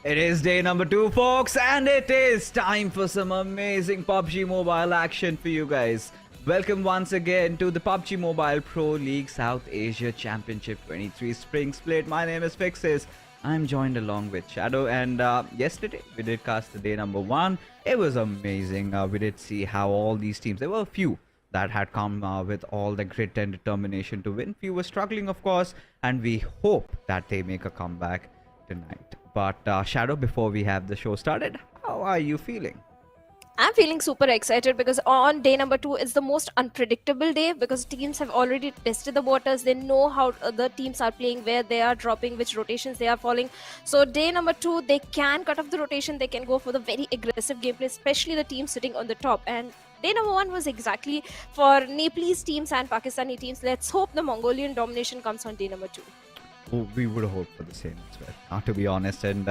It is day number 2, folks, and it is time for some amazing PUBG Mobile action for you guys. Welcome once again to the PUBG Mobile Pro League South Asia Championship 23 Spring Split. My name is Fixes. I'm joined along with Shadow, and yesterday we did cast the day number 1. It was amazing. We did see how all these teams, there were a few that had come with all the grit and determination to win. Few were struggling, of course, and we hope that they make a comeback tonight. But Shadow, before we have the show started, how are you feeling? I'm feeling super excited because on day number 2 is the most unpredictable day because teams have already tested the waters. They know how other teams are playing, where they are dropping, which rotations they are following. So day number 2, they can cut off the rotation. They can go for the very aggressive gameplay, especially the team sitting on the top. And day number 1 was exactly for Nepalese teams and Pakistani teams. Let's hope the Mongolian domination comes on day number 2. We would hope for the same as well, to be honest. And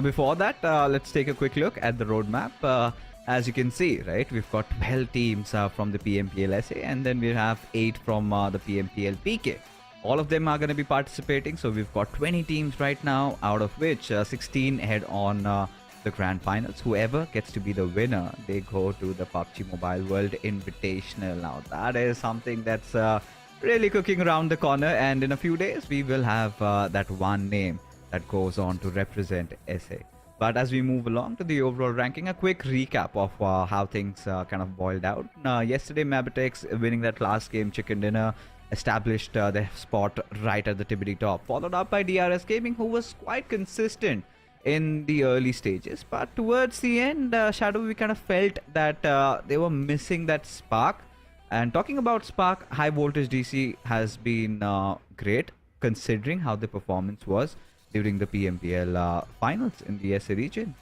before that, let's take a quick look at the roadmap. As you can see, right, we've got 12 teams from the PMPL SA, and then we have 8 from the PMPL PK. All of them are going to be participating, so we've got 20 teams right now, out of which 16 head on the grand finals. Whoever gets to be the winner, they go to the PUBG Mobile World Invitational. Now that is something that's really cooking around the corner, and in a few days we will have that one name that goes on to represent SA. But as we move along to the overall ranking, a quick recap of how things kind of boiled out. Yesterday, MABETEX winning that last game, Chicken Dinner, established their spot right at the tippity top, followed up by DRS Gaming, who was quite consistent in the early stages. But towards the end, Shadow, we kind of felt that they were missing that spark. And talking about spark, Highvoltage DC has been great, considering how the performance was during the PMPL finals in the SA region.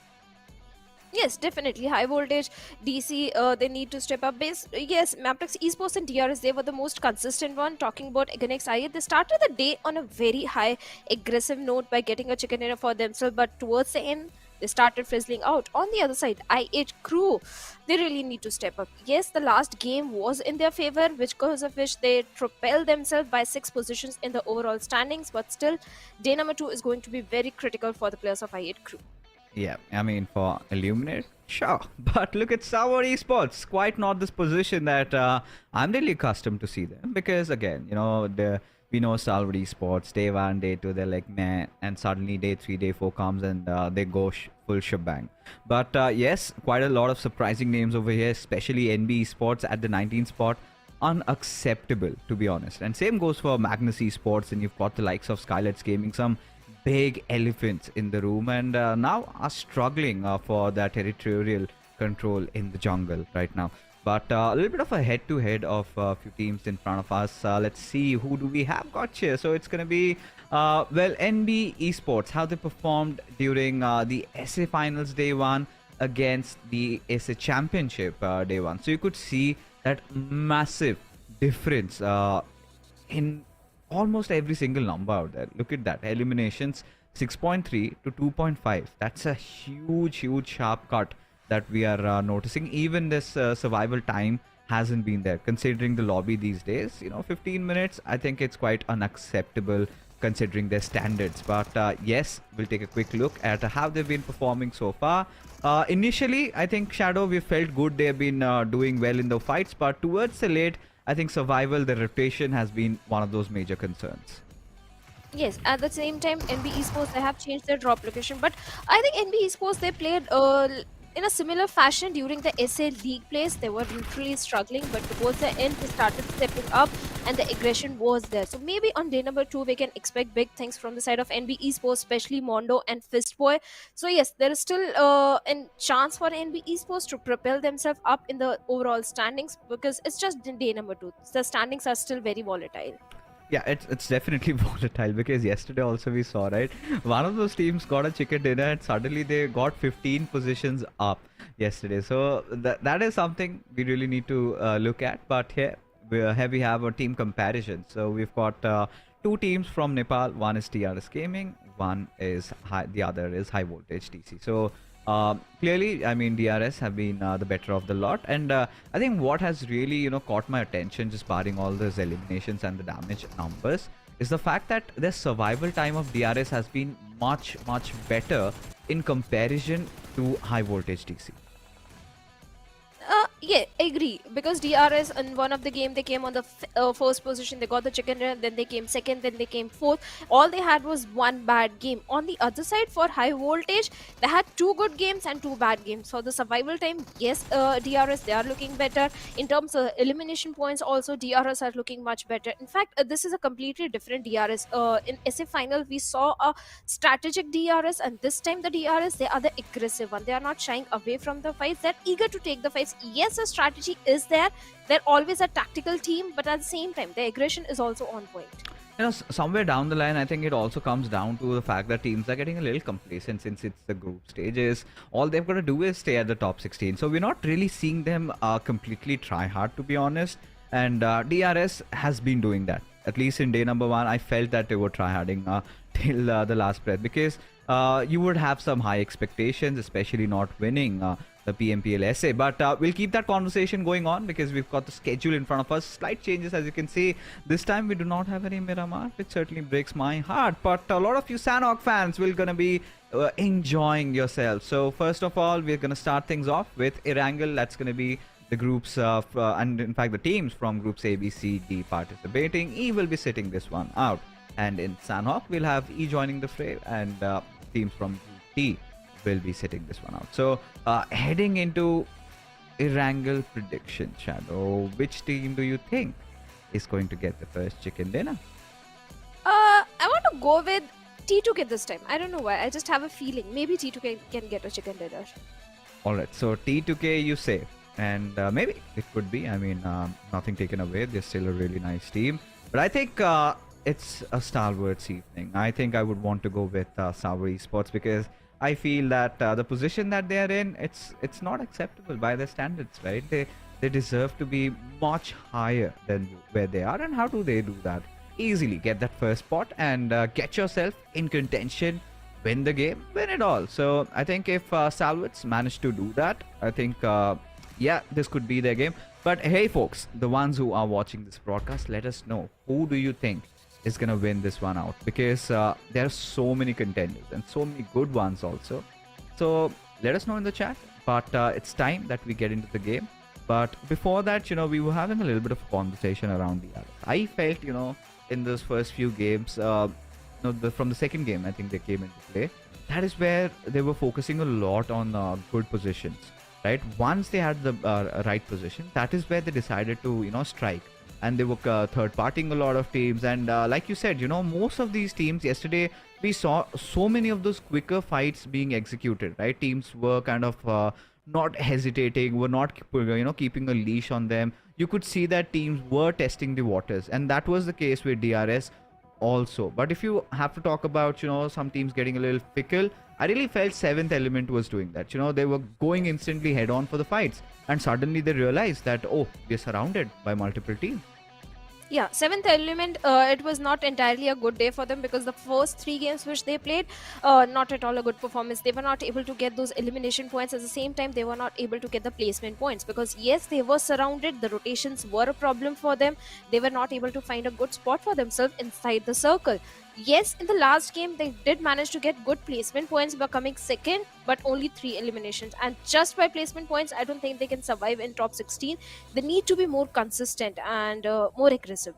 Yes, definitely. Highvoltage DC, they need to step up. Yes, Magnus Esports and DRS, they were the most consistent one. Talking about Aganex IE, they started the day on a very high aggressive note by getting a chicken dinner for themselves, but towards the end, they started fizzling out. On the other side, I8 crew, they really need to step up. Yes, the last game was in their favor, because of which they propelled themselves by 6 positions in the overall standings, but still, day number 2 is going to be very critical for the players of I8 crew. Yeah, I mean, for Illuminate, sure. But look at Stalwart Esports, quite not this position that I'm really accustomed to see them. Because again, we know Stalwart Esports, day 1, day 2, they're like meh, and suddenly day 3, day 4 comes and they go full shebang. But yes, quite a lot of surprising names over here, especially NB Esports at the 19th spot. Unacceptable, to be honest. And same goes for Magnus Esports, and you've got the likes of SKYLIGHTZ Gaming, some big elephants in the room, and now are struggling for their territorial control in the jungle right now. But a little bit of a head-to-head of a few teams in front of us. Let's see, who do we have got here? So it's going to be, well, NB Esports, how they performed during the SA Finals Day 1 against the SA Championship Day 1. So you could see that massive difference in almost every single number out there. Look at that. Eliminations 6.3 to 2.5. That's a huge sharp cut that we are noticing. Even this survival time hasn't been there, considering the lobby these days. 15 minutes, I think it's quite unacceptable considering their standards. But yes, we'll take a quick look at how they've been performing so far. Initially, I think, Shadow, we felt good. They've been doing well in the fights, but towards the late, I think survival, the rotation has been one of those major concerns. Yes, at the same time, NB Esports, they have changed their drop location, but I think NB Esports, they played in a similar fashion during the SA League plays. They were literally struggling, but towards the end, they started stepping up and the aggression was there. So maybe on day number 2, we can expect big things from the side of NB Esports, especially Mondo and Fistboy. So yes, there is still a chance for NB Esports to propel themselves up in the overall standings, because it's just day number 2. The standings are still very volatile. Yeah, it's definitely volatile, because yesterday also we saw, right, one of those teams got a chicken dinner and suddenly they got 15 positions up yesterday. So that is something we really need to look at. But here we have a team comparison. So we've got 2 teams from Nepal. One is DRS Gaming, one is the other is Highvoltage DC. So clearly, I mean, DRS have been the better of the lot, and I think what has really caught my attention, just barring all those eliminations and the damage numbers, is the fact that the survival time of DRS has been much better in comparison to Highvoltage DC? Yeah, I agree. Because DRS in one of the game they came on the first position, they got the chicken dinner, then they came second, then they came fourth. All they had was one bad game. On the other side, for Highvoltage, they had two good games and two bad games. For the survival time, yes, DRS they are looking better. In terms of elimination points, also DRS are looking much better. In fact, this is a completely different DRS. In SA final, we saw a strategic DRS, and this time the DRS they are the aggressive one. They are not shying away from the fights. They're eager to take the fights. Yes, a strategy is there. They're always a tactical team, but at the same time, their aggression is also on point. You know, somewhere down the line, I think it also comes down to the fact that teams are getting a little complacent since it's the group stages. All they've got to do is stay at the top 16. So we're not really seeing them completely try hard, to be honest. And DRS has been doing that. At least in day number 1, I felt that they were try-harding till the last breath, because you would have some high expectations, especially not winning the PMPL SA. But we'll keep that conversation going on because we've got the schedule in front of us. Slight changes, as you can see. This time we do not have any Miramar, which certainly breaks my heart. But a lot of you Sanhok fans will gonna be enjoying yourself. So first of all, we're gonna start things off with Erangel. That's gonna be the groups and in fact the teams from groups A, B, C, D participating. E will be sitting this one out. And in Sanhok, we'll have E joining the fray, and teams from Group T will be sitting this one out. So heading into Erangel prediction, Shadow, which team do you think is going to get the first chicken dinner? I want to go with T2K this time. I don't know why. I just have a feeling. Maybe T2K can get a chicken dinner. Alright, so T2K you say. And maybe it could be. I mean, nothing taken away. They're still a really nice team. But I think it's a Stalwart's evening. I think I would want to go with Stalwart Esports because I feel that the position that they are in, it's not acceptable by their standards, right? They deserve to be much higher than where they are. And how do they do that? Easily get that first spot and get yourself in contention, win the game, win it all. So I think if Stalwart's managed to do that, I think yeah, this could be their game. But hey folks, the ones who are watching this broadcast, let us know, who do you think is gonna win this one out? Because there are so many contenders and so many good ones also. So let us know in the chat. But it's time that we get into the game. But before that, you know, we were having a little bit of a conversation around the others. I felt, you know, in those first few games, from the second game, I think they came into play. That is where they were focusing a lot on good positions. Right, once they had the right position, that is where they decided to, you know, strike, and they were third-partying a lot of teams. And like you said, you know, most of these teams yesterday we saw so many of those quicker fights being executed. Right, teams were kind of not hesitating, were not keeping a leash on them. You could see that teams were testing the waters, and that was the case with DRS also. But if you have to talk about, you know, some teams getting a little fickle, I really felt 7th Element was doing that. You know, they were going instantly head on for the fights, and suddenly they realized that, oh, we're surrounded by multiple teams. Yeah, 7th Element, it was not entirely a good day for them because the first 3 games which they played, not at all a good performance. They were not able to get those elimination points. At the same time, they were not able to get the placement points because yes, they were surrounded. The rotations were a problem for them. They were not able to find a good spot for themselves inside the circle. Yes, in the last game, they did manage to get good placement points by coming second, but only 3 eliminations. And just by placement points, I don't think they can survive in top 16. They need to be more consistent and more aggressive.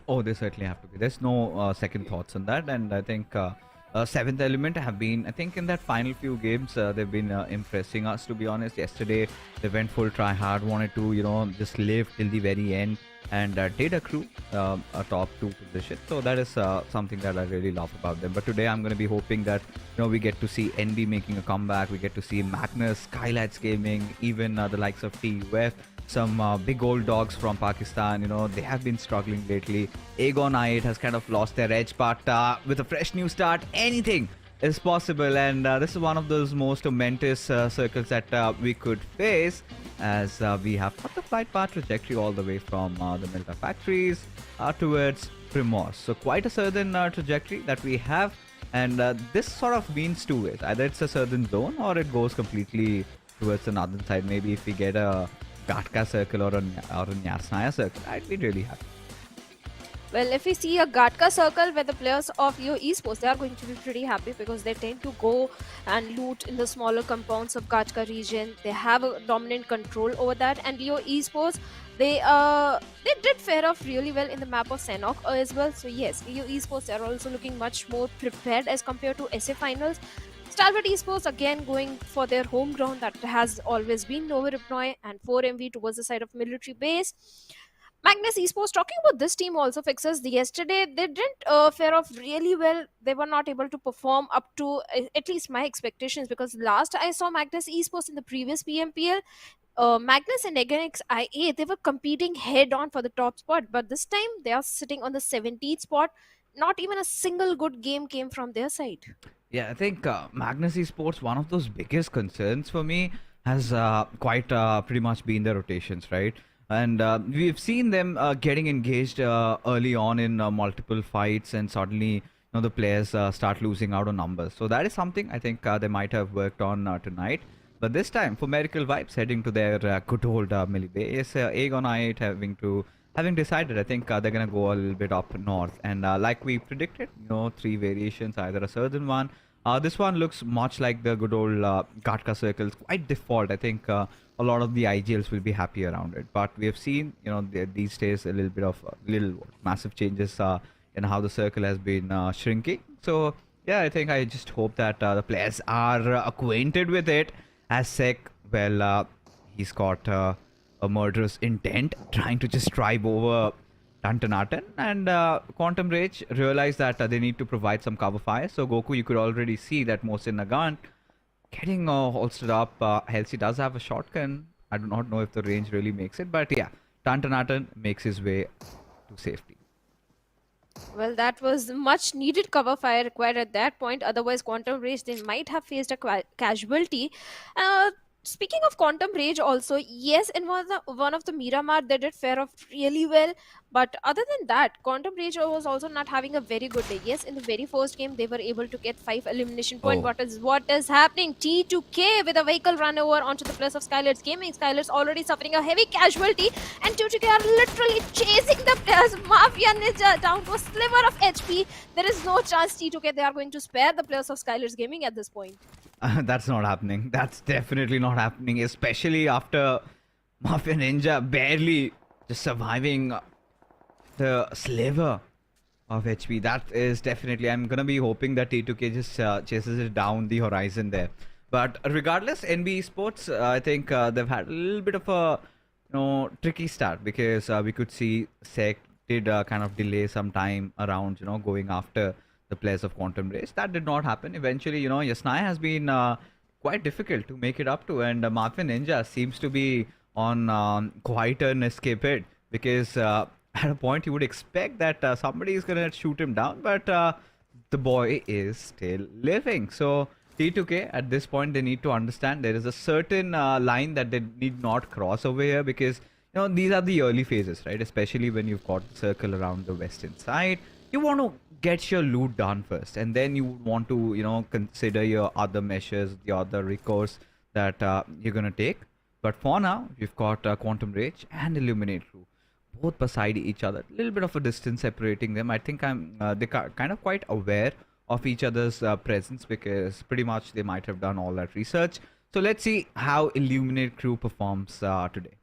Oh, they certainly have to be. There's no second thoughts on that. And I think 7th Element have been, I think in that final few games, they've been impressing us, to be honest. Yesterday, they went full try hard, wanted to, you know, just live till the very end, and did accrue a top 2 position. So that is something that I really love about them. But today I'm going to be hoping that, you know, we get to see NB making a comeback. We get to see Magnus, SKYLIGHTZ Gaming, even the likes of TUF, some big old dogs from Pakistan. You know, they have been struggling lately. Aegon I8 has kind of lost their edge, but with a fresh new start, anything is possible. And this is one of those most momentous circles that we could face, as we have got the flight path trajectory all the way from the Milta factories towards Primos. So quite a certain trajectory that we have, and this sort of means 2 ways. Either it's a southern zone or it goes completely towards the northern side. Maybe if we get a Gatka circle or a Nyasnaya circle, I'd be really happy. Well, if we see a Gatka circle where the players of Leo Esports, they are going to be pretty happy because they tend to go and loot in the smaller compounds of Gatka region. They have a dominant control over that, and Leo Esports, they did fare off really well in the map of Sanhok as well. So yes, Leo Esports are also looking much more prepared as compared to SA finals. Stalwart Esports again going for their home ground that has always been Novi Rupnoy, and 4MV towards the side of military base. Magnus Esports, talking about this team also fixes. Yesterday, they didn't fare off really well. They were not able to perform up to at least my expectations, because last I saw Magnus Esports in the previous PMPL, Magnus and Eganix IA, they were competing head on for the top spot. But this time, they are sitting on the 17th spot. Not even a single good game came from their side. Yeah, I think Magnus Esports, one of those biggest concerns for me has quite pretty much been the rotations, right? And we've seen them getting engaged early on in multiple fights, and suddenly, the players start losing out on numbers. So that is something I think they might have worked on tonight. But this time, for Miracle Vibes heading to their good old Millie Bay, yes, Aegon I8 having decided, I think they're gonna go a little bit up north, and like we predicted, 3 variations, either a southern one. This one looks much like the good old Gatka circles, quite default. I think a lot of the IGLs will be happy around it, but we have seen, these days a little bit of massive changes in how the circle has been shrinking. So yeah, I just hope that the players are acquainted with it. As Sek, well, he's got a murderous intent, trying to just drive over Tantanatan, and Quantum Rage realized that they need to provide some cover fire. So Goku, you could already see that Mohsin Nagant getting holstered up. Halsey does have a shotgun. I do not know if the range really makes it, but yeah, Tantanatan makes his way to safety. Well, that was much needed cover fire required at that point. Otherwise, Quantum Rage, they might have faced a casualty. Uh, Speaking of Quantum Rage, also, yes, in one of the Miramar, they did fare off really well. But other than that, Quantum Rage was also not having a very good day. Yes, in the very first game, they were able to get 5 elimination points. Oh. What is happening? T2K with a vehicle run over onto the place of SKYLIGHTZ Gaming. SKYLIGHTZ already suffering a heavy casualty, and T2K are literally chasing the players. Mafia Ninja down to a sliver of HP. There is no chance T2K, they are going to spare the players of SKYLIGHTZ Gaming at this point. That's not happening. That's definitely not happening, especially after Mafia Ninja barely just surviving the sliver of HP. That is definitely, I'm gonna be hoping that T2K just chases it down the horizon there. But regardless, NB Esports, I think they've had a little bit of a tricky start, because we could see Sek did kind of delay some time around going after the players of Quantum Race. That did not happen. Eventually, Yasnai has been quite difficult to make it up to, and Mafia Ninja seems to be on quite an escapade, because at a point you would expect that somebody is gonna shoot him down, but the boy is still living. So T2K, at this point, they need to understand there is a certain line that they need not cross over here, because these are the early phases, right? Especially when you've got the circle around the western side. You want to get your loot done first, and then you want to consider your other measures, the other recourse that you're gonna take. But for now, you've got Quantum Rage and Illuminate Crew both beside each other, a little bit of a distance separating them. I think they're kind of quite aware of each other's presence, because pretty much they might have done all that research. So let's see how Illuminate Crew performs today.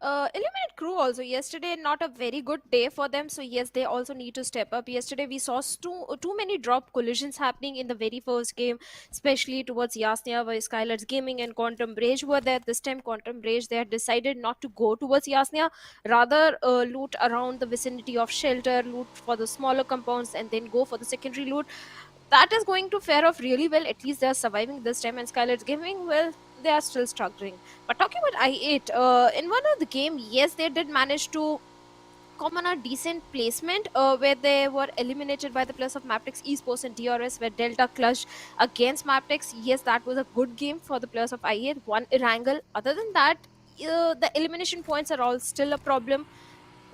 Illuminate Crew also, yesterday not a very good day for them, so yes, they also need to step up. Yesterday we saw too many drop collisions happening in the very first game, especially towards Yasnia, where SKYLIGHTZ Gaming and Quantum Rage were there. This time Quantum Rage, they had decided not to go towards Yasnia, rather loot around the vicinity of shelter, loot for the smaller compounds, and then go for the secondary loot. That is going to fare off really well. At least they are surviving this time, and SKYLIGHTZ Gaming, well, they are still struggling. But talking about I8, in one of the game, yes, they did manage to come on a decent placement, where they were eliminated by the players of MABETEX Esports and DRS, where Delta clutched against MABETEX. Yes, that was a good game for the players of I8. One Erangel. Other than that, the elimination points are all still a problem.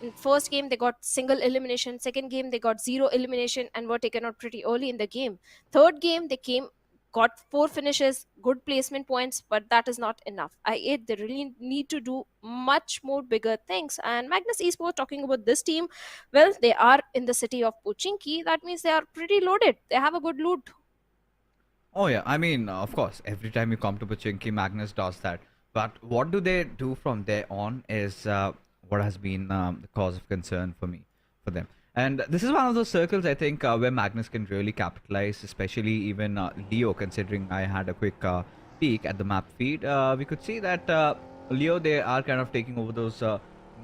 In first game, they got single elimination. Second game, they got 0 elimination and were taken out pretty early in the game. Third game, they got 4 finishes, good placement points, but that is not enough. They really need to do much more bigger things. And Magnus Esports, talking about this team, well, they are in the city of Pochinki. That means they are pretty loaded. They have a good loot. Oh yeah, I mean, of course, every time you come to Pachinki, Magnus does that. But what do they do from there on is what has been the cause of concern for me, for them. And this is one of those circles I think where Magnus can really capitalize, especially even Leo. Considering I had a quick peek at the map feed, we could see that Leo, they are kind of taking over those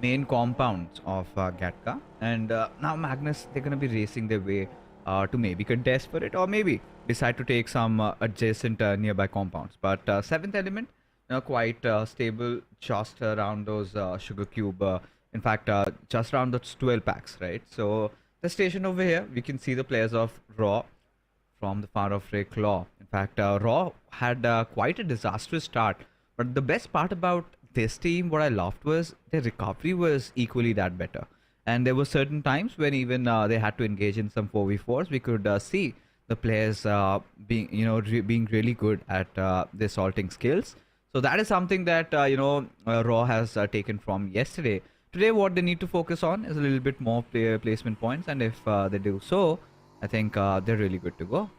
main compounds of Gatka, and now Magnus, they're gonna be racing their way to maybe contest for it, or maybe decide to take some adjacent nearby compounds. But seventh element, quite stable, just around those sugar cube. In fact, just around those 12 packs, right? So the station over here, we can see the players of Raw from the far off Ray Claw. In fact, Raw had quite a disastrous start, but the best part about this team, what I loved, was their recovery was equally that better. And there were certain times when even they had to engage in some 4v4s. We could see the players being, being really good at their salting skills. So that is something that Raw has taken from yesterday. Today, what they need to focus on is a little bit more player placement points, and if they do so, I think they're really good to go.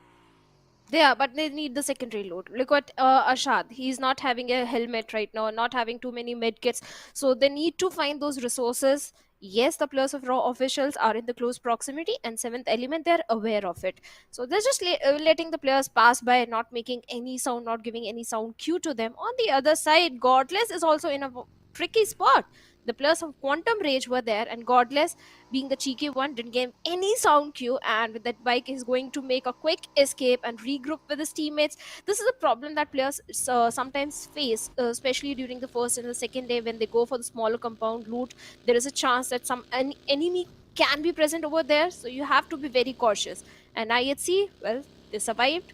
Yeah, but they need the secondary load. Look at Ashad. He's not having a helmet right now, not having too many medkits. So they need to find those resources. Yes, the players of Raw officials are in the close proximity, and seventh element, they're aware of it. So they're just letting the players pass by, not making any sound, not giving any sound cue to them. On the other side, Godless is also in a tricky spot. The players of Quantum Rage were there, and Godless, being the cheeky one, didn't give any sound cue, and with that bike is going to make a quick escape and regroup with his teammates. This is a problem that players sometimes face, especially during the first and the second day when they go for the smaller compound loot. There is a chance that an enemy can be present over there, so you have to be very cautious. And IHC, well, they survived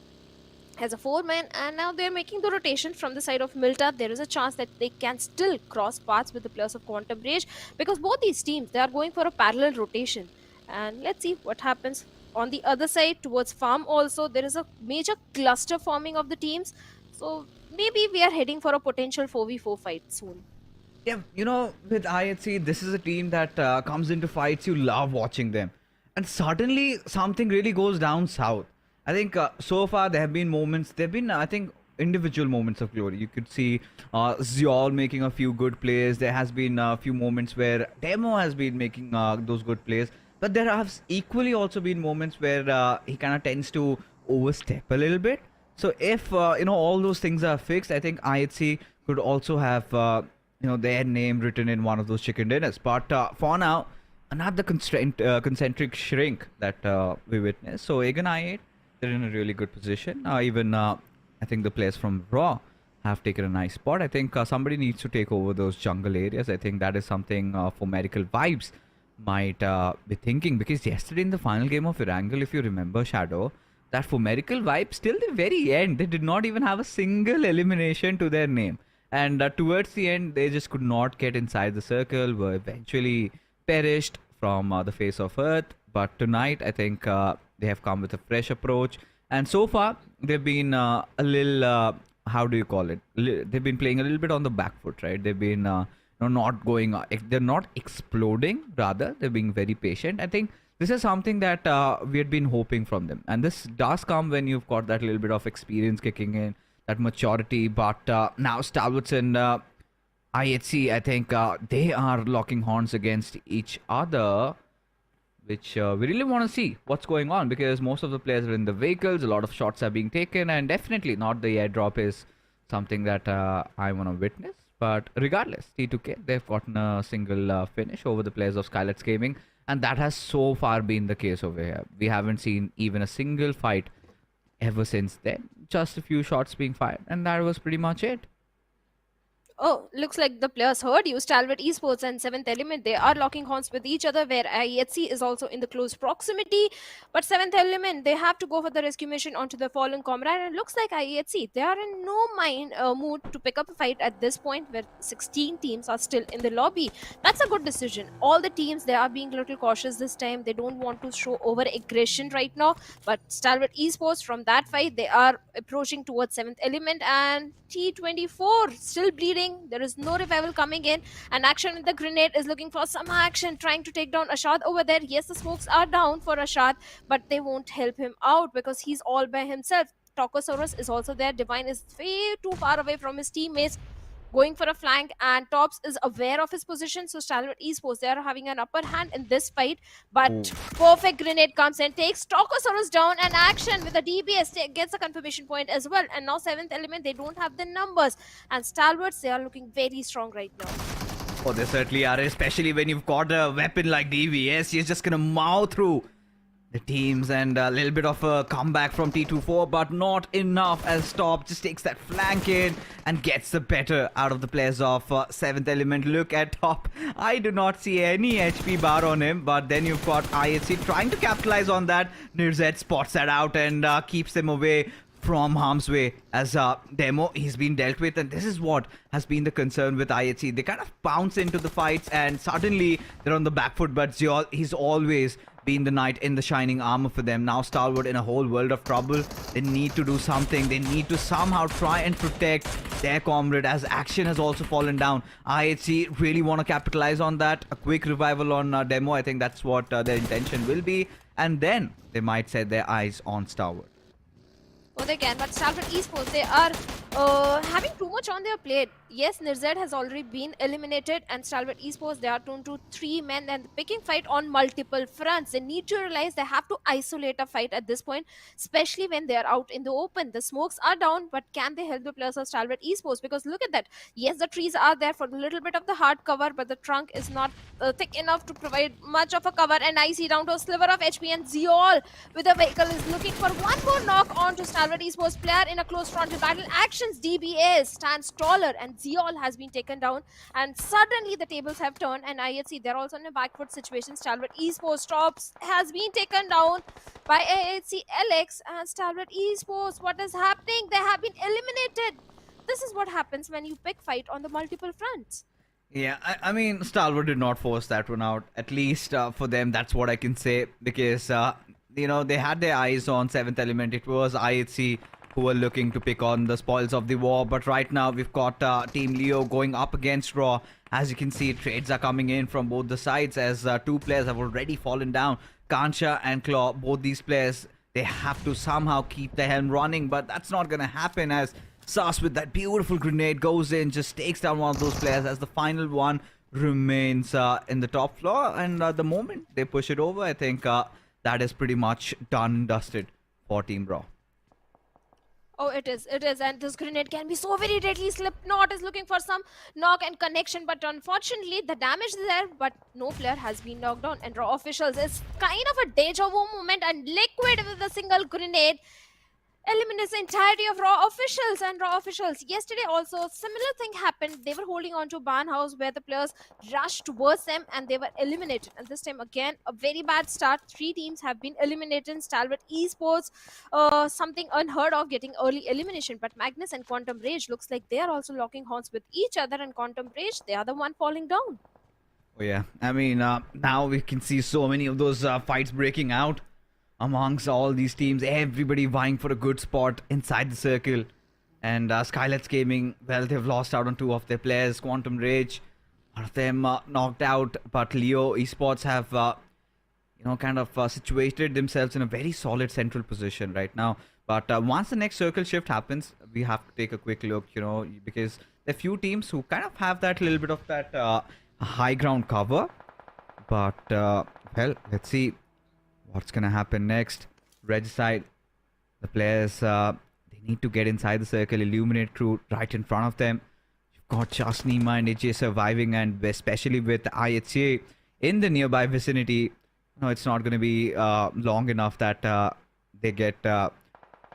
as a 4-man, and now they're making the rotation from the side of Milta. There is a chance that they can still cross paths with the players of Quantum Rage, because both these teams, they are going for a parallel rotation. And let's see what happens. On the other side, towards farm also, there is a major cluster forming of the teams. So maybe we are heading for a potential 4v4 fight soon. Yeah, with IHC, this is a team that comes into fights, you love watching them. And suddenly, something really goes down south. I think so far there have been moments, there have been, I think, individual moments of glory. You could see Ziol making a few good plays. There has been a few moments where Demo has been making those good plays. But there have equally also been moments where he kind of tends to overstep a little bit. So if, all those things are fixed, I think IHC could also have, their name written in one of those chicken dinners. But for now, another concentric shrink that we witnessed. So Egan I8, they're in a really good position. Even I think the players from Raw have taken a nice spot. I think somebody needs to take over those jungle areas. I think that is something for Medical Vibes might be thinking, because yesterday in the final game of Erangel, if you remember, Shadow, that for Medical Vibes, till the very end, they did not even have a single elimination to their name. And towards the end, they just could not get inside the circle, were eventually perished from the face of Earth. But tonight, I think they have come with a fresh approach. And so far, they've been a little, how do you call it? They've been playing a little bit on the back foot, right? They've been not going, they're not exploding, rather, they're being very patient. I think this is something that we had been hoping from them. And this does come when you've got that little bit of experience kicking in, that maturity. But now Stalwarts and IHC, I think they are locking horns against each other, which we really want to see what's going on, because most of the players are in the vehicles, a lot of shots are being taken, and definitely not the airdrop is something that I want to witness. But regardless, T2K, they've gotten a single finish over the players of SKYLIGHTZ Gaming, and that has so far been the case over here. We haven't seen even a single fight ever since then, just a few shots being fired, and that was pretty much it. Oh, looks like the players heard you. Stalwart Esports and Seventh Element, they are locking horns with each other, where IHC is also in the close proximity. But Seventh Element, they have to go for the rescue mission onto the fallen comrade. And looks like IHC, they are in no mood to pick up a fight at this point, where 16 teams are still in the lobby. That's a good decision. All the teams, they are being a little cautious this time. They don't want to show over aggression right now. But Stalwart Esports, from that fight, they are approaching towards Seventh Element, and T24 still bleeding. There is no revival coming in, and Action with the grenade is looking for some action, trying to take down Ashad over there. Yes, the smokes are down for Ashad, but they won't help him out because he's all by himself. Tokosaurus is also there. Divine is way too far away from his teammates, going for a flank, and Tops is aware of his position. So Stalwart Esports, they are having an upper hand in this fight, but perfect grenade comes and takes Tokosaurus down, and Action with the DBS gets a confirmation point as well. And now Seventh Element, they don't have the numbers, and Stalwarts, they are looking very strong right now. Oh, they certainly are, especially when you've got a weapon like DBS. He's just gonna mow through the teams, and a little bit of a comeback from T24, but not enough, as Top just takes that flank in and gets the better out of the players of 7th Element. Look at Top. I do not see any HP bar on him, but then you've got IHC trying to capitalize on that. Nirzet spots that out and keeps them away from harm's way. As Demo, he's been dealt with, and this is what has been the concern with IHC. They kind of bounce into the fights and suddenly they're on the back foot, but Zeol, he's always been the knight in the shining armor for them. Now Stalwart in a whole world of trouble. They need to do something. They need to somehow try and protect their comrade, as Action has also fallen down. IHC really want to capitalize on that. A quick revival on Demo. I think that's what their intention will be, and then they might set their eyes on Stalwart. Oh, they can, but Stalwart Esports, they are having too much on their plate. Yes, Nirzet has already been eliminated, and Stalwart Esports, they are down to 3 men and picking fight on multiple fronts. They need to realize they have to isolate a fight at this point, especially when they are out in the open. The smokes are down, but can they help the players of Stalwart Esports? Because look at that. Yes, the trees are there for a little bit of the hard cover, but the trunk is not thick enough to provide much of a cover. And I see down to a sliver of HP, and Zeol with a vehicle is looking for one more knock on to Stalwart Esports player in a close frontal battle. Action's DBS stands taller, and Zeol has been taken down, and suddenly the tables have turned, and IHC, they're also in a backward situation. Stalwart Esports Tops has been taken down by IHC LX, and Stalwart Esports, what is happening? They have been eliminated. This is what happens when you pick fight on the multiple fronts. Yeah, I mean, Stalwart did not force that one out. At least for them, that's what I can say, because you know, they had their eyes on 7th Element. It was IHC who were looking to pick on the spoils of the war, but right now we've got Team Leo going up against Raw. As you can see, trades are coming in from both the sides, as 2 players have already fallen down. Kansha and Claw, both these players, they have to somehow keep the helm running, but that's not gonna happen, as Sas with that beautiful grenade goes in, just takes down one of those players, as the final one remains in the top floor. And the moment they push it over, I think that is pretty much done and dusted for Team Raw. Oh, it is, and this grenade can be so very deadly. Slipknot is looking for some knock and connection, but unfortunately the damage is there, but no player has been knocked down. And Raw officials, it's kind of a deja vu moment, and Liquid with a single grenade eliminates the entirety of Raw officials. And Raw officials, yesterday also similar thing happened. They were holding on to Ban House, where the players rushed towards them and they were eliminated. And this time again, a very bad start. 3 teams have been eliminated. Stalwart Esports, something unheard of, getting early elimination. But Magnus and Quantum Rage looks like they are also locking horns with each other, and Quantum Rage, they are the one falling down. Oh yeah, I mean, now we can see so many of those fights breaking out amongst all these teams, everybody vying for a good spot inside the circle. And SKYLIGHTZ Gaming, well, they've lost out on 2 of their players. Quantum Rage, one of them knocked out, but Leo Esports have, you know, kind of situated themselves in a very solid central position right now. But once the next circle shift happens, we have to take a quick look, you know, because there are few teams who kind of have that little bit of that high ground cover. But, well, let's see what's gonna happen next. Regicide, the players, they need to get inside the circle, illuminate crew right in front of them. You've got just Nima and AJ surviving, and especially with IHA in the nearby vicinity, no, it's not gonna be long enough that they get the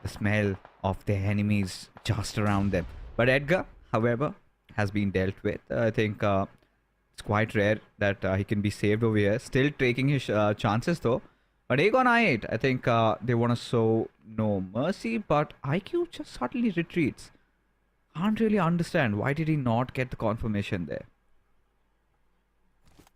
smell of their enemies just around them. But Edgar, however, has been dealt with. I think it's quite rare that he can be saved over here. Still taking his chances though. But Aegon I8, I think they want to show no mercy, but IQ just suddenly retreats. Can't really understand why did he not get the confirmation there.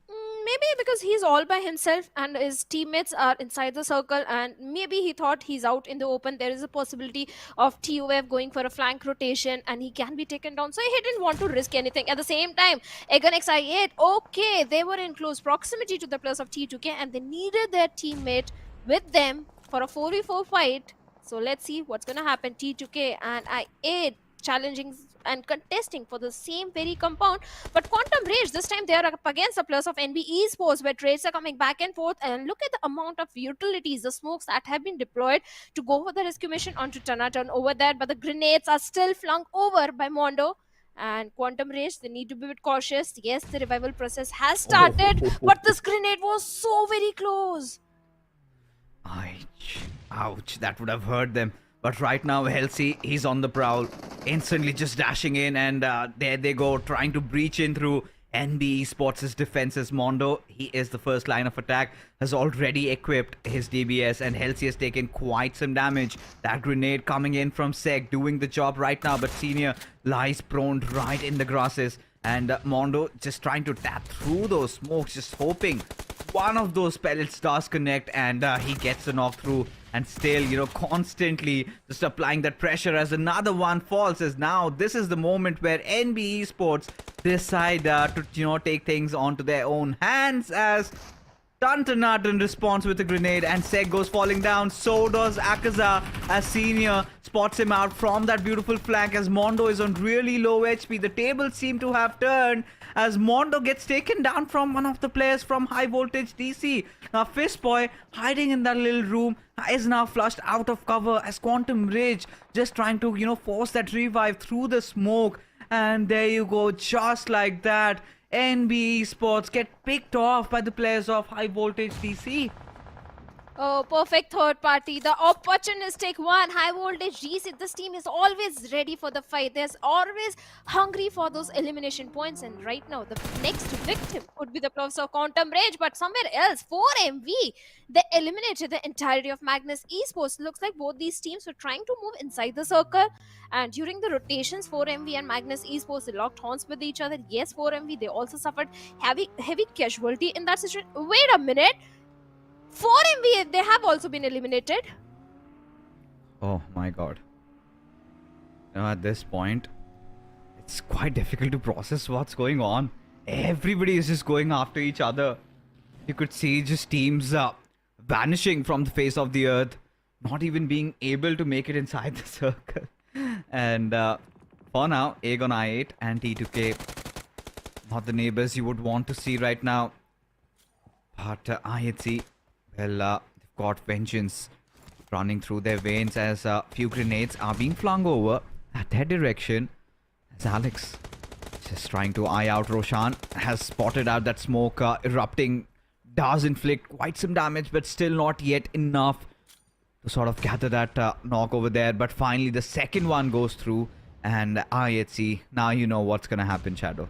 Maybe because he's all by himself and his teammates are inside the circle, and maybe he thought he's out in the open. There is a possibility of TUF going for a flank rotation and he can be taken down. So he didn't want to risk anything. At the same time, Egon XI8, okay, they were in close proximity to the players of T2K and they needed their teammate with them for a 4v4 fight. So let's see what's going to happen. T2K and I8 challenging and contesting for the same very compound, but Quantum Rage this time they are up against the players of NB Esports, where trades are coming back and forth. And look at the amount of utilities, the smokes that have been deployed to go for the rescue mission onto Tanaton over there, but the grenades are still flung over by Mondo. And Quantum Rage, they need to be a bit cautious. Yes, the revival process has started, but this grenade was so very close. Ouch, that would have hurt them. But right now, Halsey, he's on the prowl, instantly just dashing in, and there they go, trying to breach in through NB Esports' defenses. Mondo, he is the first line of attack, has already equipped his DBS, and Halsey has taken quite some damage. That grenade coming in from Seg, doing the job right now, but Senior lies prone right in the grasses, and Mondo just trying to tap through those smokes, just hoping one of those pellets does connect, and he gets a knock through. And still, you know, constantly just applying that pressure as another one falls. As now, this is the moment where NB Esports decide to, you know, take things onto their own hands, as Tuntanatan responds with a grenade and Seg goes falling down. So does Akaza, as Senior spots him out from that beautiful flank, as Mondo is on really low HP. The tables seem to have turned as Mondo gets taken down from one of the players from Highvoltage DC. Now Fistboy, hiding in that little room, is now flushed out of cover as Quantum Rage just trying to, you know, force that revive through the smoke. And there you go, just like that, NB Esports get picked off by the players of Highvoltage DC. Oh, perfect third party. The opportunistic one. Highvoltage DC. This team is always ready for the fight. There's always hungry for those elimination points. And right now, the next victim could be the players of Quantum Rage. But somewhere else, 4MV, they eliminated the entirety of Magnus Esports. Looks like both these teams were trying to move inside the circle. And during the rotations, 4MV and Magnus Esports, they locked horns with each other. Yes, 4MV, they also suffered heavy casualty in that situation. Wait a minute. 4MV, they have also been eliminated. Oh my god. Now at this point, it's quite difficult to process what's going on. Everybody is just going after each other. You could see just teams vanishing from the face of the earth, not even being able to make it inside the circle. And for now, Aegon I8 and T2K, not the neighbors you would want to see right now. But IHC, well, they've got vengeance running through their veins as a few grenades are being flung over at their direction. As Alex, just trying to eye out Roshan, has spotted out that smoke erupting, does inflict quite some damage, but still not yet enough to sort of gather that knock over there. But finally, the second one goes through, and IHC, now you know what's gonna happen, Shadow.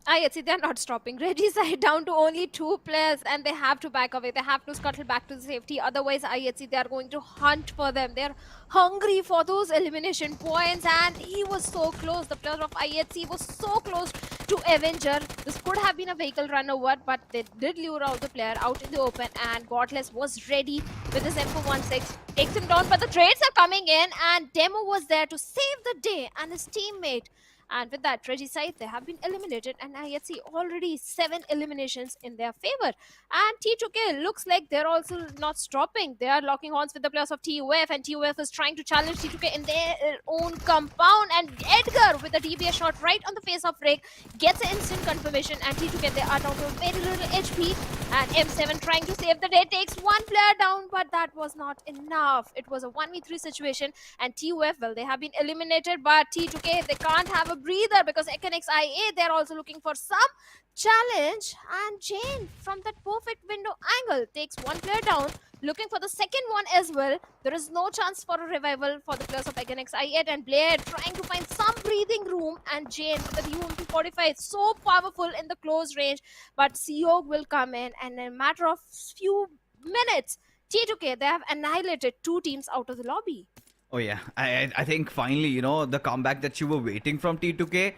IHC, they're not stopping. Regicide down to only 2 players and they have to back away. They have to scuttle back to safety. Otherwise, IHC, they are going to hunt for them. They're hungry for those elimination points, and he was so close. The player of IHC was so close to Avenger. This could have been a vehicle run over, but they did lure out the player out in the open, and Godless was ready with his M416. Takes him down, but the trades are coming in, and Demo was there to save the day and his teammate. And with that, Regicide, they have been eliminated, and IHC already 7 eliminations in their favor. And T2K looks like they're also not stopping. They are locking horns with the players of TUF, and TUF is trying to challenge T2K in their own compound. And Edgar with a DBS shot right on the face of Rick gets an instant confirmation, and T2K, they are down to very little HP. And M7 trying to save the day, takes 1 player down, but that was not enough. It was a 1v3 situation, and TUF, well, they have been eliminated, but T2K, they can't have a a breather because Econex IA, they're also looking for some challenge. And Jane, from that perfect window angle, takes one player down, looking for the second one as well. There is no chance for a revival for the players of Econex IA, and Blair trying to find some breathing room. And Jane with the UMP45 is so powerful in the close range, but Seog will come in, and in a matter of few minutes, T2K, they have annihilated two teams out of the lobby. Oh yeah, I think finally, the comeback that you were waiting from T2K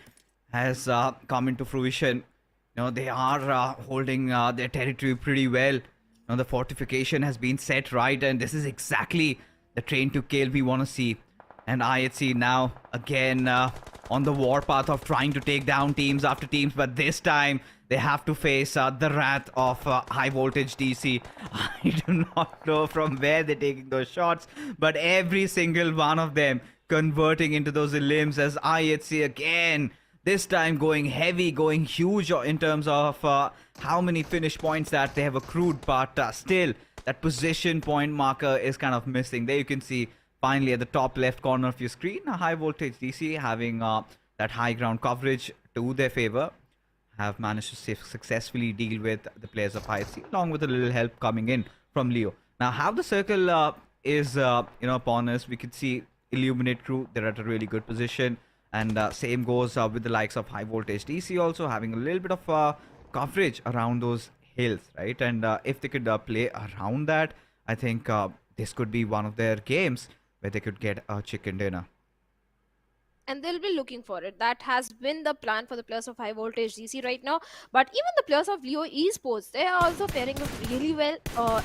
has come into fruition. They are holding their territory pretty well. The fortification has been set right, and this is exactly the train to kill we want to see. And IHC now again on the warpath of trying to take down teams after teams, but this time they have to face the wrath of Highvoltage DC. I do not know from where they're taking those shots, but every single one of them converting into those limbs as IHC again. This time going heavy, going huge in terms of how many finish points that they have accrued, but still that position point marker is kind of missing. There you can see finally at the top left corner of your screen, Highvoltage DC having that high ground coverage to their favor, have managed to successfully deal with the players of IHC along with a little help coming in from Leo. Now how the circle is upon us, we can see Illuminate crew, they're at a really good position. And same goes with the likes of Highvoltage DC also having a little bit of coverage around those hills, right? And if they could play around that, I think this could be one of their games where they could get a chicken dinner. And they'll be looking for it. That has been the plan for the players of Highvoltage DC right now. But even the players of Leo Esports, they are also faring really well.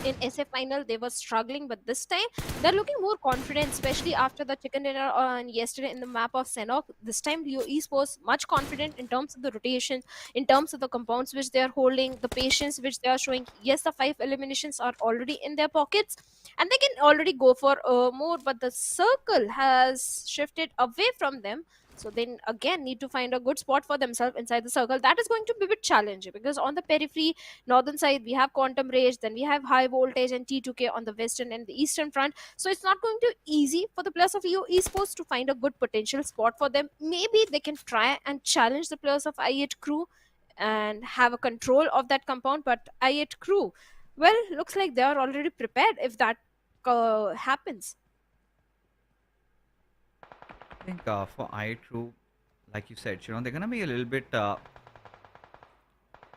In SF final, they were struggling, but this time they're looking more confident, especially after the chicken dinner on yesterday in the map of Sanhok. This time, Leo Esports much confident in terms of the rotation, in terms of the compounds which they are holding, the patience which they are showing. Yes, the 5 eliminations are already in their pockets, and they can already go for more, but the circle has shifted away from them, so they again need to find a good spot for themselves inside the circle. That is going to be a bit challenging because on the periphery northern side we have Quantum Rage, then we have Highvoltage and T2K on the western and the eastern front, so it's not going to be easy for the players of Leo Esports to find a good potential spot for them. Maybe they can try and challenge the players of I8 crew and have a control of that compound, but I8 crew, well, looks like they are already prepared if that happens. I think for I2, like you said, they're going to be a little bit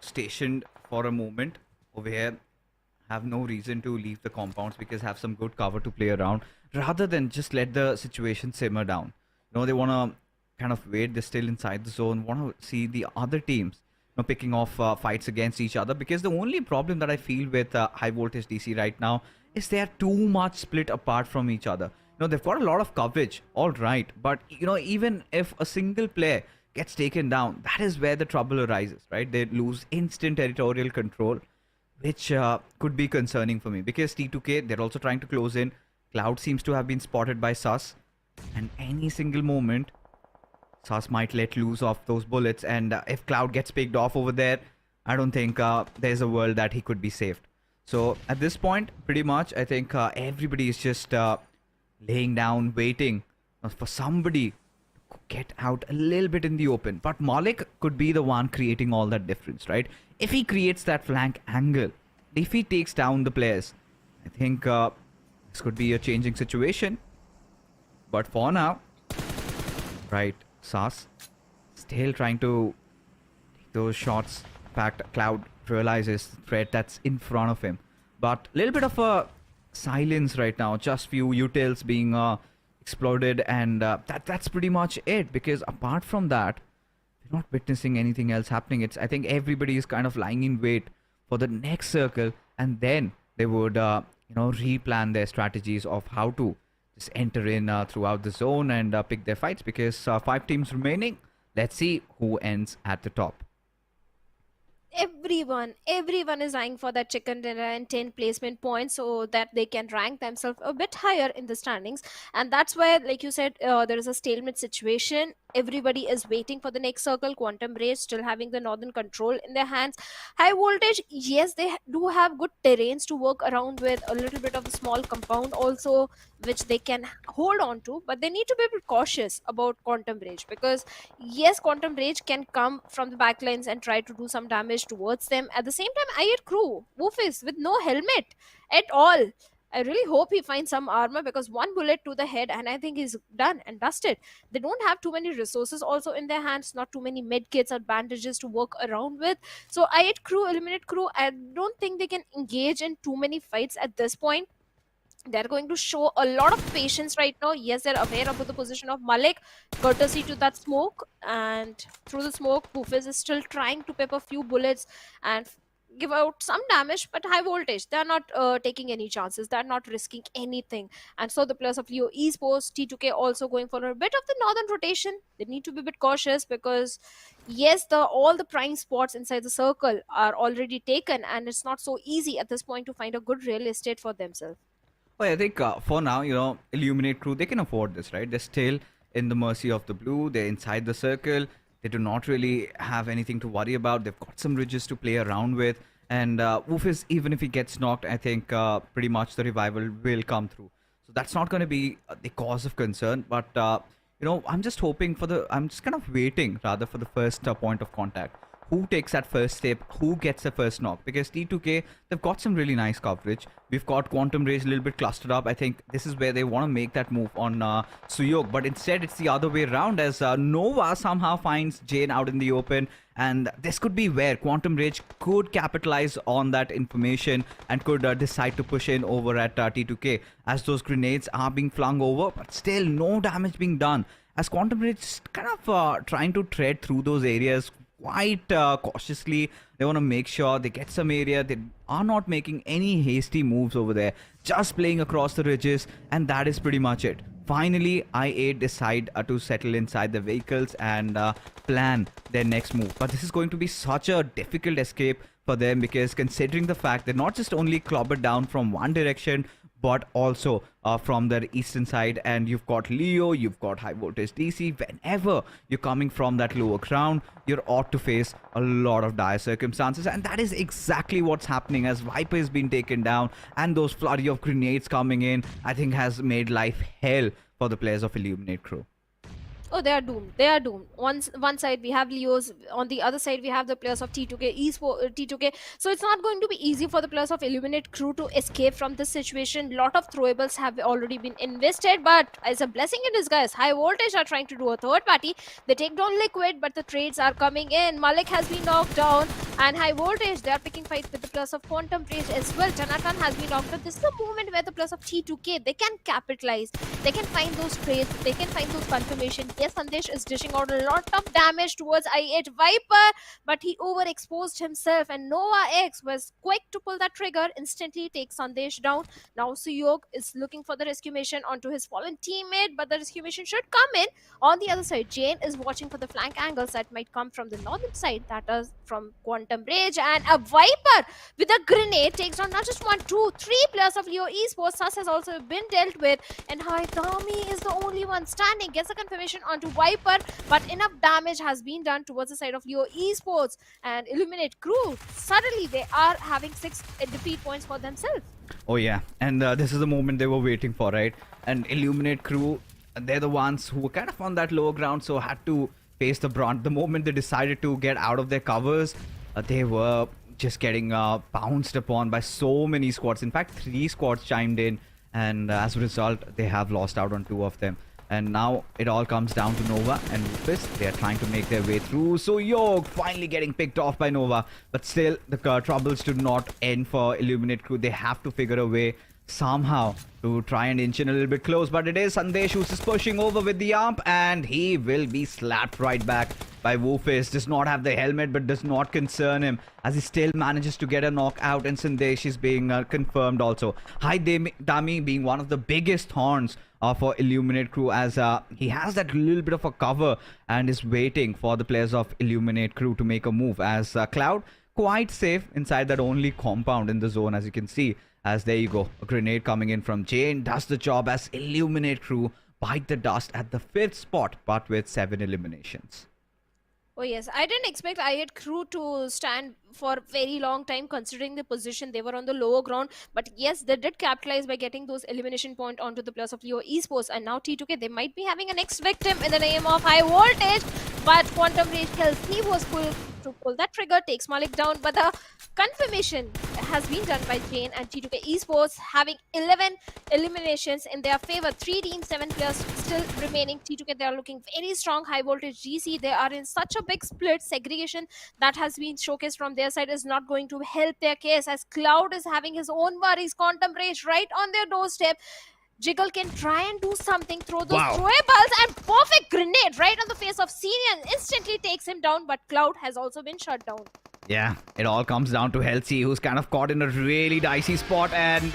stationed for a moment over here, have no reason to leave the compounds because have some good cover to play around rather than just let the situation simmer down. They want to kind of wait, they're still inside the zone, want to see the other teams picking off fights against each other, because the only problem that I feel with Highvoltage DC right now is they are too much split apart from each other. They've got a lot of coverage, all right, but even if a single player gets taken down, that is where the trouble arises, right? They lose instant territorial control, which could be concerning for me, because T2K, they're also trying to close in. Cloud seems to have been spotted by Sus, and any single moment Sus might let loose of those bullets, and if Cloud gets picked off over there, I don't think there's a world that he could be saved. So at this point, pretty much, I think everybody is just laying down, waiting for somebody to get out a little bit in the open. But Malik could be the one creating all that difference, right? If he creates that flank angle, if he takes down the players, I think this could be a changing situation. But for now, right, Sas still trying to take those shots. In fact, Cloud realizes the threat that's in front of him. But a little bit of a silence right now, just few utils being exploded, and that's pretty much it, because apart from that, we're not witnessing anything else happening. I think everybody is kind of lying in wait for the next circle, and then they would replan their strategies of how to just enter in throughout the zone and pick their fights, because 5 teams remaining. Let's see who ends at the top. everyone is eyeing for that chicken dinner and 10 placement points so that they can rank themselves a bit higher in the standings. And that's why, like you said, there is a stalemate situation. Everybody is waiting for the next circle. Quantum Race still having the northern control in their hands. High Voltage, yes, they do have good terrains to work around with, a little bit of a small compound also, which they can hold on to, but they need to be a bit cautious about Quantum Rage, because yes, Quantum Rage can come from the backlines and try to do some damage towards them. At the same time, I had Crew, Woofus, with no helmet at all. I really hope he finds some armor, because one bullet to the head and I think he's done and dusted. They don't have too many resources also in their hands, not too many med kits or bandages to work around with. So I had Crew, eliminate Crew. I don't think they can engage in too many fights at this point. They're going to show a lot of patience right now. Yes, they're aware about the position of Malik, courtesy to that smoke. And through the smoke, Bufis is still trying to pep a few bullets and give out some damage, but High Voltage, they're not taking any chances. They're not risking anything. And so the players of Leo Esports, T2K also going for a bit of the northern rotation. They need to be a bit cautious, because yes, all the prime spots inside the circle are already taken, and it's not so easy at this point to find a good real estate for themselves. Well, I think for now, Illuminate Crew, they can afford this, right? They're still in the mercy of the blue. They're inside the circle. They do not really have anything to worry about. They've got some ridges to play around with. And Woofus, even if he gets knocked, I think pretty much the revival will come through. So that's not going to be the cause of concern. But, I'm just hoping I'm just kind of waiting, rather, for the first point of contact. Who takes that first step, who gets the first knock, because T2K, they've got some really nice coverage. We've got Quantum Rays a little bit clustered up. I think this is where they want to make that move on Suyok, but instead it's the other way around, as Nova somehow finds Jane out in the open, and this could be where Quantum Rage could capitalize on that information and could decide to push in over at T2K, as those grenades are being flung over, but still no damage being done, as Quantum Rage is kind of trying to tread through those areas quite cautiously. They want to make sure they get some area. They are not making any hasty moves over there, just playing across the ridges, and that is pretty much it. Finally, I8 decide to settle inside the vehicles and plan their next move. But this is going to be such a difficult escape for them, because considering the fact they're not just only clobbered down from one direction, but also from the eastern side, and you've got Leo, you've got Highvoltage DC. Whenever you're coming from that lower ground, you're ought to face a lot of dire circumstances, and that is exactly what's happening, as Viper has been taken down, and those flurry of grenades coming in, I think, has made life hell for the players of Illuminate Crew. Oh, they are doomed. They are doomed. One side we have Leos, on the other side we have the players of T2K Esports, T2K. So it's not going to be easy for the players of Illuminate Crew to escape from this situation. Lot of throwables have already been invested, but as a blessing in disguise, High Voltage are trying to do a third party. They take down Liquid, but the trades are coming in. Malik has been knocked down, and High Voltage, they are picking fights with the players of Quantum Rage as well. Tanakan has been knocked down. This is the moment where the players of T2K, they can capitalize. They can find those trades. They can find those confirmation. Yes, Sandesh is dishing out a lot of damage towards I8 Viper, but he overexposed himself, and Nova X was quick to pull that trigger, instantly takes Sandesh down. Now Suyok is looking for the rescue mission onto his fallen teammate, but the rescue mission should come in. On the other side, Jane is watching for the flank angles that might come from the northern side, that is from Quantum Rage, and a Viper with a grenade takes down not just one, two, three players of Leo Esports. Sus has also been dealt with, and Haitami is the only one standing, gets a confirmation onto Viper, but enough damage has been done towards the side of Leo Esports, and Illuminate Crew, suddenly they are having 6 defeat points for themselves. Oh yeah, and this is the moment they were waiting for, right? And Illuminate Crew, they're the ones who were kind of on that lower ground, so had to face the brunt. The moment they decided to get out of their covers, they were just getting pounced upon by so many squads. In fact, 3 squads chimed in, and as a result, they have lost out on 2 of them. And now it all comes down to Nova and Rufus. They are trying to make their way through. So Yog finally getting picked off by Nova. But still, the troubles do not end for Illuminate Crew. They have to figure a way somehow to try and inch in a little bit close, but it is Sandesh who's just pushing over with the ump, and he will be slapped right back by Woofus. Does not have the helmet, but does not concern him, as he still manages to get a knockout, and Sandesh is being confirmed also. High Dami being one of the biggest horns for Illuminate Crew, as he has that little bit of a cover and is waiting for the players of Illuminate Crew to make a move, as Cloud quite safe inside that only compound in the zone, as you can see. As there you go, a grenade coming in from Jane does the job as Illuminate crew bite the dust at the 5th spot, but with 7 eliminations. Oh yes, I didn't expect I8 crew to stand for very long time considering the position. They were on the lower ground, but yes, they did capitalize by getting those elimination point onto the players of Leo Esports. And now T2K, they might be having a next victim in the name of Highvoltage, but Quantum Rage kills. He was to pull that trigger, takes Malik down, but the confirmation has been done by Jane and T2K Esports, having 11 eliminations in their favor. 3 teams, 7 players still remaining. T2K, they are looking very strong. Highvoltage DC, they are in such a big split. Segregation that has been showcased from their side is not going to help their case, as Cloud is having his own worries. Quantum Rage right on their doorstep. Jiggle can try and do something, throw those throwables, and perfect grenade right on the face of Senior instantly takes him down, but Cloud has also been shut down. Yeah, it all comes down to Helsi, who's kind of caught in a really dicey spot, and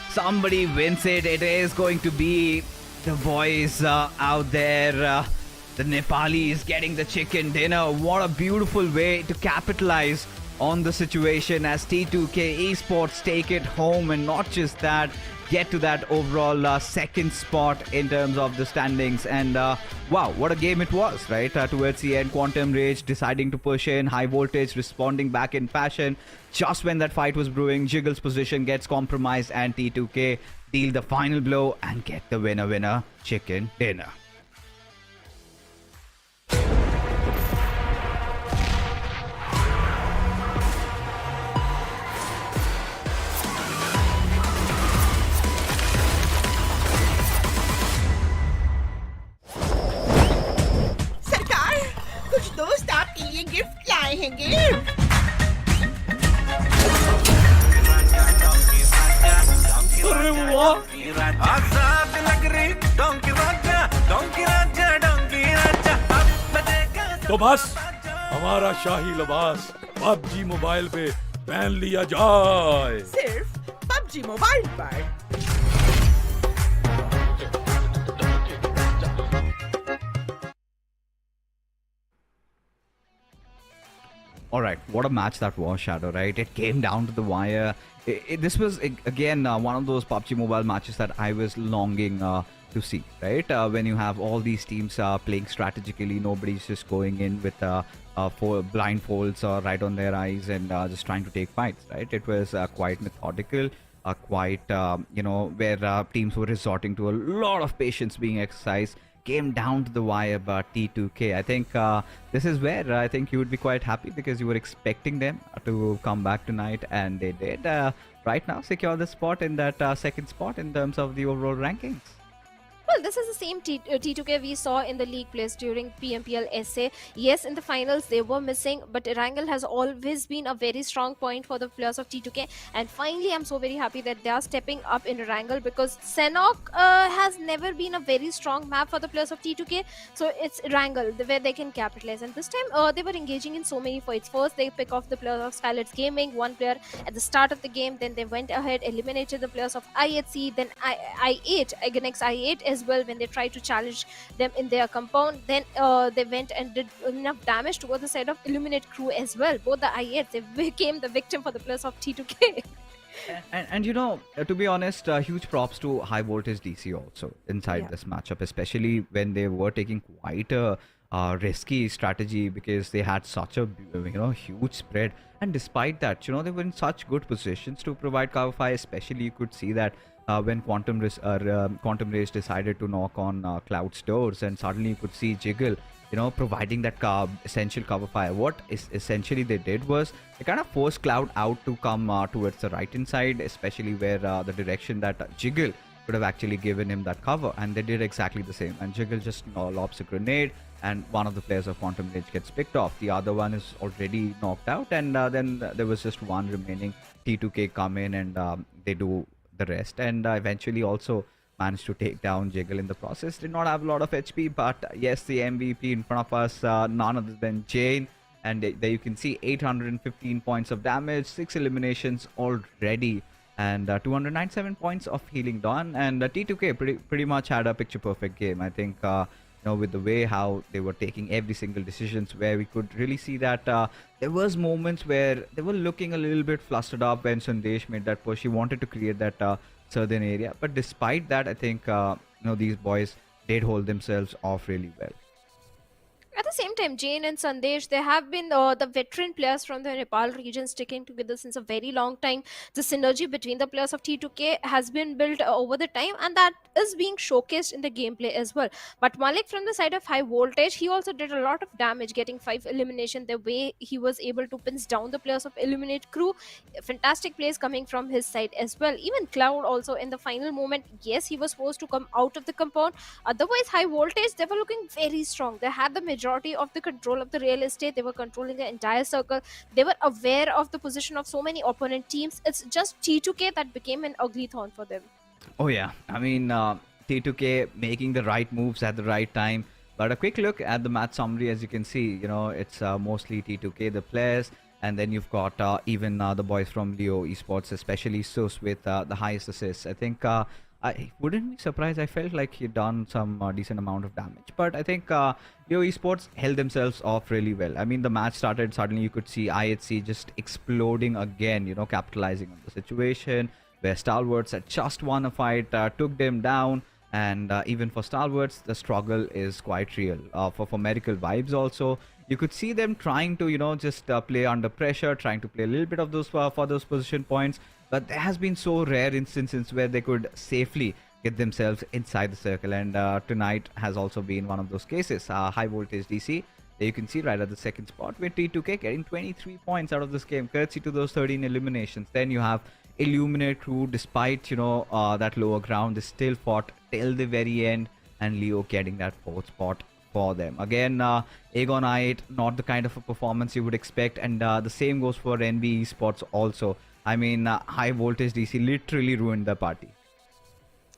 somebody wins it. It is going to be the boys out there. The Nepalis getting the chicken dinner. What a beautiful way to capitalize on the situation as T2K Esports take it home, and not just that, get to that overall second spot in terms of the standings. And wow, what a game it was, right? Towards the end, Quantum Rage deciding to push in, Highvoltage responding back in fashion. Just when that fight was brewing, Jiggle's position gets compromised, and T2K deal the final blow and get the winner chicken dinner. दोस्त आपके लिए gift लाए हैंगे। अरे वाह! आजाद लग रही donkey राजा, donkey राजा, donkey राजा। तो बस हमारा शाही लिबास PUBG मोबाइल पे पहन लिया जाए। सिर्फ PUBG मोबाइल पर। All right, what a match that was, Shadow, right? It came down to the wire. This was, again, one of those PUBG Mobile matches that I was longing to see, right? When you have all these teams playing strategically, nobody's just going in with blindfolds right on their eyes and just trying to take fights, right? It was quite methodical, quite, where teams were resorting to a lot of patience being exercised. Came down to the wire, but T2K, I think this is where I think you would be quite happy, because you were expecting them to come back tonight, and they did right now secure the spot in that second spot in terms of the overall rankings. Well, this is the same T2K we saw in the league plays during PMPL SA. Yes, in the finals they were missing, but Erangel has always been a very strong point for the players of T2K. And finally, I'm so very happy that they are stepping up in Erangel, because Sanhok has never been a very strong map for the players of T2K. So it's Erangel where they can capitalize. And this time they were engaging in so many fights. First, they pick off the players of SKYLIGHTZ Gaming, one player at the start of the game. Then they went ahead, eliminated the players of I8C, then I8 against I8 as well when they tried to challenge them in their compound. Then they went and did enough damage towards the side of Illuminate crew as well. Both the I8s, they became the victim for the players of T2K. And you know, to be honest, huge props to Highvoltage DC also inside this matchup, especially when they were taking quite a risky strategy, because they had such a huge spread, and despite that, they were in such good positions to provide cover fire. Especially you could see that when Quantum Rage decided to knock on Cloud's doors, and suddenly you could see Jiggle providing that essential cover fire. What essentially they did was they kind of forced Cloud out to come towards the right hand side, especially where the direction that Jiggle could have actually given him that cover, and they did exactly the same. And Jiggle just lobs a grenade, and one of the players of Quantum Rage gets picked off. The other one is already knocked out, and then there was just one remaining. T2K come in and they do the rest, and eventually also managed to take down Jiggle in the process. Did not have a lot of HP, but yes, the MVP in front of us, none other than Jane. And there you can see 815 points of damage, 6 eliminations already, and 297 points of healing done. And T2K pretty much had a picture perfect game. I think with the way how they were taking every single decisions, where we could really see that there was moments where they were looking a little bit flustered up when Sandesh made that push. He wanted to create that southern area, but despite that, I think these boys did hold themselves off really well. At the same time, Jane and Sandesh, they have been the veteran players from the Nepal region sticking together since a very long time. The synergy between the players of T2K has been built over the time, and that is being showcased in the gameplay as well. But Malik from the side of Highvoltage, he also did a lot of damage, getting 5 elimination. The way he was able to pin down the players of Eliminate Crew, fantastic plays coming from his side as well. Even Cloud also in the final moment, yes, he was forced to come out of the compound. Otherwise, Highvoltage, they were looking very strong. They had the majority of the control of the real estate. They were controlling the entire circle. They were aware of the position of so many opponent teams. It's just T2K that became an ugly thorn for them. Oh yeah, I mean T2K making the right moves at the right time. But a quick look at the match summary, as you can see, it's mostly T2K, the players, and then you've got even the boys from Leo Esports, especially Sus with the highest assists. I think I wouldn't be surprised. I felt like he'd done some decent amount of damage, but I think Leo Esports held themselves off really well. I mean, the match started, suddenly you could see IHC just exploding again, capitalizing on the situation where Stalwarts had just won a fight, took them down. And even for Stalwarts, the struggle is quite real. For medical vibes also, you could see them trying to, just play under pressure, trying to play a little bit of those for those position points. But there has been so rare instances where they could safely get themselves inside the circle. And tonight has also been one of those cases. Highvoltage DC, there you can see right at the second spot with T2K getting 23 points out of this game, courtesy to those 13 eliminations. Then you have Illuminate Crew, despite that lower ground, they still fought till the very end, and Leo getting that 4th spot for them. Again, Aegon I8, not the kind of a performance you would expect, and the same goes for NB Esports also. I mean, Highvoltage DC literally ruined the party.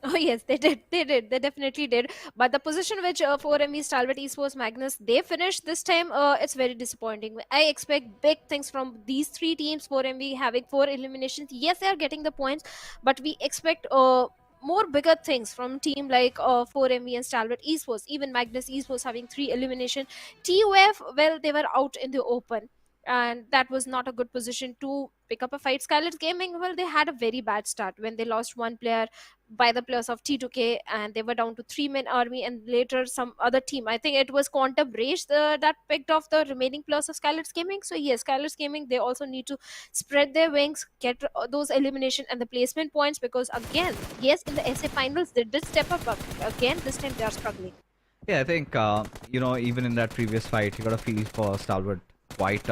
Oh yes, they did. They definitely did. But the position which 4ME, Stalwart Esports, Magnus, they finished this time, it's very disappointing. I expect big things from these 3 teams. 4ME having 4 eliminations. Yes, they are getting the points, but we expect more bigger things from team like 4ME and Stalwart Esports. Even Magnus Esports having 3 elimination. TUF, well, they were out in the open, and that was not a good position to pick up a fight. SKYLIGHTZ Gaming, well, they had a very bad start when they lost 1 player by the players of T2K, and they were down to 3-man army, and later some other team, I think it was Quantum Rage, that picked off the remaining players of SKYLIGHTZ Gaming. So yes, SKYLIGHTZ Gaming, they also need to spread their wings, get those elimination and the placement points, because again, yes, in the SA finals they did step up, but again this time they are struggling. Yeah, I think even in that previous fight, you got a feel for Stalwart quite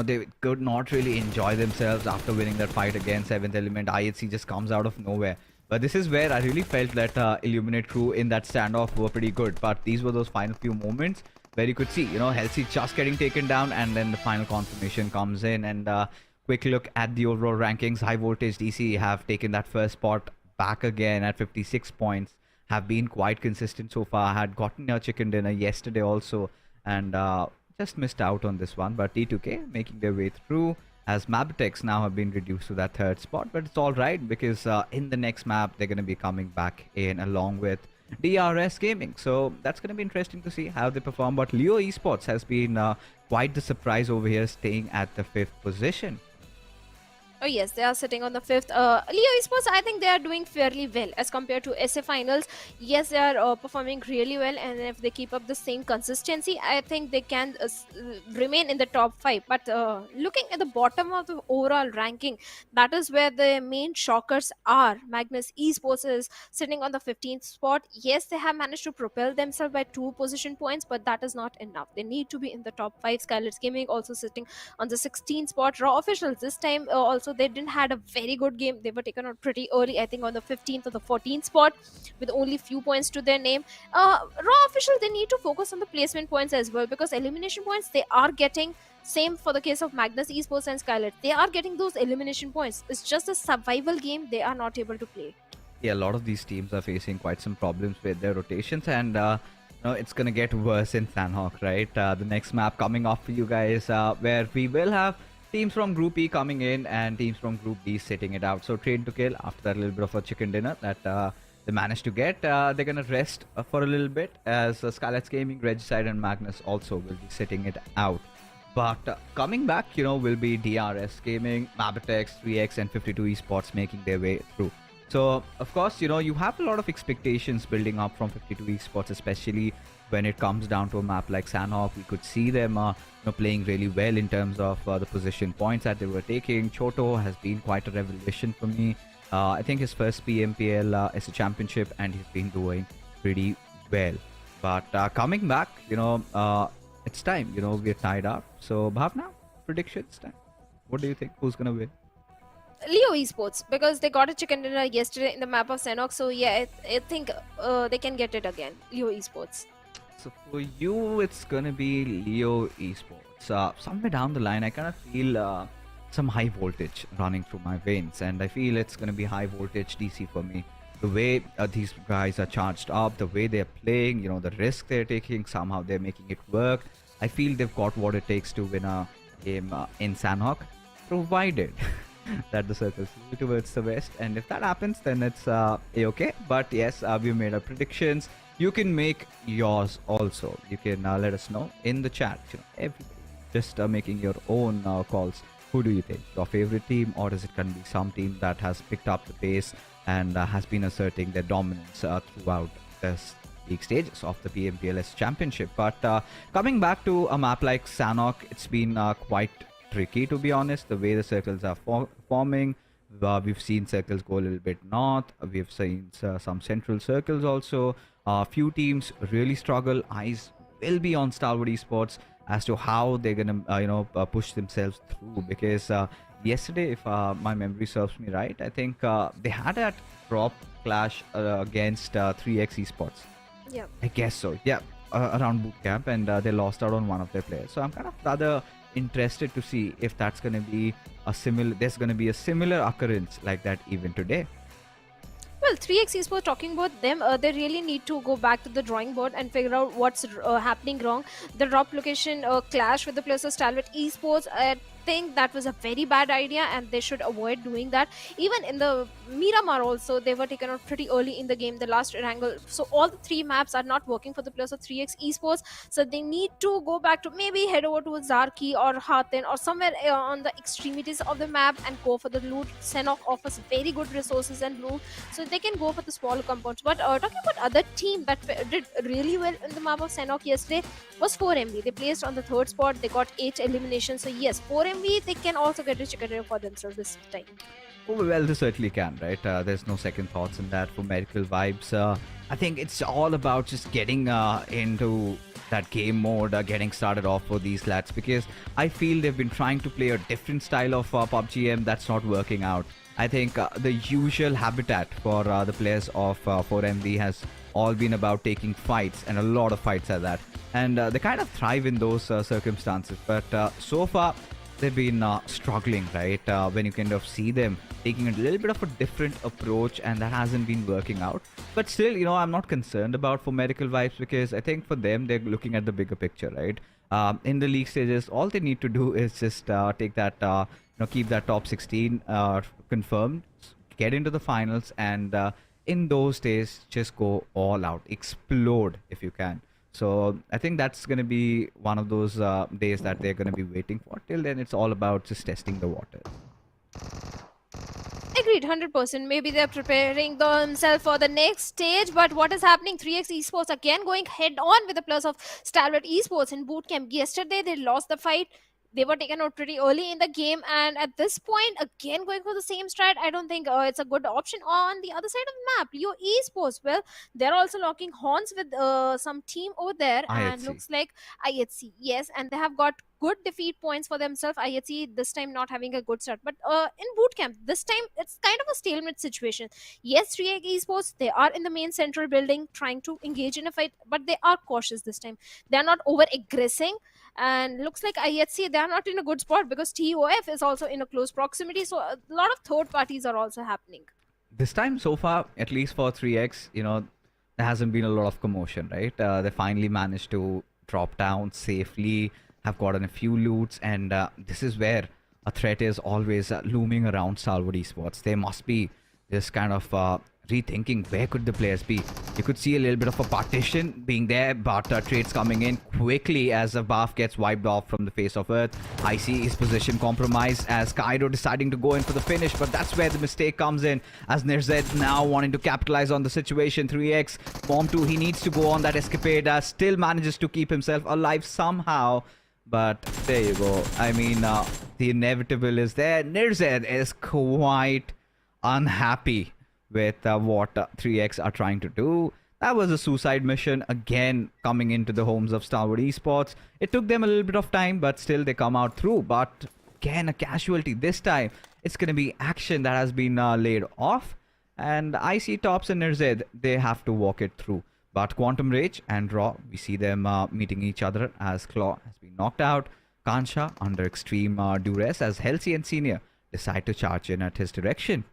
they could not really enjoy themselves after winning that fight against 7th Element. IHC just comes out of nowhere. But this is where I really felt that Illuminate Crew in that standoff were pretty good. But these were those final few moments where you could see, Halsey just getting taken down, and then the final confirmation comes in. And quick look at the overall rankings. Highvoltage DC have taken that first spot back again at 56 points. Have been quite consistent so far. Had gotten a chicken dinner yesterday also, and just missed out on this one. But T2K making their way through, as MABETEX now have been reduced to that 3rd spot. But it's all right, because in the next map they're going to be coming back in along with DRS Gaming. So that's going to be interesting to see how they perform. But Leo Esports has been quite the surprise over here, staying at the 5th position. Oh yes, they are sitting on the 5th. Leo Esports, I think they are doing fairly well as compared to SA finals. Yes, they are performing really well, and if they keep up the same consistency, I think they can remain in the top 5. But looking at the bottom of the overall ranking, that is where the main shockers are. Magnus Esports is sitting on the 15th spot. Yes, they have managed to propel themselves by 2 position points, but that is not enough. They need to be in the top 5. SKYLIGHTZ Gaming also sitting on the 16th spot. Raw Officials this time also they didn't had a very good game. They were taken out pretty early, I think on the 15th or the 14th spot, with only few points to their name. Raw Official, they need to focus on the placement points as well, because elimination points they are getting. Same for the case of Magnus Esports and SKYLIGHTZ. They are getting those elimination points. It's just a survival game they are not able to play. Yeah, a lot of these teams are facing quite some problems with their rotations, and it's gonna get worse in Sanhok, right? The next map coming up for you guys, where we will have teams from Group E coming in and teams from Group D sitting it out. So Train to Kill, after that little bit of a chicken dinner that they managed to get. They're gonna rest for a little bit as SKYLIGHTZ Gaming, Regicide, and Magnus also will be sitting it out. But coming back, will be DRS Gaming, MABETEX, 3x, and 52 Esports making their way through. So, of course, you have a lot of expectations building up from 52 Esports, especially when it comes down to a map like Sanhok. We could see them playing really well in terms of the position points that they were taking. Choto has been quite a revelation for me. I think his first PMPL is a championship, and he's been doing pretty well. But coming back, it's time. We're tied up. So, Bhavna, predictions time. What do you think? Who's gonna win? Leo Esports, because they got a chicken dinner yesterday in the map of Sanhok. So yeah, I think they can get it again. Leo Esports. So for you, it's gonna be Leo Esports. Somewhere down the line, I kind of feel some high voltage running through my veins, and I feel it's gonna be Highvoltage DC for me. The way these guys are charged up, the way they're playing, the risk they're taking, somehow they're making it work. I feel they've got what it takes to win a game in Sanhok, provided that the circles move towards the west. And if that happens, then it's a-okay. But yes, we made our predictions. You can make yours also. You can let us know in the chat. Everybody just making your own calls. Who do you think? Your favorite team, or is it going to be some team that has picked up the pace and has been asserting their dominance throughout this league stages of the PMPLS championship? But coming back to a map like Sanhok, it's been quite tricky, to be honest. The way the circles are forming, we've seen circles go a little bit north. We've seen some central circles also. Few teams really struggle. Eyes will be on Stalwart Esports as to how they're gonna push themselves through, because yesterday, if my memory serves me right, I think they had that drop clash against 3x Esports. Yeah, I guess so. Yeah, around boot camp, and they lost out on one of their players. So I'm kind of rather interested to see if that's going to be a similar. There's going to be a similar occurrence like that even today. well, 3x Esports, talking about them, they really need to go back to the drawing board and figure out what's happening wrong. The drop location clash with the players of Stalwart Esports, I think that was a very bad idea, and they should avoid doing that. Even in the Miramar also, they were taken out pretty early in the game, the last Erangel. So all the three maps are not working for the players of 3x Esports. So they need to go back to maybe head over to Zarki or Hatin or somewhere on the extremities of the map and go for the loot. Sanhok offers very good resources and loot, so they can go for the smaller compounds. But talking about other team that did really well in the map of Sanhok yesterday was 4MV. They placed on the third spot. They got 8 eliminations. So yes, 4MV, they can also get a chicken dinner for themselves this time. Oh, well, they certainly can, right? There's no second thoughts in that. For Medical Vibes, I think it's all about just getting into that game mode, getting started off for these lads, because I feel they've been trying to play a different style of PUBG M that's not working out. I think the usual habitat for the players of 4MV has all been about taking fights, and a lot of fights at that. And they kind of thrive in those circumstances. But so far, they've been struggling, right? When you kind of see them taking a little bit of a different approach, and that hasn't been working out. But still, I'm not concerned about for Medical Vibes, because I think for them, they're looking at the bigger picture, right? In the league stages, all they need to do is just take that, keep that top 16 confirmed, get into the finals, and in those days, just go all out, explode if you can. So I think that's going to be one of those days that they're going to be waiting for. Till then, it's all about just testing the waters. Agreed, 100%. Maybe they're preparing themselves for the next stage. But what is happening? 3x Esports again going head on with the plus of Stalwart Esports in bootcamp. Yesterday, they lost the fight. They were taken out pretty early in the game, and at this point, again going for the same strat, I don't think it's a good option. On the other side of the map, Leo Esports, well, they're also locking horns with some team over there, and looks like IHC, yes, and they have got good defeat points for themselves. IHC this time not having a good start, but in bootcamp this time it's kind of a stalemate situation. Yes, 3x Esports, they are in the main central building trying to engage in a fight, but they are cautious this time. They are not over aggressing. And looks like IHC, they are not in a good spot because TOF is also in a close proximity. So a lot of third parties are also happening. This time so far, at least for 3x, there hasn't been a lot of commotion, right? They finally managed to drop down safely, have gotten a few loots, and this is where a threat is always looming around Stalwart Esports. They must be just kind of rethinking where could the players be. You could see a little bit of a partition being there, but trades coming in quickly as the buff gets wiped off from the face of Earth. I see his position compromised as Kaido deciding to go in for the finish, but that's where the mistake comes in as NIRZ now wanting to capitalize on the situation. 3x, Bomb 2, he needs to go on that escapade, still manages to keep himself alive somehow. But there you go. I mean, the inevitable is there. NIRZ is quite unhappy with what 3x are trying to do. That was a suicide mission again coming into the homes of Stalwart Esports. It took them a little bit of time, but still they come out through. But again, a casualty. This time, it's going to be Action that has been laid off. And I see Tops and NIRZ, they have to walk it through. But Quantum Rage and Raw, we see them meeting each other as Claw has been knocked out. Kansha under extreme duress as Halsey and Senior decide to charge in at his direction.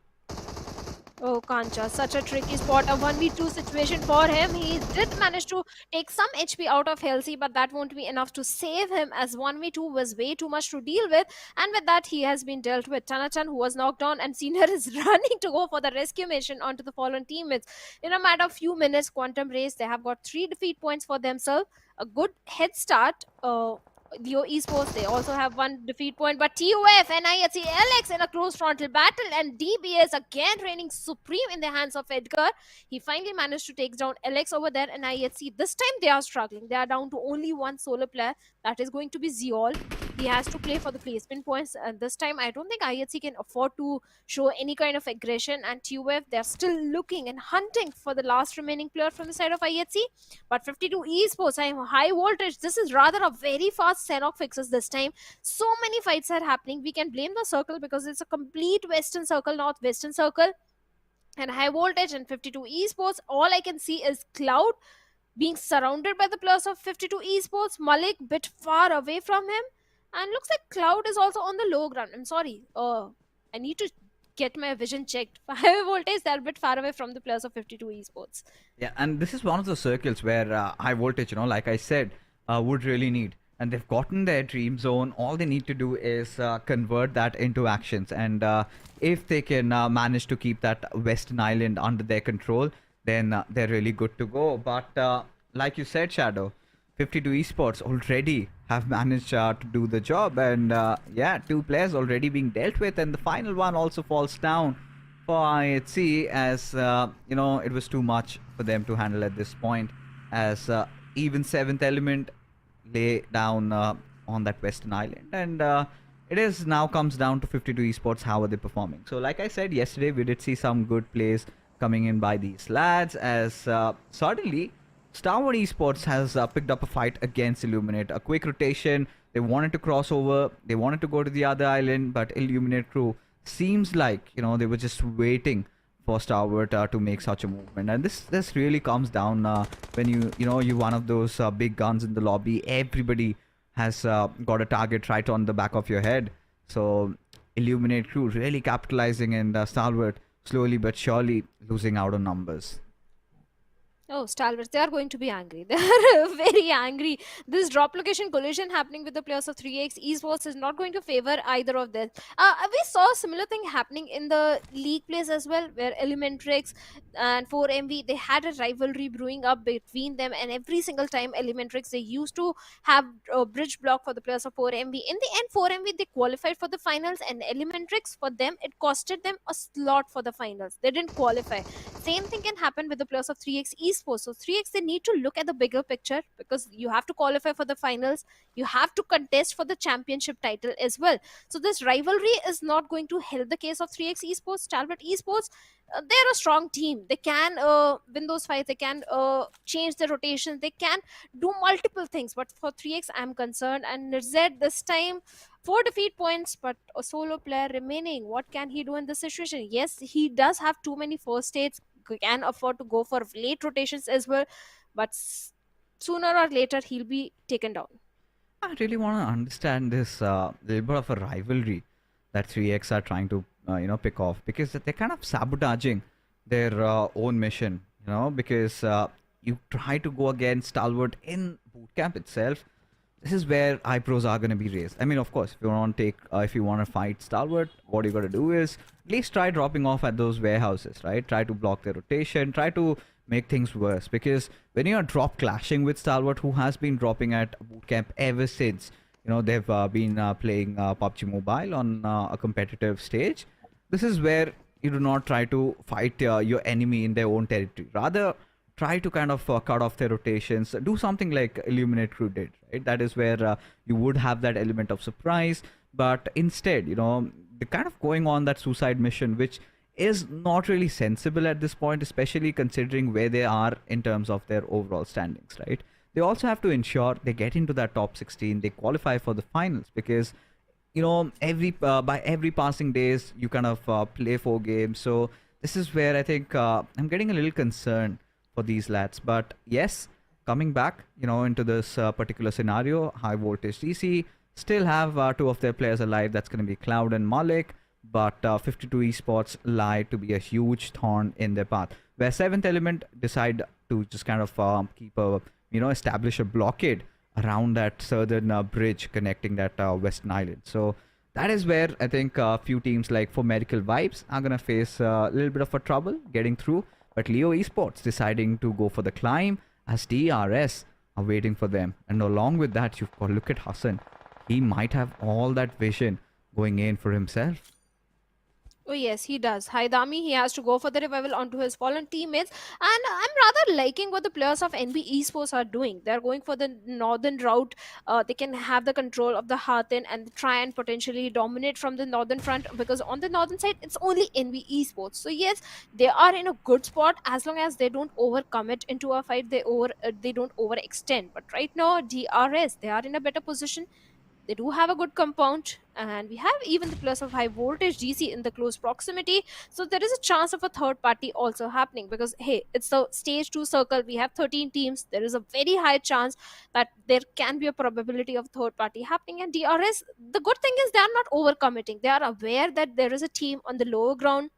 Oh, Kancha, such a tricky spot, a 1v2 situation for him. He did manage to take some HP out of Halsey, but that won't be enough to save him as 1v2 was way too much to deal with. And with that, he has been dealt with. Tanachan, who was knocked down, and Senior is running to go for the rescue mission onto the fallen teammates. In a matter of few minutes, Quantum Race, they have got 3 defeat points for themselves. A good head start. Leo Esports, they also have 1 defeat point, but TUF and IHC LX in a close frontal battle, and DBS again reigning supreme in the hands of Edgar. He finally managed to take down LX over there, and IHC this time they are struggling. They are down to only 1 solo player, that is going to be Zeol. He has to play for the placement points, and this time I don't think IHC can afford to show any kind of aggression, and TUF, they're still looking and hunting for the last remaining player from the side of IHC. But 52 Esports, Highvoltage, this is rather a very fast Sanhok fixes this time. So many fights are happening. We can blame the circle because it's a complete western circle, not western circle. And Highvoltage and 52 Esports, all I can see is Cloud being surrounded by the players of 52 Esports. Malik bit far away from him. And looks like Cloud is also on the low ground. I'm sorry. I need to get my vision checked. For Highvoltage, they're a bit far away from the players of 52 Esports. Yeah, and this is one of the circles where Highvoltage, like I said, would really need. And they've gotten their dream zone. All they need to do is convert that into actions. And if they can manage to keep that Western Island under their control, then they're really good to go. But like you said, Shadow, 52 Esports already have managed to do the job. And yeah, 2 players already being dealt with. And the final one also falls down for IHC as, it was too much for them to handle at this point. As even 7th element lay down on that Western Island. And it is now comes down to 52 Esports, how are they performing. So like I said yesterday, we did see some good plays coming in by these lads as suddenly Stalwart Esports has picked up a fight against Illuminate. A quick rotation, they wanted to cross over, they wanted to go to the other island, but Illuminate crew seems like, they were just waiting for Stalwart to make such a movement. And this really comes down when you're one of those big guns in the lobby. Everybody has got a target right on the back of your head. So Illuminate crew really capitalizing, and Stalwart slowly but surely losing out on numbers. Oh, Stalwarts, they are going to be angry. They are very angry. This drop location collision happening with the players of 3x Esports is not going to favor either of them. We saw a similar thing happening in the league plays as well, where Elementrix and 4MV, they had a rivalry brewing up between them, and every single time Elementrix, they used to have a bridge block for the players of 4MV. In the end, 4MV, they qualified for the finals, and Elementrix, for them, it costed them a slot for the finals. They didn't qualify. Same thing can happen with the players of 3x Esports. So 3x, they need to look at the bigger picture, because you have to qualify for the finals, you have to contest for the championship title as well. So this rivalry is not going to help the case of 3x Esports. Stalwart Esports, they're a strong team. They can win those fights, they can change the rotation, they can do multiple things. But for 3x, I'm concerned. And NIRZ this time, 4 defeat points, but a solo player remaining. What can he do in this situation? Yes, he does have too many first states, can afford to go for late rotations as well, but sooner or later he'll be taken down. I really want to understand this little bit of a rivalry that 3x are trying to pick off, because they're kind of sabotaging their own mission, because you try to go against Stalwart in bootcamp itself, this is where eyebrows are going to be raised. I mean, of course, if you want to fight Stalwart, what you got to do is at least try dropping off at those warehouses, right? Try to block their rotation, try to make things worse, because when you are drop clashing with Stalwart, who has been dropping at bootcamp ever since, they've been playing PUBG Mobile on a competitive stage, this is where you do not try to fight your enemy in their own territory. Rather, try to kind of cut off their rotations, do something like Illuminate Crew did, right? That is where you would have that element of surprise, but instead, they're kind of going on that suicide mission, which is not really sensible at this point, especially considering where they are in terms of their overall standings, right? They also have to ensure they get into that top 16, they qualify for the finals, because by every passing days you kind of play 4 games. So this is where I think I'm getting a little concerned for these lads. But yes, coming back into this particular scenario, Highvoltage DC still have 2 of their players alive. That's going to be Cloud and Malik, but 52 Esports lie to be a huge thorn in their path, where 7th Element decide to just kind of establish a blockade around that southern bridge connecting that western island. So that is where I think a few teams like For Medical Vibes are going to face a little bit of a trouble getting through. But Leo Esports deciding to go for the climb, as DRS are waiting for them. And along with that, you've got, look at Hassan. He might have all that vision going in for himself. Oh yes, he does. Haidami, he has to go for the revival onto his fallen teammates, and I'm rather liking what the players of NB Esports are doing. They're going for the northern route. They can have the control of the Hathin and try and potentially dominate from the northern front, because on the northern side, it's only NB Esports. So yes, they are in a good spot as long as they don't overcommit into a fight. They don't overextend. But right now, DRS, they are in a better position. They do have a good compound, and we have even the plus of Highvoltage DC in the close proximity. So there is a chance of a third party also happening, because hey, it's the stage 2 circle. We have 13 teams. There is a very high chance that there can be a probability of third party happening. And DRS, the good thing is they are not overcommitting. They are aware that there is a team on the lower ground.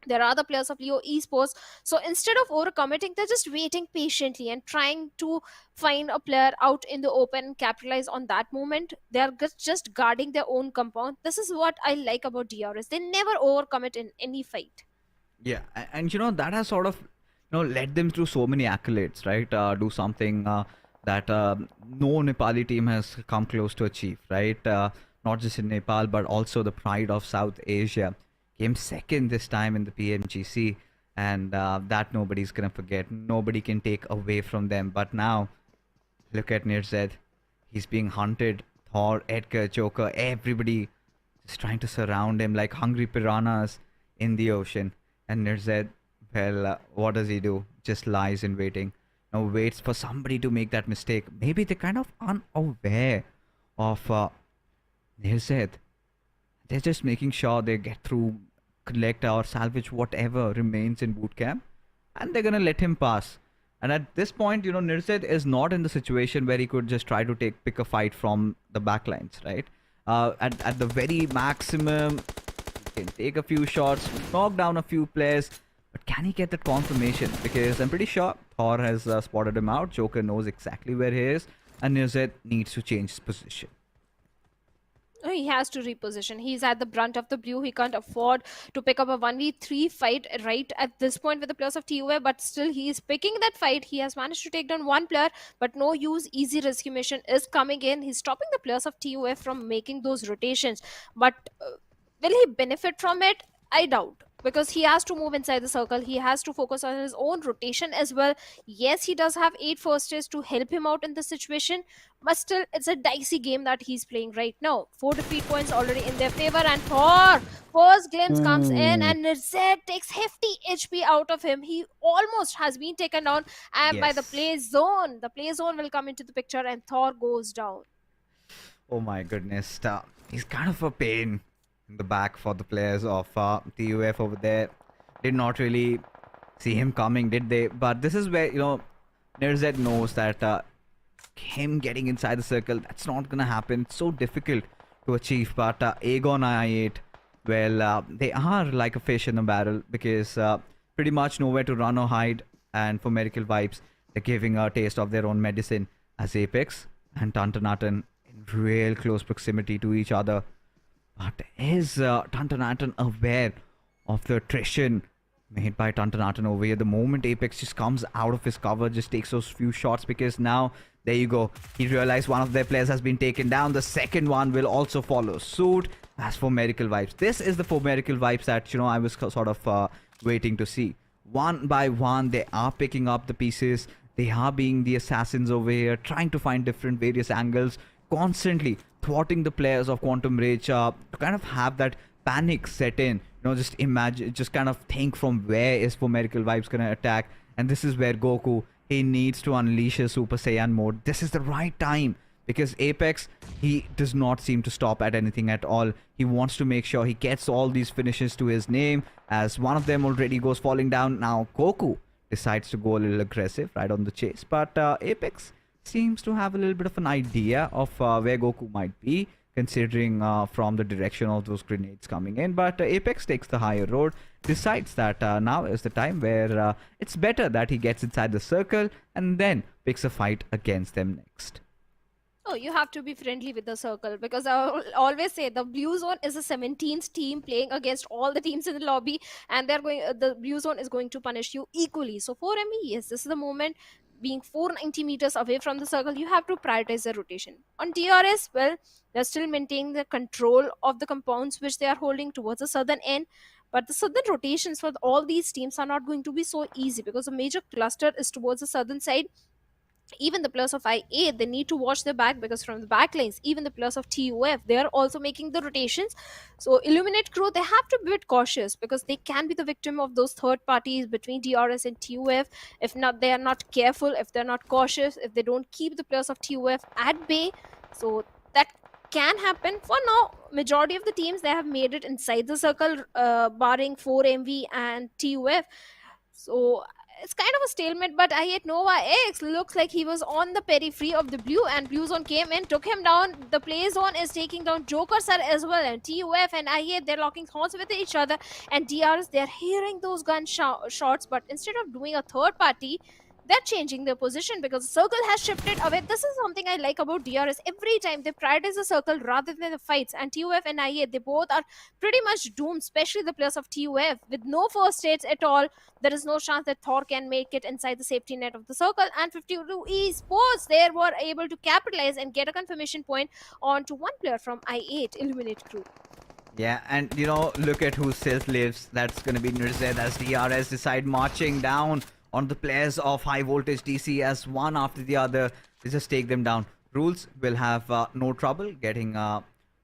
There are the players of Leo Esports. So instead of overcommitting, they're just waiting patiently and trying to find a player out in the open and capitalize on that moment. They're just guarding their own compound. This is what I like about DRS. They never overcommit in any fight. Yeah, and that has sort of led them through so many accolades, right? Do something that no Nepali team has come close to achieve, right? Not just in Nepal, but also the pride of South Asia. Came second this time in the PMGC, and that nobody's gonna forget. Nobody can take away from them. But now, look at Nirzed. He's being hunted. Thor, Edgar, Joker, everybody just trying to surround him like hungry piranhas in the ocean. And Nirzed, well, what does he do? Just lies in waiting. Now waits for somebody to make that mistake. Maybe they're kind of unaware of Nirzed. They're just making sure they get through, collect or salvage whatever remains in bootcamp, and they're gonna let him pass. And at this point, Nirzed is not in the situation where he could just try to pick a fight from the backlines, right? At the very maximum, he can take a few shots, knock down a few players, but can he get that confirmation? Because I'm pretty sure Thor has spotted him out. Joker knows exactly where he is, and Nirzed needs to change his position. He has to reposition. He's at the brunt of the blue. He can't afford to pick up a 1v3 fight right at this point with the players of TUA, but still he is picking that fight. He has managed to take down one player, but no use. Easy rescue mission is coming in. He's stopping the players of TUA from making those rotations, but will he benefit from it? I doubt, because he has to move inside the circle. He has to focus on his own rotation as well. Yes, he does have 8 first aids to help him out in this situation, but still, it's a dicey game that he's playing right now. 4 defeat points already in their favor, and Thor, first glimpse comes in, and Nirzed takes hefty HP out of him. He almost has been taken down, and by the play zone. The play zone will come into the picture, and Thor goes down. Oh my goodness. He's kind of a pain in the back for the players of TUF over there. Did not really see him coming, did they? But this is where, Nirzed knows that him getting inside the circle, that's not gonna happen. It's so difficult to achieve. But Aegon I8, well, they are like a fish in a barrel, because pretty much nowhere to run or hide. And for medical vibes, they're giving a taste of their own medicine as Apex. and Tantanatan in real close proximity to each other. But is Tantanatan aware of the attrition made by Tantanatan over here? The moment Apex just comes out of his cover, just takes those few shots, because now, there you go, he realized one of their players has been taken down. The second one will also follow suit. As for Miracle Vibes, this is the for Miracle Vibes that, I was sort of waiting to see. One by one, they are picking up the pieces. They are being the assassins over here, trying to find different various angles, constantly thwarting the players of Quantum Rage to kind of have that panic set in. Just imagine, just kind of think from where is for Miracle Vibes gonna attack. And this is where Goku, he needs to unleash his Super Saiyan mode. This is the right time, because Apex, he does not seem to stop at anything at all. He wants to make sure he gets all these finishes to his name, as one of them already goes falling down. Now Goku decides to go a little aggressive right on the chase, but Apex seems to have a little bit of an idea of where Goku might be, considering from the direction of those grenades coming in. But Apex takes the higher road, decides that now is the time where it's better that he gets inside the circle and then picks a fight against them next. Oh, you have to be friendly with the circle, because I always say the blue zone is a 17th team playing against all the teams in the lobby, and they're going. The blue zone is going to punish you equally. So for ME, yes, this is the moment. Being 490 meters away from the circle, you have to prioritize the rotation. On DRS, well, they're still maintaining the control of the compounds which they are holding towards the southern end. But the southern rotations for all these teams are not going to be so easy, because the major cluster is towards the southern side. Even the players of IA, they need to watch their back, because from the back lanes, even the players of TUF, they are also making the rotations. So Illuminate crew, they have to be a bit cautious, because they can be the victim of those third parties between DRS and TUF. If not, they are not careful, if they're not cautious, if they don't keep the players of TUF at bay. So that can happen. For now, majority of the teams, they have made it inside the circle, barring 4MV and TUF. So it's kind of a stalemate, but I hate Nova X looks like he was on the periphery of the blue, and blue zone came in, took him down. The play zone is taking down Joker Sir as well, and TUF and IA, they're locking horns with each other, and DRS, they're hearing those gun shots, but instead of doing a third party, they're changing their position, because the circle has shifted away. This is something I like about DRS. Every time they prioritize the circle rather than the fights, and TUF and IA, they both are pretty much doomed, especially the players of TUF. With no first aids at all, there is no chance that Thor can make it inside the safety net of the circle, and 52 Esports, they were able to capitalize and get a confirmation point onto one player from I8, Illuminate crew. Yeah, and look at who still lives. That's going to be Nirzed, as DRS decide marching down on the players of Highvoltage DC, as one after the other, they just take them down. Rules will have no trouble getting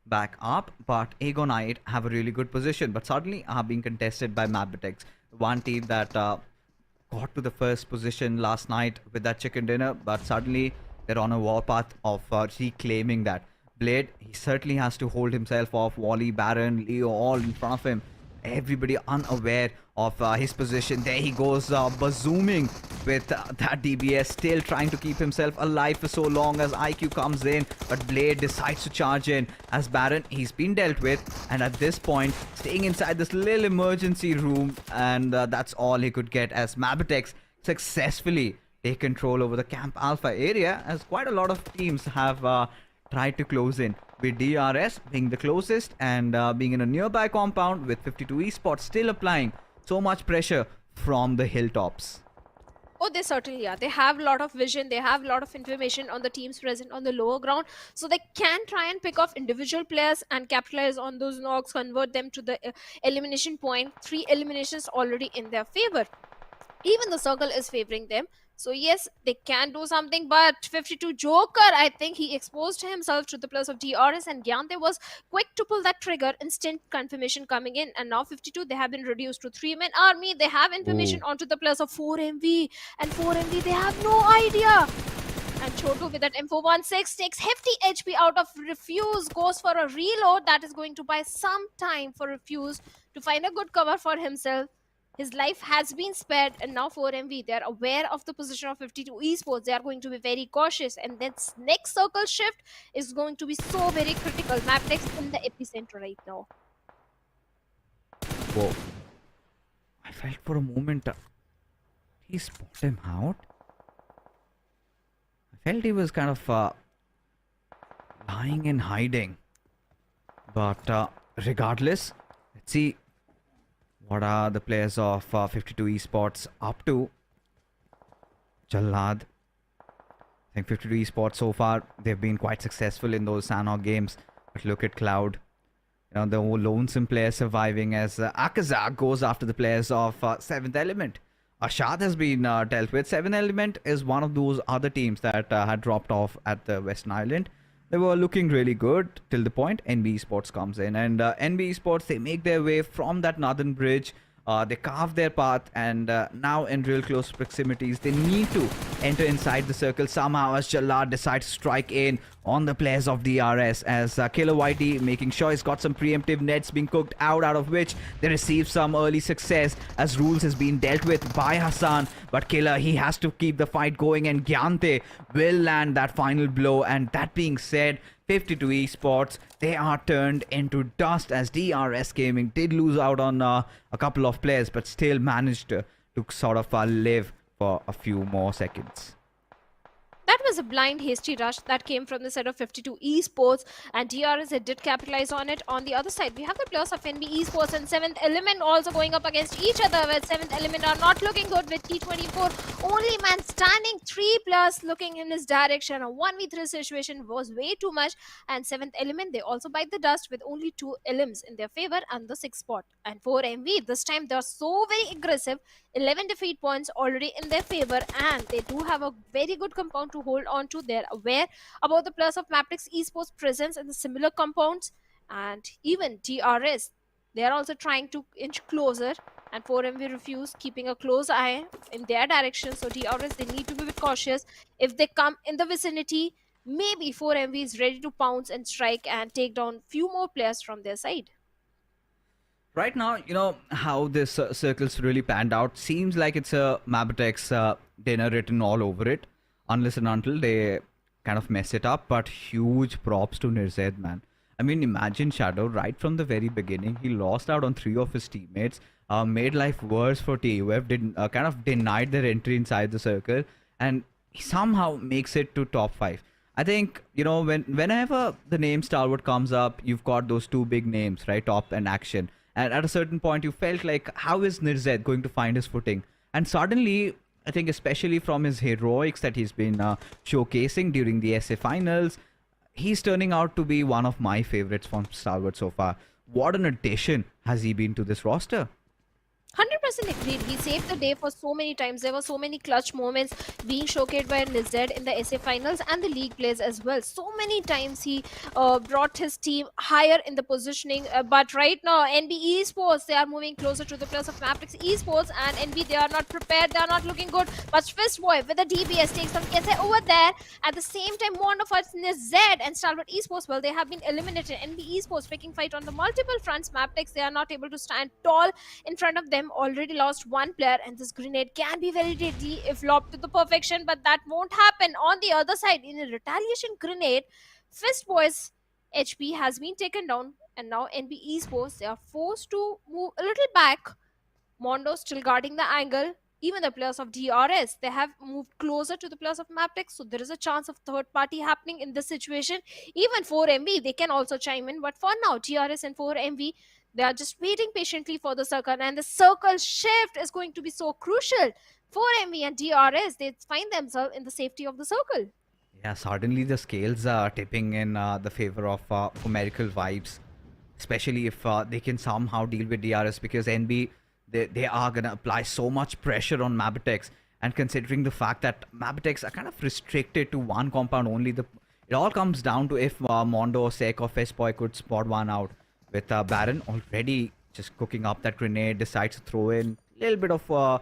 back up, but Aegon 8 have a really good position, but suddenly are being contested by MABETEX, one team that got to the first position last night with that chicken dinner, but suddenly they're on a warpath of reclaiming that. Blade, he certainly has to hold himself off. Wally, Baron, Leo, all in front of him. Everybody unaware of his position. There he goes, bazooming with that DBS, still trying to keep himself alive for so long as IQ comes in, but Blade decides to charge in as Baron, he's been dealt with, and at this point, staying inside this little emergency room, and that's all he could get, as MABETEX successfully take control over the Camp Alpha area, as quite a lot of teams have tried to close in, with DRS being the closest and being in a nearby compound, with 52 Esports still applying so much pressure from the hilltops. Oh, they certainly are. They have a lot of vision. They have a lot of information on the teams present on the lower ground. So they can try and pick off individual players and capitalize on those knocks, convert them to the elimination point. 3 eliminations already in their favor. Even the circle is favoring them. So yes, they can do something, but 52 Joker, I think he exposed himself to the players of DRS, and Gyante was quick to pull that trigger. Instant confirmation coming in, and now 52, they have been reduced to 3-man army. They have information onto the players of 4MV, and 4MV, they have no idea. And Chotu with that M416 takes hefty HP out of Refuse, goes for a reload. That is going to buy some time for Refuse to find a good cover for himself. His life has been spared, and now 4MV, they are aware of the position of 52 Esports. They are going to be very cautious, and this next circle shift is going to be so very critical. MABETEX in the epicenter right now. Whoa. I felt for a moment he spot him out. I felt he was kind of lying and hiding. But regardless, let's see what are the players of 52 Esports up to. Jallad. I think 52 Esports so far, they've been quite successful in those Sanhok games. But look at Cloud. You know, the whole lonesome player surviving as Akazak goes after the players of 7th Element. Ashad has been dealt with. 7th Element is one of those other teams that had dropped off at the Western Island. They were looking really good till the point NB Esports comes in. And NB Esports, they make their way from that northern bridge. They carve their path, and now in real close proximities, they need to enter inside the circle somehow as Jallad decides to strike in on the players of DRS as Killer Whitey making sure he's got some preemptive nets being cooked out of which they receive some early success as Rules has been dealt with by Hassan. But Killer, he has to keep the fight going, and Gyante will land that final blow. And that being said, 52 Esports, they are turned into dust as DRS Gaming did lose out on a couple of players, but still managed to sort of live for a few more seconds. That was a blind, hasty rush that came from the side of 52 Esports, and DRS did capitalize on it. On the other side, we have the players of NB Esports and 7th Element also going up against each other, where 7th Element are not looking good with T24. Only man standing, 3 players looking in his direction. A 1v3 situation was way too much, and 7th Element, they also bite the dust with only 2 elims in their favor and the 6th spot. And for MV, this time they are so very aggressive. 11 defeat points already in their favor, and they do have a very good compound to hold on to. They're aware about the players of MABETEX Esports presence in the similar compounds, and even DRS, they're also trying to inch closer, and 4MV refuse, keeping a close eye in their direction. So DRS, they need to be a bit cautious. If they come in the vicinity, maybe 4MV is ready to pounce and strike and take down few more players from their side. Right now, you know, how this circle's really panned out. Seems like it's a MABETEX dinner written all over it. Unless and until they kind of mess it up. But huge props to Nirzed, man. I mean, imagine Shadow right from the very beginning. He lost out on 3 of his teammates. Made life worse for TUF. Kind of denied their entry inside the circle. And he somehow makes it to top 5. I think, you know, whenever the name Stalwart comes up, you've got those 2 big names, right? Top and Action. And at a certain point, you felt like, how is Nirzed going to find his footing? And suddenly, I think especially from his heroics that he's been showcasing during the SA finals, he's turning out to be one of my favorites from Stalwart so far. What an addition has he been to this roster? 100% agreed. He saved the day for so many times. There were so many clutch moments being showcased by Nirzed in the SA finals and the league plays as well. So many times he brought his team higher in the positioning. But right now, NB Esports, they are moving closer to the players of MABETEX Esports, and NB, they are not prepared. They are not looking good. But Fistboy with the DBS takes some SA over there. At the same time, Mondo fights Nirzed and Stalwart Esports, well, they have been eliminated. NB Esports picking fight on the multiple fronts. MABETEX, they are not able to stand tall in front of them. Already lost 1 player, and this grenade can be very deadly if lobbed to the perfection, but that won't happen. On the other side, in a retaliation grenade, Fistboy's HP has been taken down, and now NB Esports, they are forced to move a little back. Mondo still guarding the angle. Even the players of DRS, they have moved closer to the players of MABETEX, so there is a chance of third party happening in this situation. Even 4MV, they can also chime in, but for now, DRS and 4MV, they are just waiting patiently for the circle, and the circle shift is going to be so crucial. 4MV and DRS, they find themselves in the safety of the circle. Yeah, suddenly the scales are tipping in the favor of Miracle Vibes, especially if they can somehow deal with DRS, because NB, they are going to apply so much pressure on MABETEX, and considering the fact that MABETEX are kind of restricted to one compound only, it all comes down to if Mondo or Sek or Festboy could spot one out. With Baron already just cooking up that grenade, decides to throw in a little bit of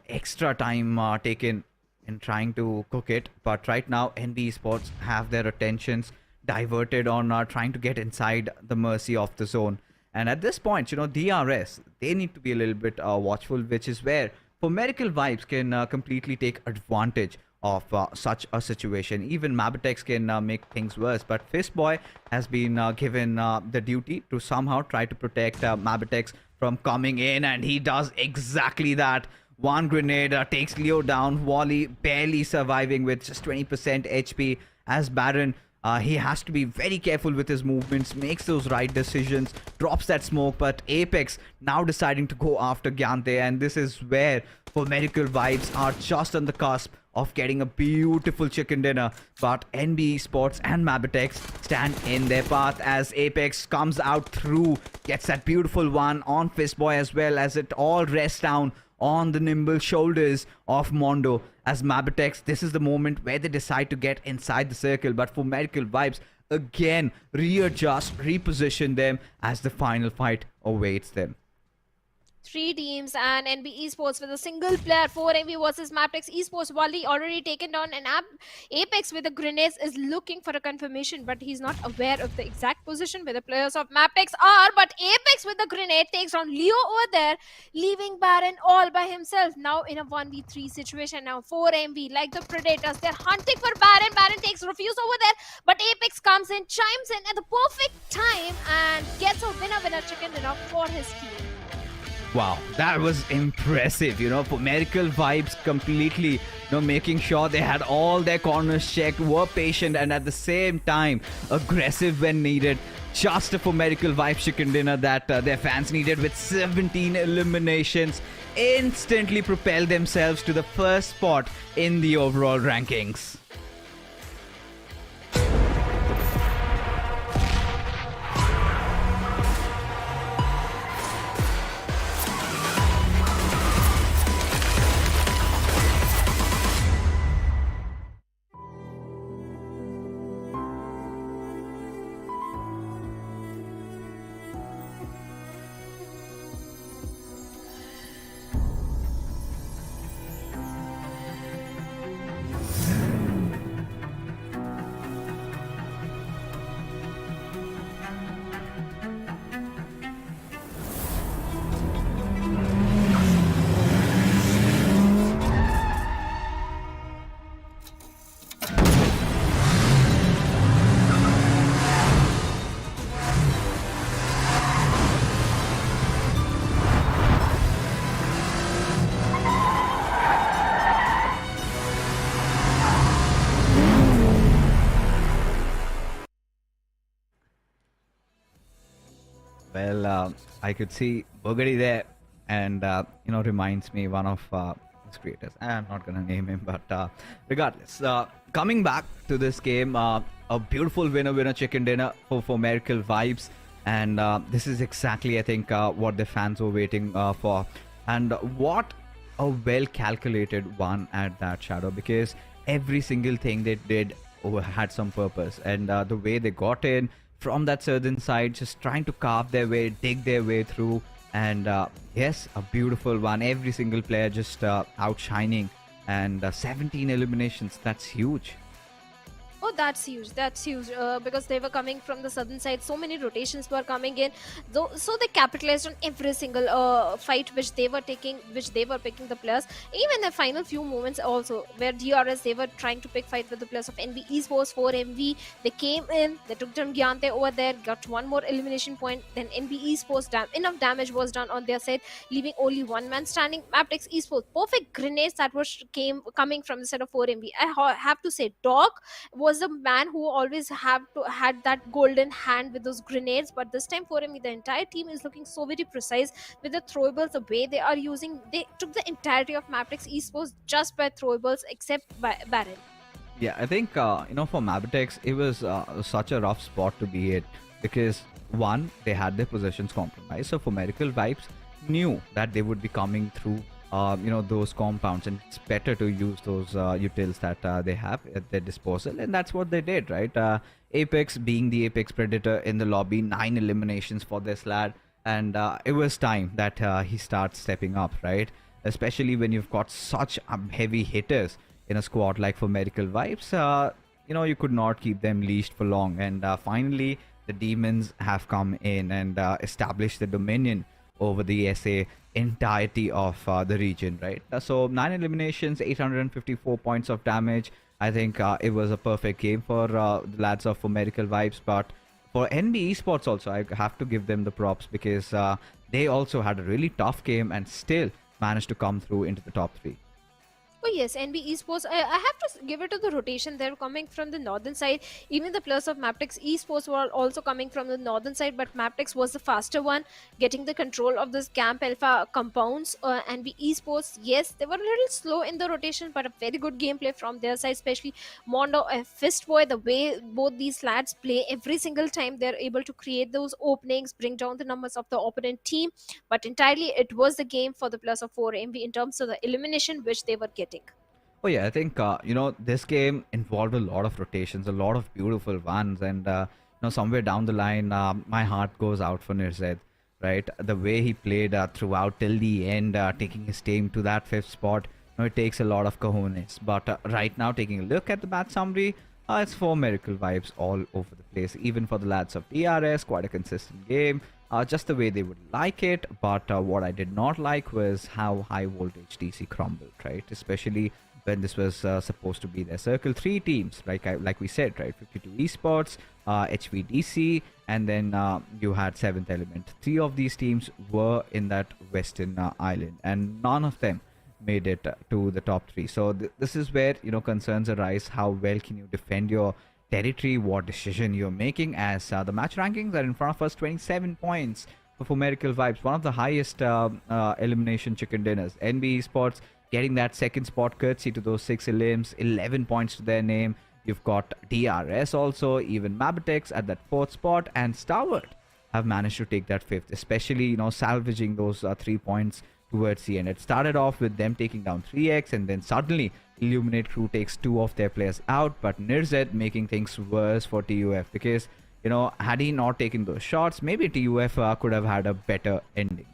extra time taken in trying to cook it. But right now, NB Esports have their attentions diverted on trying to get inside the mercy of the zone. And at this point, you know, DRS, they need to be a little bit watchful, which is where for Miracle Vibes can completely take advantage of such a situation. Even MABETEX can make things worse, but Fistboy has been given the duty to somehow try to protect MABETEX from coming in, and he does exactly that. One grenade takes Leo down. Wally barely surviving with just 20% HP as Baron He has to be very careful with his movements, makes those right decisions, drops that smoke. But Apex now deciding to go after Gyante, and this is where Medical Vibes are just on the cusp of getting a beautiful chicken dinner. But NB Esports and MABETEX stand in their path as Apex comes out through, gets that beautiful one on Fistboy, as well as it all rests down on the nimble shoulders of Mondo. As MABETEX, this is the moment where they decide to get inside the circle, but for Medical Vibes again readjust, reposition them as the final fight awaits them. 3 teams and NB Esports with a single player. 4MV versus MABETEX Esports. Wally already taken down, and Apex with the grenades is looking for a confirmation, but he's not aware of the exact position where the players of MABETEX are. But Apex with the grenade takes on Leo over there, leaving Baron all by himself. Now in a 1v3 situation. Now 4MV, like the Predators, they're hunting for Baron. Baron takes Refuse over there, but Apex comes in, chimes in at the perfect time, and gets a winner chicken dinner for his team. Wow, that was impressive, for Medical Vibes completely, making sure they had all their corners checked, were patient, and at the same time, aggressive when needed. Just for Medical Vibes chicken dinner that their fans needed, with 17 eliminations, instantly propel themselves to the first spot in the overall rankings. Well, I could see Bogari there, and reminds me one of his creators. I'm not gonna name him, but regardless, coming back to this game, a beautiful winner chicken dinner for Medical Vibes, and this is exactly, I think, what the fans were waiting for, and what a well calculated one at that, Shadow, because every single thing they did had some purpose, and the way they got in from that southern side, just trying to carve their way, dig their way through, and yes, a beautiful one. Every single player just outshining, and 17 eliminations, that's huge. Oh, that's huge. That's huge. Because they were coming from the southern side. So many rotations were coming in. So they capitalized on every single fight which they were taking, which they were picking the players. Even the final few moments also, where DRS, they were trying to pick fight with the players of NB Esports, 4MV. They came in, they took down Gyante over there, got one more elimination point. Then NB Esports, enough damage was done on their side, leaving only one man standing. MABETEX Esports, perfect grenades that was coming from the side of 4MV. I have to say, Dog was the man who always had that golden hand with those grenades, but this time for him, the entire team is looking so very precise with the throwables. The way they are using, they took the entirety of MABETEX Esports just by throwables, except by Baron. Yeah, I think for MABETEX, it was such a rough spot to be in, because one, they had their positions compromised, so for Medical Vibes knew that they would be coming through those compounds, and it's better to use those utils that they have at their disposal, and that's what they did, right? Apex being the Apex Predator in the lobby, 9 eliminations for this lad, and it was time that he starts stepping up, right? Especially when you've got such heavy hitters in a squad like for Medical Vibes. You could not keep them leashed for long, and finally the demons have come in and established the dominion over the SA entirety of the region, right? So 9 eliminations, 854 points of damage. I think it was a perfect game for the lads of Medical Vibes, but for NB Esports also, I have to give them the props, because they also had a really tough game and still managed to come through into the top 3. Oh yes, NB Esports. I have to give it to the rotation. They're coming from the northern side. Even the players of MABETEX Esports were also coming from the northern side, but MABETEX was the faster one, getting the control of this Camp Alpha compounds. NB Esports, yes, they were a little slow in the rotation, but a very good gameplay from their side, especially Mondo and Fistboy. The way both these lads play, every single time they're able to create those openings, bring down the numbers of the opponent team. But entirely, it was the game for the players of 4MB in terms of the elimination which they were getting. Oh yeah, I think this game involved a lot of rotations, a lot of beautiful ones, and somewhere down the line, my heart goes out for Nirzed, right? The way he played throughout till the end, taking his team to that 5th spot. It takes a lot of cojones. But right now, taking a look at the match summary, it's 4 miracle vibes all over the place. Even for the lads of DRS, quite a consistent game. Just the way they would like it. But what I did not like was how Highvoltage DC crumbled, right? Especially when this was supposed to be their Circle 3 teams, like we said, right? 52 Esports, HVDC, and then you had 7th Element. 3 of these teams were in that Western Island, and none of them made it to the top 3. So this is where concerns arise. How well can you defend your territory? What decision you're making? As the match rankings are in front of us, 27 points for Miracle Vibes, one of the highest elimination chicken dinners. NB Esports getting that 2nd spot courtesy to those 6 elims, 11 points to their name. You've got DRS also, even MABETEX at that 4th spot, and Stalwart have managed to take that 5th, especially salvaging those 3 points towards the end. It started off with them taking down 3x, and then suddenly Illuminate Crew takes 2 of their players out, but Nirzed making things worse for TUF, because had he not taken those shots, maybe TUF could have had a better ending.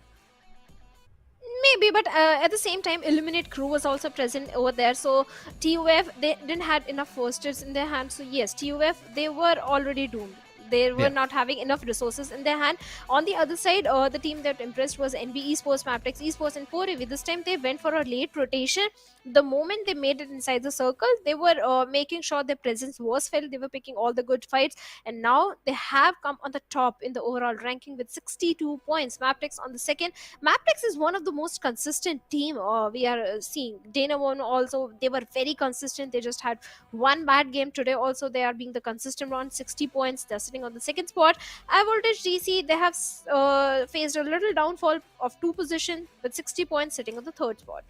Maybe, but at the same time, Illuminate Crew was also present over there. So TUF, they didn't had enough firsters in their hand. So yes, TUF, they were already doomed. They were not having enough resources in their hand. On the other side, the team that impressed was NB Esports, MABETEX Esports, and 4AV. This time they went for a late rotation. The moment they made it inside the circle, they were making sure their presence was felt. They were picking all the good fights, and now they have come on the top in the overall ranking with 62 points. MABETEX on the 2nd. MABETEX is one of the most consistent team we are seeing. Dana One also, they were very consistent. They just had one bad game today. Also, they are being the consistent one, 60 points. They're sitting on the 2nd spot. Highvoltage DC, they have faced a little downfall of 2 positions with 60 points, sitting on the 3rd spot.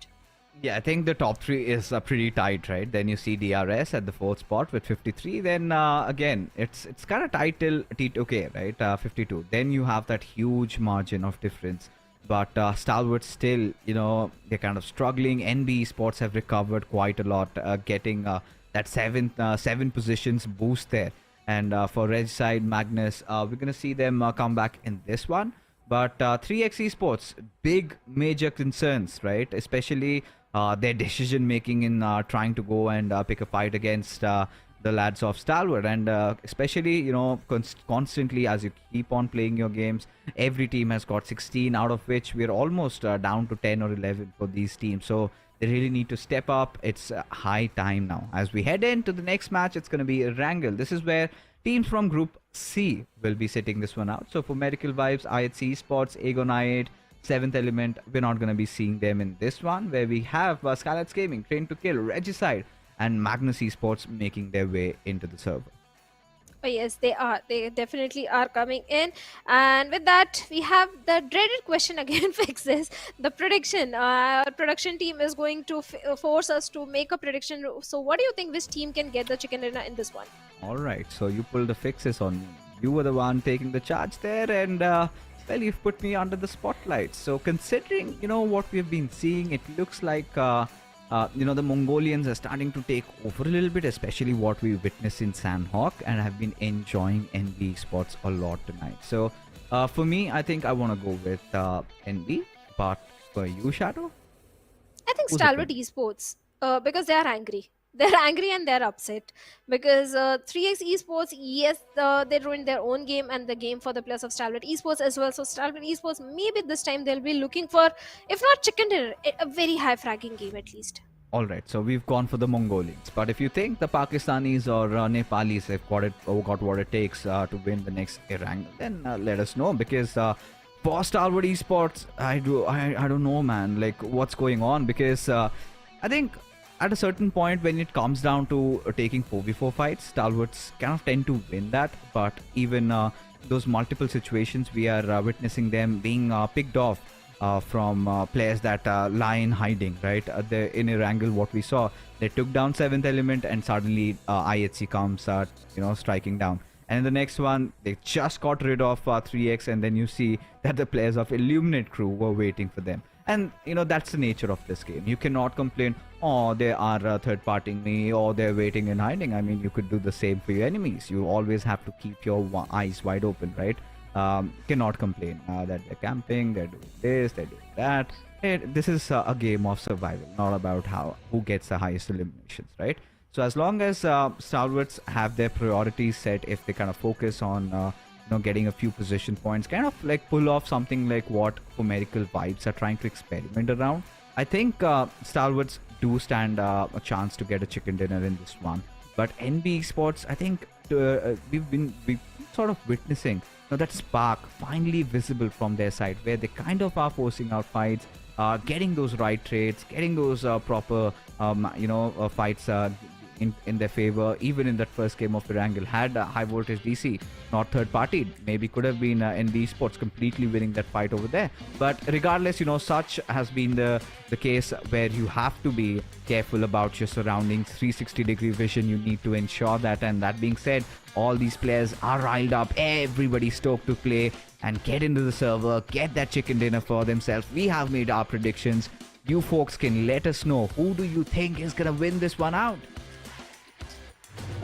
Yeah, I think the top 3 is pretty tight, right? Then you see DRS at the 4th spot with 53. Then again, it's kind of tight till T2K, right? 52. Then you have that huge margin of difference. But Stalwart still, they're kind of struggling. NB Sports have recovered quite a lot, getting that 7 positions boost there. And for Reg side, Magnus, we're going to see them come back in this one. But 3x Esports, big major concerns, right? Especially their decision making in trying to go and pick a fight against the lads of Stalwart. And especially, constantly as you keep on playing your games, every team has got 16, out of which we're almost down to 10 or 11 for these teams. So they really need to step up. It's high time now. As we head into the next match, it's going to be Erangel. This is where teams from Group C will be sitting this one out. So for Medical Vibes, IHC Esports, Aegon I8, 7th Element, we're not going to be seeing them in this one, where we have SKYLIGHTZ Gaming, Train to Kill, Regicide, and Magnus Esports making their way into the server. Oh yes, they are. They definitely are coming in. And with that, we have the dreaded question again, Fixes. The prediction. Production team is going to force us to make a prediction. So what do you think which team can get the chicken dinner in this one? All right, so you pulled the Fixes on me. You were the one taking the charge there, and well, you've put me under the spotlight. So considering, what we've been seeing, it looks like the Mongolians are starting to take over a little bit, especially what we witnessed in Sanhok, and have been enjoying NB Esports a lot tonight. So for me, I think I want to go with NB, but for you, Shadow? I think Stalwart Esports, because they are angry. They're angry and they're upset because 3x Esports, yes, they ruined their own game and the game for the players of Stalwart Esports as well. So Stalwart Esports, maybe this time they'll be looking for, if not chicken dinner, a very high fragging game at least. All right, so we've gone for the Mongolians. But if you think the Pakistanis or Nepalis have got what it takes to win the next Erangel, then let us know, because for Stalwart Esports, I don't know, man, like what's going on, because I think at a certain point when it comes down to taking 4v4 fights, Stalwarts kind of tend to win that. But even those multiple situations, we are witnessing them being picked off from players that lie in hiding, right? In Erangel, what we saw, they took down 7th Element and suddenly IHC comes, striking down. And in the next one, they just got rid of 3x, and then you see that the players of Illuminate crew were waiting for them. And, that's the nature of this game. You cannot complain, oh, they are third-partying me, or they're waiting and hiding. I mean, you could do the same for your enemies. You always have to keep your eyes wide open, right? Cannot complain that they're camping, they're doing this, they're doing that. This is a game of survival, not about who gets the highest eliminations, right? So as long as Stalwarts have their priorities set, if they kind of focus on getting a few position points, kind of like pull off something like what Pomerical Vibes are trying to experiment around, I think Stalwarts do stand a chance to get a chicken dinner in this one. But NB Esports, I think we've been sort of witnessing that spark finally visible from their side, where they kind of are forcing out fights, getting those right trades, getting those proper fights in their favor. Even in that first game of Erangel, had Highvoltage DC not third partied, maybe could have been NB Esports completely winning that fight over there. But regardless, such has been the case, where you have to be careful about your surroundings. 360-degree vision, you need to ensure that. And that being said, all these players are riled up, everybody stoked to play and get into the server, get that chicken dinner for themselves. We have made our predictions. You folks can let us know, who do you think is gonna win this one out?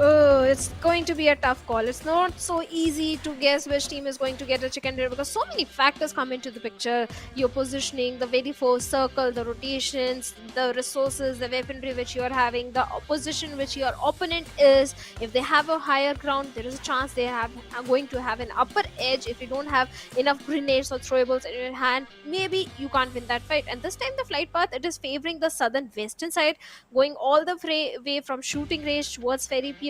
Oh, it's going to be a tough call. It's not so easy to guess which team is going to get a chicken dinner, because so many factors come into the picture. Your positioning, the very first circle, the rotations, the resources, the weaponry which you are having, the opposition which your opponent is. If they have a higher ground, there is a chance they are going to have an upper edge. If you don't have enough grenades or throwables in your hand, maybe you can't win that fight. And this time the flight path, it is favoring the southern western side, going all the way from shooting range towards Ferry Pier.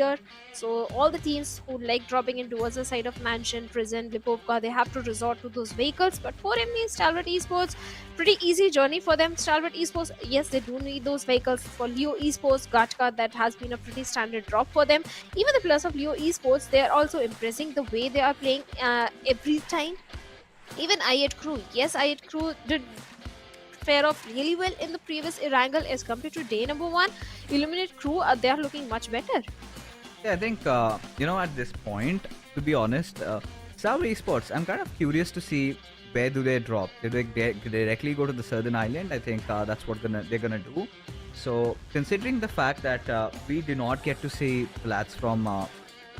So all the teams who like dropping in towards the side of Mansion, Prison, Lipovka, they have to resort to those vehicles. But for me, Stalwart Esports, pretty easy journey for them. Stalwart Esports, yes, they do need those vehicles. For Leo Esports, Gatka, that has been a pretty standard drop for them. Even the players of Leo Esports, they are also impressing the way they are playing every time. Even I8 Crew, yes, I8 Crew did fare off really well in the previous Erangel as compared to day number 1. Illuminate Crew, they are looking much better. Yeah, I think, at this point, to be honest, Stalwart Esports, I'm kind of curious to see where do they drop. Do they directly go to the southern island? I think that's what they're gonna do. So, considering the fact that we do not get to see lads from,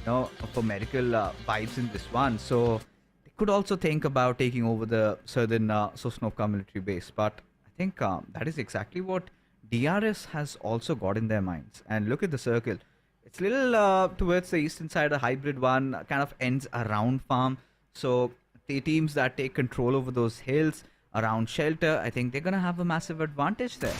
for medical vibes in this one, so they could also think about taking over the southern Sosnovka military base. But I think that is exactly what DRS has also got in their minds. And look at the circle. It's a little towards the eastern side. The hybrid one kind of ends around farm. So the teams that take control over those hills around shelter, I think they're going to have a massive advantage there.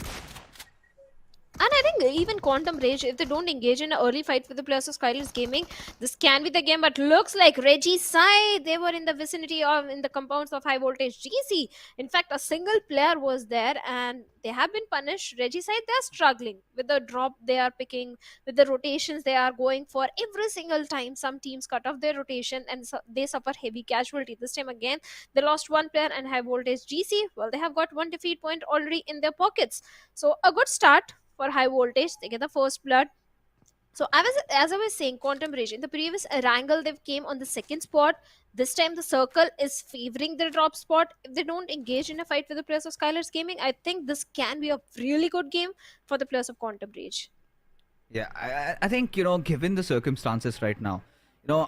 And I think even Quantum Rage, if they don't engage in an early fight with the players of SKYLIGHTZ Gaming, this can be the game. But looks like Reggie's side, they were in the vicinity of, in the compounds of Highvoltage DC. In fact, a single player was there and they have been punished. Reggie's side, they are struggling with the drop they are picking, with the rotations they are going for. Every single time, some teams cut off their rotation and they suffer heavy casualty. This time again, they lost one player, and Highvoltage DC, well, they have got one defeat point already in their pockets. So a good start for Highvoltage. They get the first blood. So as I was saying, Quantum Rage, in the previous Erangel, they came on the second spot. This time the circle is favoring the drop spot. If they don't engage in a fight with the players of SKYLIGHTZ Gaming, I think this can be a really good game for the players of Quantum Rage. Yeah, I think, given the circumstances right now,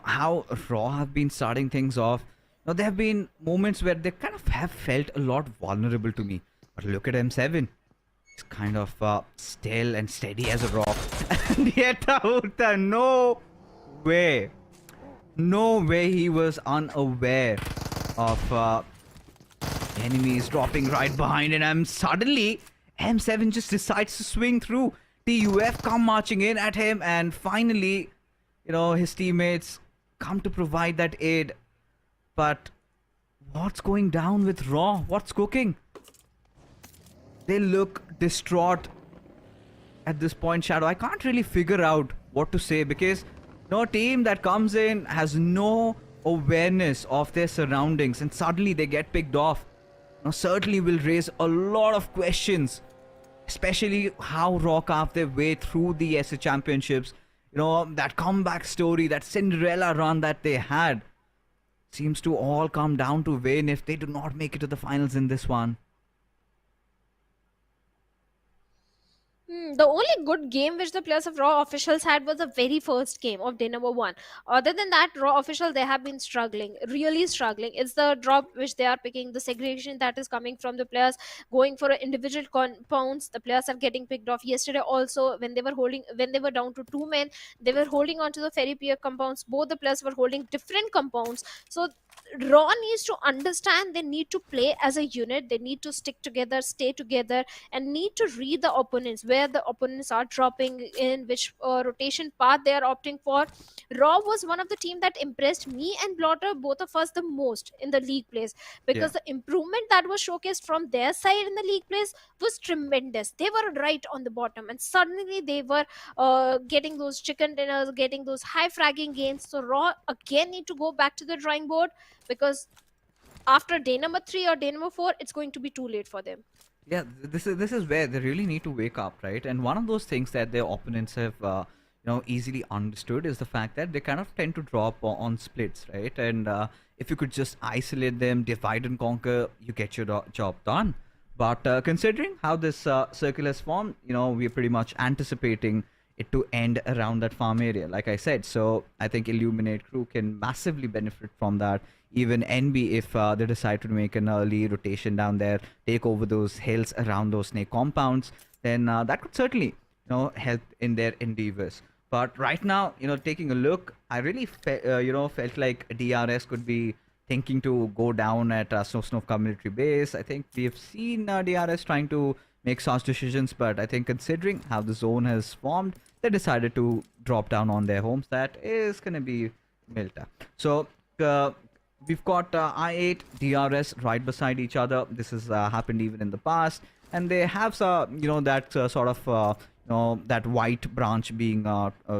how Raw have been starting things off, there have been moments where they kind of have felt a lot vulnerable to me. But look at M7. He's kind of still and steady as a rock. And yet, no way he was unaware of enemies dropping right behind him. And suddenly, M7 just decides to swing through. TUF come marching in at him, and finally, his teammates come to provide that aid. But what's going down with Raw? What's cooking? They look distraught. at this point, Shadow, I can't really figure out what to say because no team that comes in has no awareness of their surroundings and suddenly they get picked off. Now, certainly will raise a lot of questions, especially how Raw carved their way through the SA Championships. You know, that comeback story, that Cinderella run that they had seems to all come down to win if they do not make it to the finals in this one. The only good game which the players of Raw officials had was the very first game of day number 1. Other than that, Raw officials, they have been struggling, really struggling. It's the drop which they are picking, the segregation that is coming from the players going for individual compounds. The players are getting picked off. Yesterday also, when they were down to 2 men, they were holding on to the fairy peer compounds. Both the players were holding different compounds. So Raw needs to understand they need to play as a unit. They need to stick together, stay together, and need to read the opponents, where the opponents are dropping in, which rotation path they are opting for. Raw was one of the team that impressed me and Blotter, both of us, the most in the league plays, because the improvement that was showcased from their side in the league plays was tremendous. They were right on the bottom, and suddenly they were getting those chicken dinners, getting those high fragging gains. So Raw again need to go back to the drawing board, because after day number 3 or day number 4, it's going to be too late for them. Yeah, this is where they really need to wake up, right? And one of those things that their opponents have, easily understood is the fact that they kind of tend to drop on splits, right? And if you could just isolate them, divide and conquer, you get your job done. But considering how this circle has formed, we're pretty much anticipating it to end around that farm area, like I said. So I think Illuminate crew can massively benefit from that. Even NB, if they decide to make an early rotation down there, take over those hills around those snake compounds, then that could certainly, help in their endeavors. But right now, taking a look, I really felt like DRS could be thinking to go down at Snow Community Base. I think we've seen DRS trying to make such decisions, but I think considering how the zone has formed, they decided to drop down on their homes. That is going to be Milta. So we've got I8, DRS right beside each other. This has happened even in the past, and they have that sort of that white branch being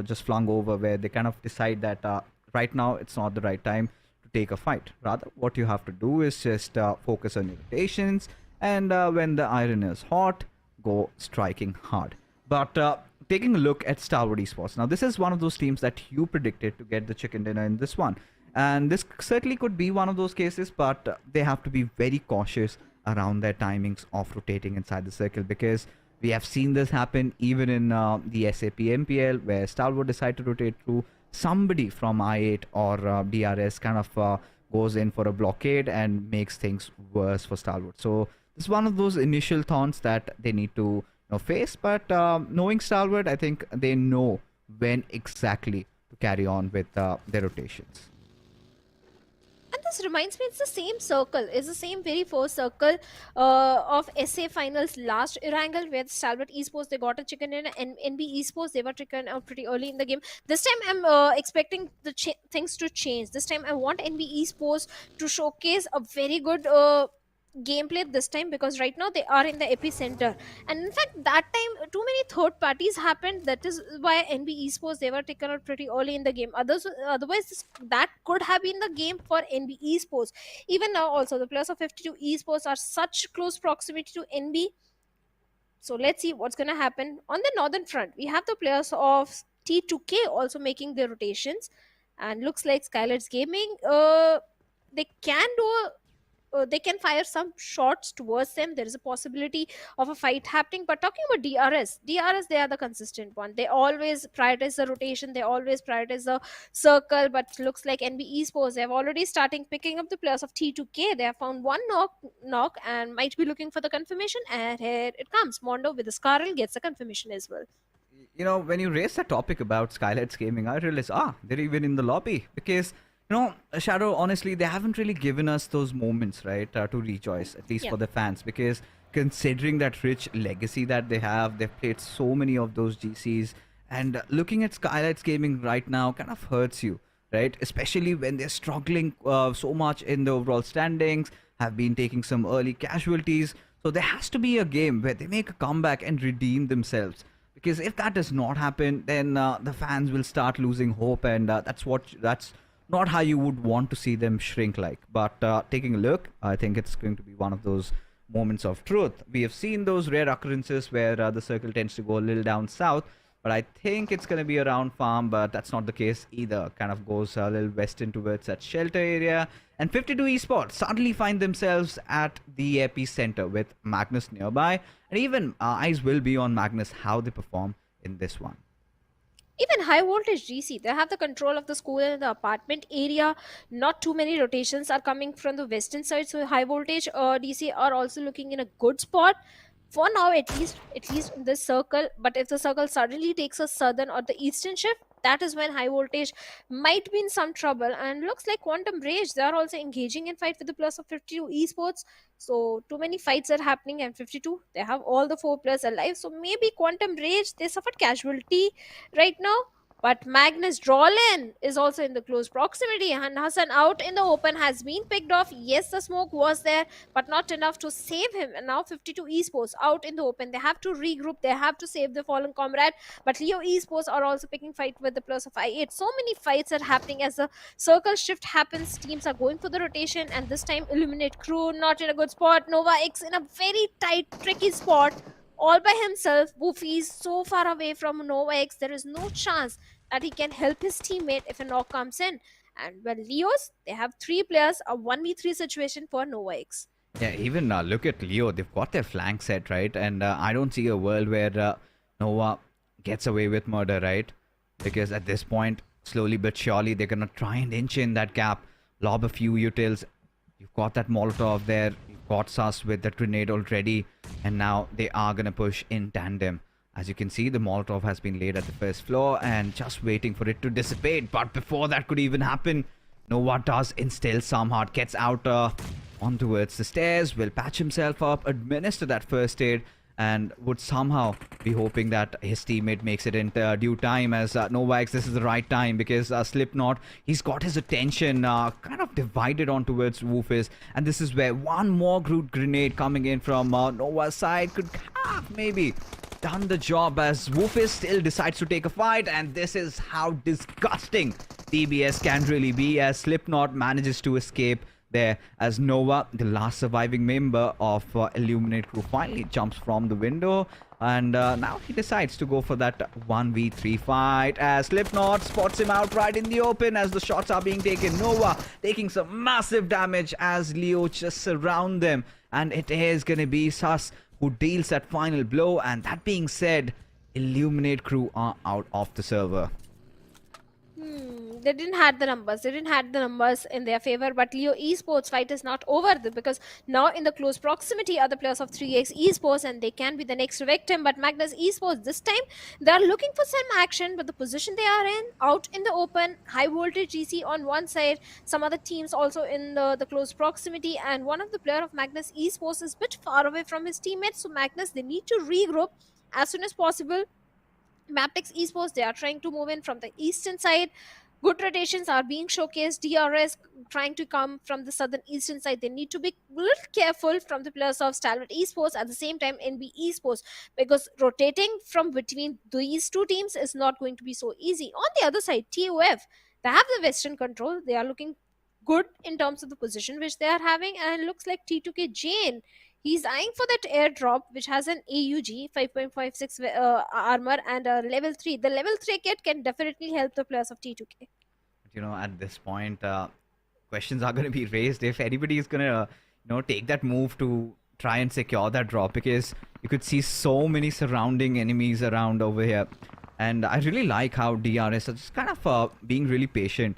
just flung over, where they kind of decide that right now it's not the right time to take a fight. Rather, what you have to do is just focus on your rotations, and when the iron is hot, go striking hard. But taking a look at Stalwart Esports, now this is one of those teams that you predicted to get the chicken dinner in this one. And this certainly could be one of those cases, but they have to be very cautious around their timings of rotating inside the circle, because we have seen this happen even in the SA PMPL, where Stalwart decide to rotate through somebody from I8 or DRS kind of goes in for a blockade and makes things worse for Stalwart. So this is one of those initial thorns that they need to face, but knowing Stalwart, I think they know when exactly to carry on with their rotations. And this reminds me, it's the same circle. It's the same very first circle of SA finals last Erangel, where Stalwart Esports, they got a chicken in, and NB Esports, they were taken out pretty early in the game. This time I'm expecting the things to change. This time I want NB Esports to showcase a very good gameplay this time, because right now they are in the epicenter, and in fact that time too many third parties happened. That is why NB Esports, they were taken out pretty early in the game. Otherwise that could have been the game for NB Esports. Even now also, the players of 52 Esports are such close proximity to NB. So let's see what's gonna happen. On the northern front, we have the players of T2K also making their rotations, and looks like SKYLIGHTZ Gaming, they can do they can fire some shots towards them. There is a possibility of a fight happening. But talking about DRS, they are the consistent one. They always prioritize the rotation, they always prioritize the circle. But looks like NB Esports, they have already starting picking up the players of T2K. They have found one knock and might be looking for the confirmation, and here it comes. Mondo with the Scarl gets a confirmation as well. When you raise the topic about SKYLIGHTZ Gaming, I realized they're even in the lobby, because Shadow, honestly, they haven't really given us those moments, right, to rejoice, at least for the fans, because considering that rich legacy that they have, they've played so many of those GCs, and looking at SKYLIGHTZ Gaming right now kind of hurts you, right, especially when they're struggling so much in the overall standings, have been taking some early casualties. So there has to be a game where they make a comeback and redeem themselves, Because if that does not happen, then the fans will start losing hope, and that's not how you would want to see them shrink like. But taking a look, I think it's going to be one of those moments of truth. We have seen those rare occurrences where the circle tends to go a little down south, but I think it's going to be around farm, but that's not the case either. Kind of goes a little western towards that shelter area. And 52 Esports suddenly find themselves at the epicenter with Magnus nearby. And even eyes will be on Magnus, how they perform in this one. Even Highvoltage DC, they have the control of the school and the apartment area. Not too many rotations are coming from the western side, so Highvoltage DC are also looking in a good spot for now, at least in this circle. But if the circle suddenly takes a southern or the eastern shift, that is when Highvoltage might be in some trouble. And looks like Quantum Rage, they are also engaging in fight with the plus of 52 Esports. So too many fights are happening, and 52, they have all the 4 players alive. So maybe Quantum Rage, they suffered casualty right now. But Magnus Drawlin is also in the close proximity, and Hassan out in the open has been picked off. Yes, the smoke was there, but not enough to save him. And now 52 Esports out in the open. They have to regroup. They have to save the fallen comrade. But Leo Esports are also picking fight with the plus of I8. So many fights are happening as the circle shift happens. Teams are going for the rotation, and this time Illuminate Crew not in a good spot. Nova X in a very tight, tricky spot. All by himself. Woofy is so far away from Nova X. There is no chance that he can help his teammate if a knock comes in. And well, Leos, they have 3 players, a 1v3 situation for Nova X. Yeah, even look at Leo. They've got their flank set, right? And I don't see a world where Nova gets away with murder, right? Because at this point, slowly but surely, they're going to try and inch in that gap, lob a few utils. You've got that Molotov there. You've got Sus with that grenade already. And now they are going to push in tandem. As you can see, the Molotov has been laid at the first floor and just waiting for it to dissipate. But before that could even happen, Nova does instill some heart. Gets out on towards the stairs. Will patch himself up. Administer that first aid. And would somehow be hoping that his teammate makes it in due time, as Novax, this is the right time, because Slipknot, he's got his attention kind of divided on towards Woofus, and this is where one more grenade coming in from Nova's side could have maybe done the job, as Woofus still decides to take a fight, and this is how disgusting DBS can really be, as Slipknot manages to escape there, as Nova, the last surviving member of Illuminate Crew, finally jumps from the window, and now he decides to go for that 1v3 fight, as Slipknot spots him out right in the open as the shots are being taken. Nova taking some massive damage as Leo just surround them, and it is gonna be Sus who deals that final blow. And that being said, Illuminate Crew are out of the server. They didn't have the numbers. They didn't have the numbers in their favor. But Leo Esports fight is not over, because now in the close proximity are the players of 3x Esports, and they can be the next victim. But Magnus Esports, this time they are looking for some action, but the position they are in, out in the open, Highvoltage DC on one side, some other teams also in the close proximity, and one of the player of Magnus Esports is a bit far away from his teammates. So Magnus, they need to regroup as soon as possible. MABETEX Esports, they are trying to move in from the eastern side. Good rotations are being showcased. DRS trying to come from the southern eastern side. They need to be a little careful from the players of Stalwart Esports. At the same time, NB Esports, because rotating from between these two teams is not going to be so easy. On the other side, TOF, they have the western control. They are looking good in terms of the position which they are having, and it looks like T2K Jane, he's eyeing for that airdrop which has an AUG 5.56 armor and a level 3. The level 3 kit can definitely help the players of T2K. You know, at this point, questions are going to be raised if anybody is going to, take that move to try and secure that drop, because you could see so many surrounding enemies around over here. And I really like how DRS is just kind of being really patient,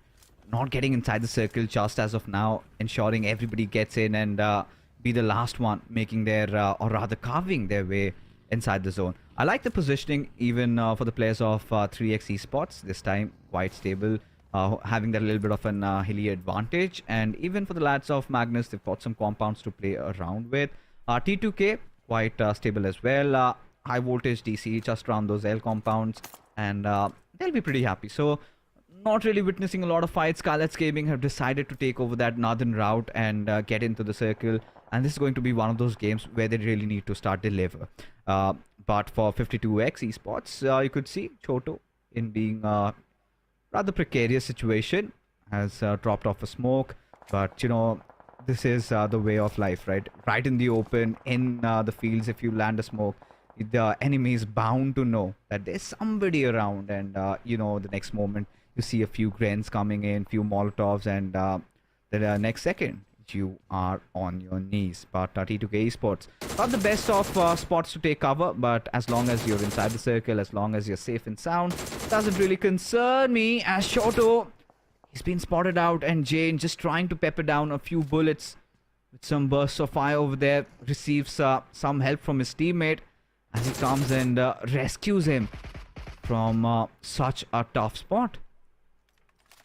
not getting inside the circle just as of now, ensuring everybody gets in and be the last one making their, or rather carving their way inside the zone. I like the positioning even for the players of 3x Esports, this time quite stable, having that little bit of an hilly advantage. And even for the lads of Magnus, they've got some compounds to play around with. T2K, quite stable as well. Highvoltage DC just around those L compounds, and they'll be pretty happy. So not really witnessing a lot of fights. SKYLIGHTZ Gaming have decided to take over that northern route and get into the circle. And this is going to be one of those games where they really need to start deliver. But for 52X Esports, you could see Choto in being rather precarious situation, has dropped off a smoke. But, you know, this is the way of life, right? Right in the open, in the fields, if you land a smoke, the enemy is bound to know that there's somebody around. And, you know, the next moment, you see a few grenades coming in, few Molotovs, and the next second, you are on your knees. But T2K Esports, not the best of spots to take cover, but as long as you're inside the circle, as long as you're safe and sound, doesn't really concern me. As Shoto, he's been spotted out, and Jane just trying to pepper down a few bullets with some bursts of fire over there, receives some help from his teammate as he comes and rescues him from such a tough spot.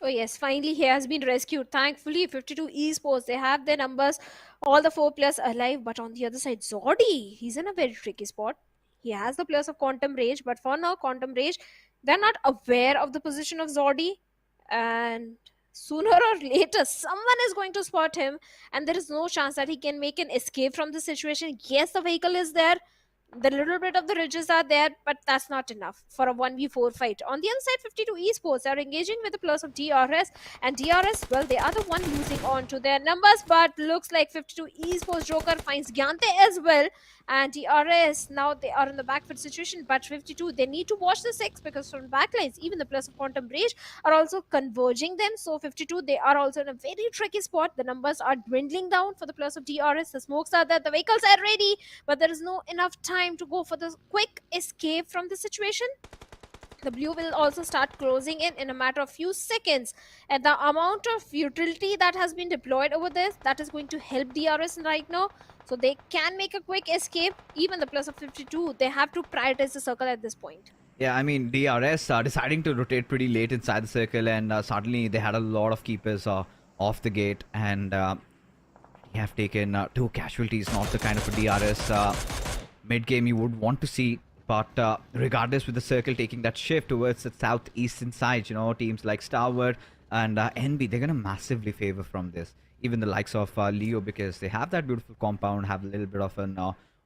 Oh yes, finally he has been rescued. Thankfully, 52 Esports, they have their numbers, all the 4 players alive. But on the other side, Zordi, he's in a very tricky spot. He has the players of Quantum Rage, but for now, Quantum Rage, they're not aware of the position of Zordi. And sooner or later, someone is going to spot him, and there is no chance that he can make an escape from the situation. Yes, the vehicle is there. The little bit of the ridges are there, but that's not enough for a 1v4 fight. On the other side, 52 Esports are engaging with the players of DRS, and DRS, well, they are the one losing on to their numbers, but looks like 52 Esports Joker finds Gyante as well, and DRS, now they are in the backfoot situation, but 52, they need to watch the 6 because from backlines, even the players of Quantum Rage are also converging them, so 52, they are also in a very tricky spot. The numbers are dwindling down for the players of DRS, the smokes are there, the vehicles are ready, but there is no enough time to go for the quick escape from the situation. The blue will also start closing in a matter of few seconds, and the amount of utility that has been deployed over this, that is going to help DRS right now, so they can make a quick escape. Even the plus of 52, they have to prioritize the circle at this point. Yeah, I mean, DRS deciding to rotate pretty late inside the circle, and suddenly they had a lot of keepers off the gate, and they have taken 2 casualties. Not the kind of a DRS mid-game you would want to see. But regardless, with the circle taking that shift towards the southeastern side, you know, teams like Stalwart and NB, they're going to massively favor from this. Even the likes of Leo, because they have that beautiful compound, have a little bit of an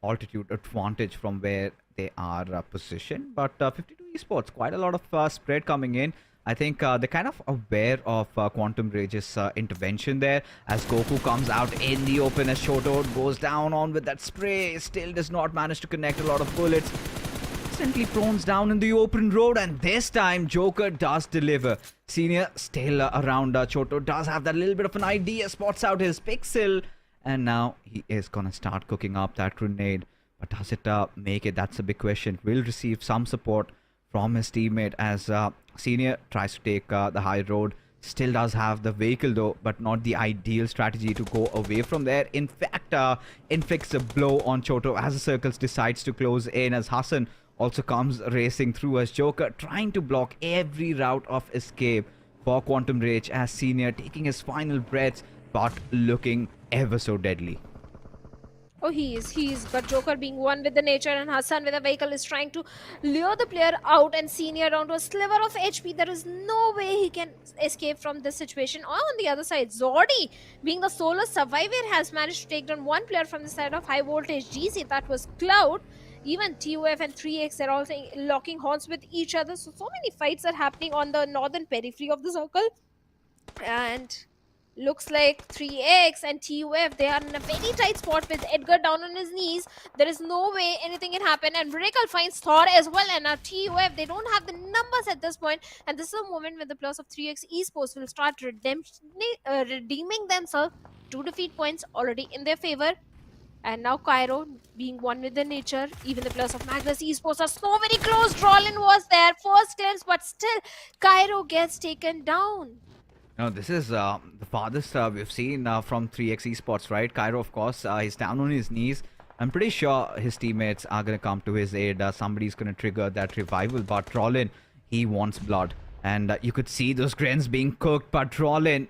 altitude advantage from where they are positioned. But 52 Esports, quite a lot of spread coming in. I think they're kind of aware of Quantum Rage's intervention there, as Goku comes out in the open as Shoto goes down on with that spray, still does not manage to connect a lot of bullets. Instantly prones down in the open road, and this time Joker does deliver. Senior still around. Choto does have that little bit of an idea, spots out his pixel, and now he is gonna start cooking up that grenade. But does it make it? That's a big question. Will receive some support from his teammate as Senior tries to take the high road. Still does have the vehicle though, but not the ideal strategy to go away from there. In fact, inflicts a blow on Choto as the circles decides to close in, as Hassan also comes racing through as Joker, trying to block every route of escape for Quantum Rage, as Senior taking his final breaths, but looking ever so deadly. Oh, he is. But Joker being one with the nature, and Hassan with a vehicle is trying to lure the player out, and Senior down to a sliver of HP. There is no way he can escape from this situation. On the other side, Zordi, being the solo survivor, has managed to take down one player from the side of Highvoltage DC. That was Cloud. Even TUF and 3X are also locking horns with each other. So many fights are happening on the northern periphery of the circle. And looks like 3X and TUF, they are in a very tight spot with Edgar down on his knees. There is no way anything can happen. And Breakup finds Thor as well. And now TUF, they don't have the numbers at this point. And this is a moment when the players of 3X Esports will start redeeming themselves. 2 defeat points already in their favor. And now Cairo being one with the nature. Even the players of Magnus Esports are so very close. Drollin was there. First glimpse, but still Cairo gets taken down. Now, this is the farthest we've seen from 3X Esports, right? Cairo, of course, he's down on his knees. I'm pretty sure his teammates are going to come to his aid. Somebody's going to trigger that revival. But Drollin, he wants blood. And you could see those grenades being cooked. But Drollin,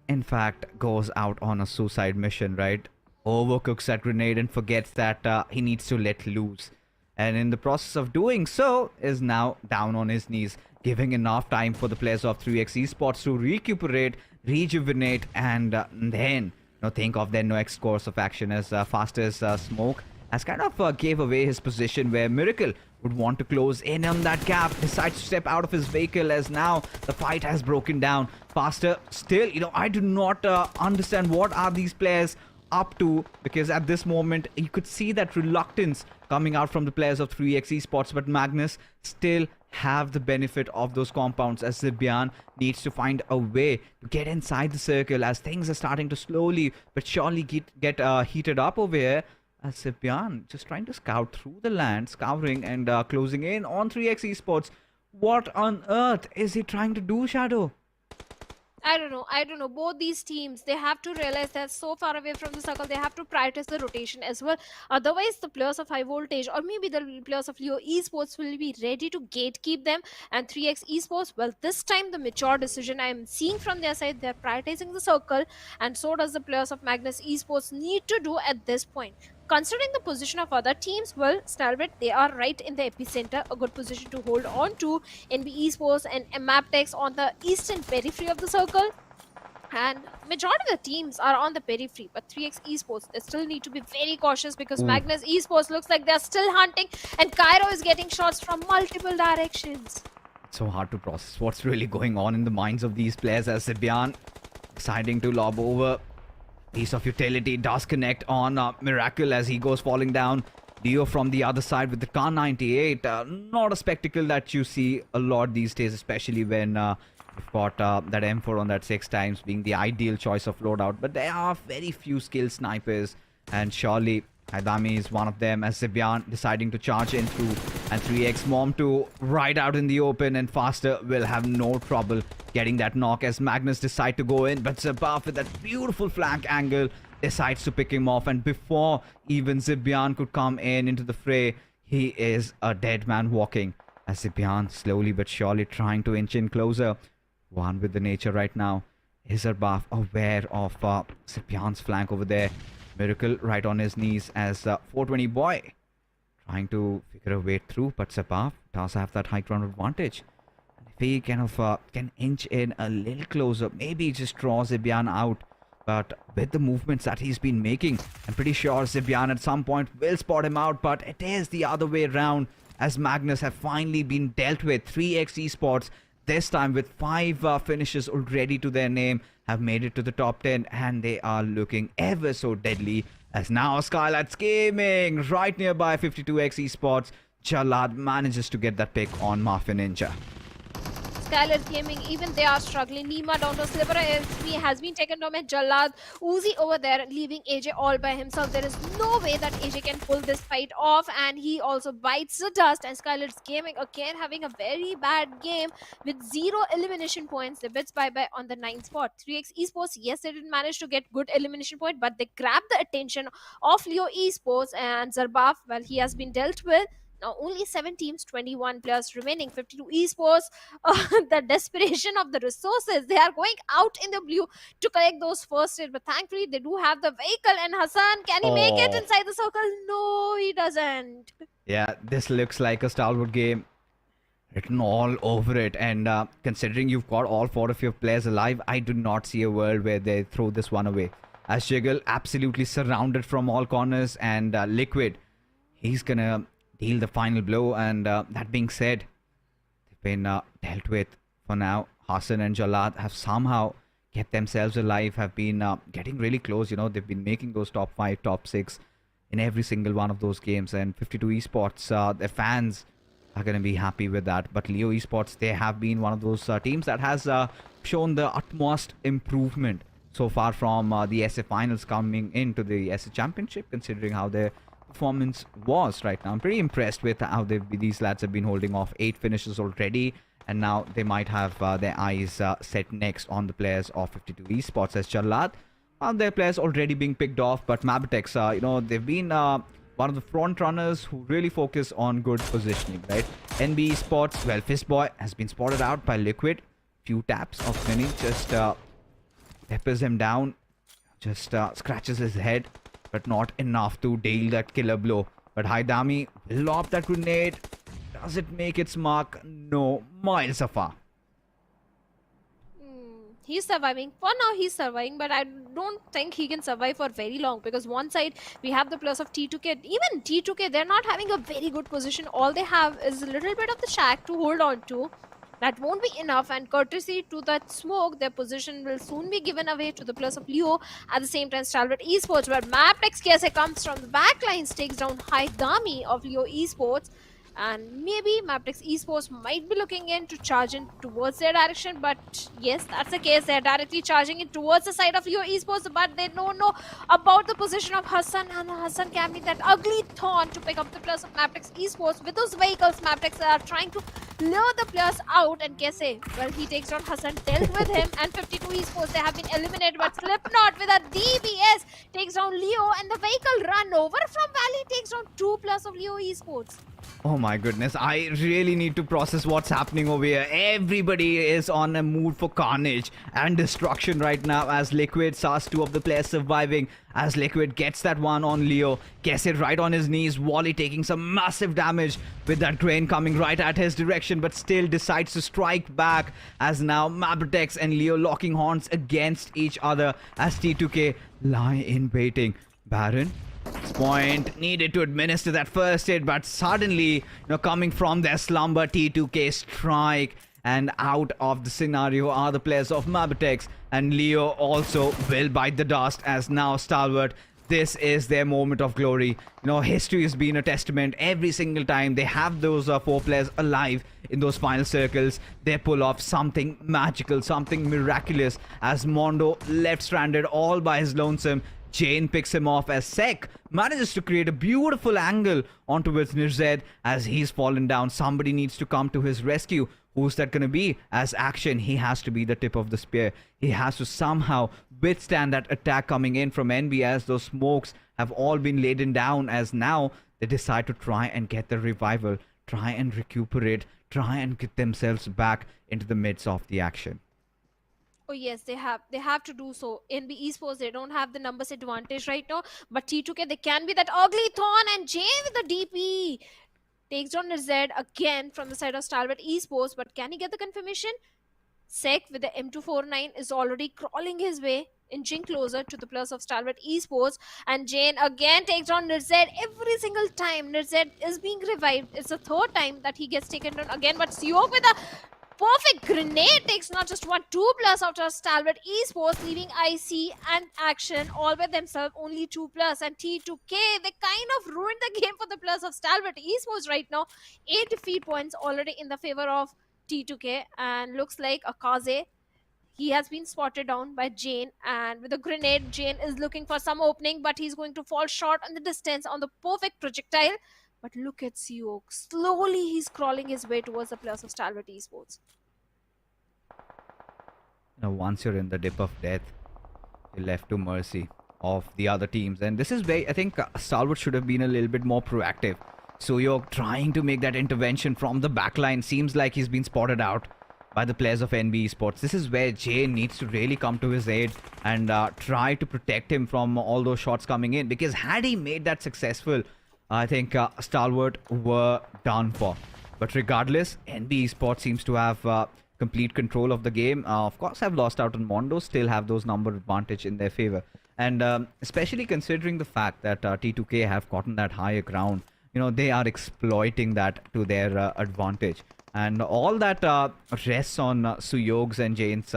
in fact, goes out on a suicide mission, right? Overcooks that grenade and forgets that he needs to let loose. And in the process of doing so, is now down on his knees. giving enough time for the players of 3x Esports to recuperate, rejuvenate, and then think of their next course of action as fast as Smoke has kind of gave away his position where Miracle would want to close in on that gap, decides to step out of his vehicle as now the fight has broken down. Faster still, I do not understand what are these players up to, because at this moment you could see that reluctance coming out from the players of 3x Esports, but Magnus still have the benefit of those compounds as Zibian needs to find a way to get inside the circle as things are starting to slowly but surely get heated up over here. As Zibian just trying to scout through the land, scouring and closing in on 3x Esports. What on earth is he trying to do, Shadow? I don't know. Both these teams, they have to realize they're so far away from the circle. They have to prioritize the rotation as well. Otherwise, the players of High Voltage or maybe the players of Leo Esports will be ready to gatekeep them. And 3x Esports, well, this time the mature decision I am seeing from their side, they're prioritizing the circle. And so does the players of Magnus Esports need to do at this point. Considering the position of other teams, well, Stalwart, they are right in the epicenter, a good position to hold on to. NB Esports and MABETEX on the eastern periphery of the circle. And majority of the teams are on the periphery, but 3x Esports, they still need to be very cautious because Magnus Esports looks like they're still hunting and Cairo is getting shots from multiple directions. It's so hard to process what's really going on in the minds of these players as Zibian deciding to lob over. Piece of utility does connect on Miracle as he goes falling down. Dio from the other side with the Kar 98. Not a spectacle that you see a lot these days, especially when you've got that M4 on that 6 times being the ideal choice of loadout. But there are very few skilled snipers, and surely Haidami is one of them as Zibian deciding to charge in through, and 3x Mom 2 right out in the open, and Faster will have no trouble getting that knock as Magnus decide to go in, but Zabaf with that beautiful flank angle decides to pick him off, and before even Zibian could come in into the fray, he is a dead man walking as Zibian slowly but surely trying to inch in closer. One with the nature right now is Zabaf aware of Zibian's flank over there. Miracle right on his knees as 420 boy trying to figure a way through, but Zabaf does have that high ground advantage. If he kind of can inch in a little closer, maybe just draw Zibian out. But with the movements that he's been making, I'm pretty sure Zibian at some point will spot him out. But it is the other way around as Magnus have finally been dealt with. 3x Esports, this time with 5 finishes already to their name, have made it to the top 10. And they are looking ever so deadly as now SKYLIGHTZ Gaming right nearby 52x Esports. Jalad manages to get that pick on Mafia Ninja. SKYLIGHTZ Gaming, even they are struggling. Nima down to Sliver has been taken down by Jalad. Uzi over there, leaving AJ all by himself. There is no way that AJ can pull this fight off, and he also bites the dust. And SKYLIGHTZ Gaming again having a very bad game with 0 elimination points. They bits bye-bye on the 9th spot. 3x Esports, yes, they didn't manage to get good elimination point, but they grabbed the attention of Leo Esports, and Zarbaf, well, he has been dealt with. Now only 7 teams, 21 players remaining, 52 Esports. The desperation of the resources, they are going out in the blue to collect those first aid, but thankfully they do have the vehicle. And Hassan, can he make it inside the circle? No, he doesn't. Yeah, this looks like a Stalwart game written all over it, and considering you've got all 4 of your players alive, I do not see a world where they throw this one away. As Jiggle absolutely surrounded from all corners, and Liquid, he's gonna deal the final blow. And that being said, they've been dealt with for now. Hassan and Jalad have somehow kept themselves alive, have been getting really close. They've been making those top 5, top 6 in every single one of those games. And 52 Esports, their fans are going to be happy with that. But Leo Esports, they have been one of those teams that has shown the utmost improvement so far from the SA finals coming into the SA championship, considering how their performance was right now. I'm pretty impressed with how these lads have been holding off 8 finishes already, and now they might have their eyes set next on the players of 52 Esports as Jalad. Their players already being picked off, but MABETEX, they've been one of the front runners who really focus on good positioning, right? NB Esports, well, Fistboy has been spotted out by Liquid. Few taps of Mini just peppers him down, just scratches his head, but not enough to deal that killer blow. But Haidami will lob that grenade, Does it make its mark? No, miles afar. He's surviving. For now, he's surviving, but I don't think he can survive for very long because one side we have the plus of T2K. Even T2K, they're not having a very good position. All they have is a little bit of the shack to hold on to. That won't be enough, and courtesy to that smoke, their position will soon be given away to the plus of Leo. At the same time, Stalwart Esports, where MABETEX KSA comes from the backlines, takes down Haidami of Leo Esports. And maybe MABETEX Esports might be looking in to charge in towards their direction, but yes, that's the case. They're directly charging it towards the side of Leo Esports, but they don't know about the position of Hassan, and Hassan can be that ugly thorn to pick up the plus of MABETEX Esports. With those vehicles, MABETEX are trying to lure the players out, and KSA, well, he takes down Hassan, dealt with him, and 52 Esports, they have been eliminated, but Slipknot with a DBS takes down Leo, and the vehicle run over from Valley takes down 2 plus of Leo Esports. Oh my goodness, I really need to process what's happening over here. Everybody is on a mood for carnage and destruction right now as Liquid saws 2 of the players surviving. As Liquid gets that one on Leo, gets it right on his knees. Wally taking some massive damage with that grain coming right at his direction, but still decides to strike back as now MABETEX and Leo locking horns against each other as T2K lie in waiting. Baron, point needed to administer that first hit, but suddenly, coming from their slumber, T2K strike, and out of the scenario are the players of MABETEX, and Leo also will bite the dust as now Stalwart. This is their moment of glory. History has been a testament. Every single time they have those 4 players alive in those final circles, they pull off something magical, something miraculous as Mondo left stranded all by his lonesome. Jane picks him off as Sek manages to create a beautiful angle onto his Nirzed as he's fallen down. Somebody needs to come to his rescue. Who's that going to be? As Action, he has to be the tip of the spear. He has to somehow withstand that attack coming in from NB as those smokes have all been laden down, as now they decide to try and get the revival, try and recuperate, try and get themselves back into the midst of the action. Oh yes, they have to do so. NB Esports, they don't have the numbers advantage right now, but T2K, they can be that ugly thorn, and Jane with the DP takes down Z again from the side of Stalwart Esports, but can he get the confirmation? Sek with the M249 is already crawling his way, inching closer to the plus of Stalwart Esports, and Jane again takes down Nirzed. Every single time Nirzed is being revived, it's the 3rd time that he gets taken down again, but Sanhok with a perfect grenade takes not just 1, 2 plus after Stalwart Esports, leaving IC and Action all by themselves, only 2 plus, and T2K, they kind of ruined the game for the plus of Stalwart Esports right now. 8 defeat points already in the favor of T2K, and looks like Akaze, he has been spotted down by Jane, and with a grenade, Jane is looking for some opening, but he's going to fall short on the distance on the perfect projectile. But look at Sanhok. Slowly he's crawling his way towards the plus of Stalwart Esports. Once you're in the dip of death, you're left to mercy of the other teams. And this is where I think Stalwart should have been a little bit more proactive. Sanhok trying to make that intervention from the backline. Seems like he's been spotted out by the players of NB Esports. This is where Jane needs to really come to his aid and try to protect him from all those shots coming in. Because had he made that successful, I think Stalwart were done for. But regardless, NB Esports seems to have complete control of the game. Of course, have lost out on Mondo, still have those number advantage in their favor. And especially considering the fact that T2K have gotten that higher ground, they are exploiting that to their advantage. And all that rests on Sanhok's and Jane's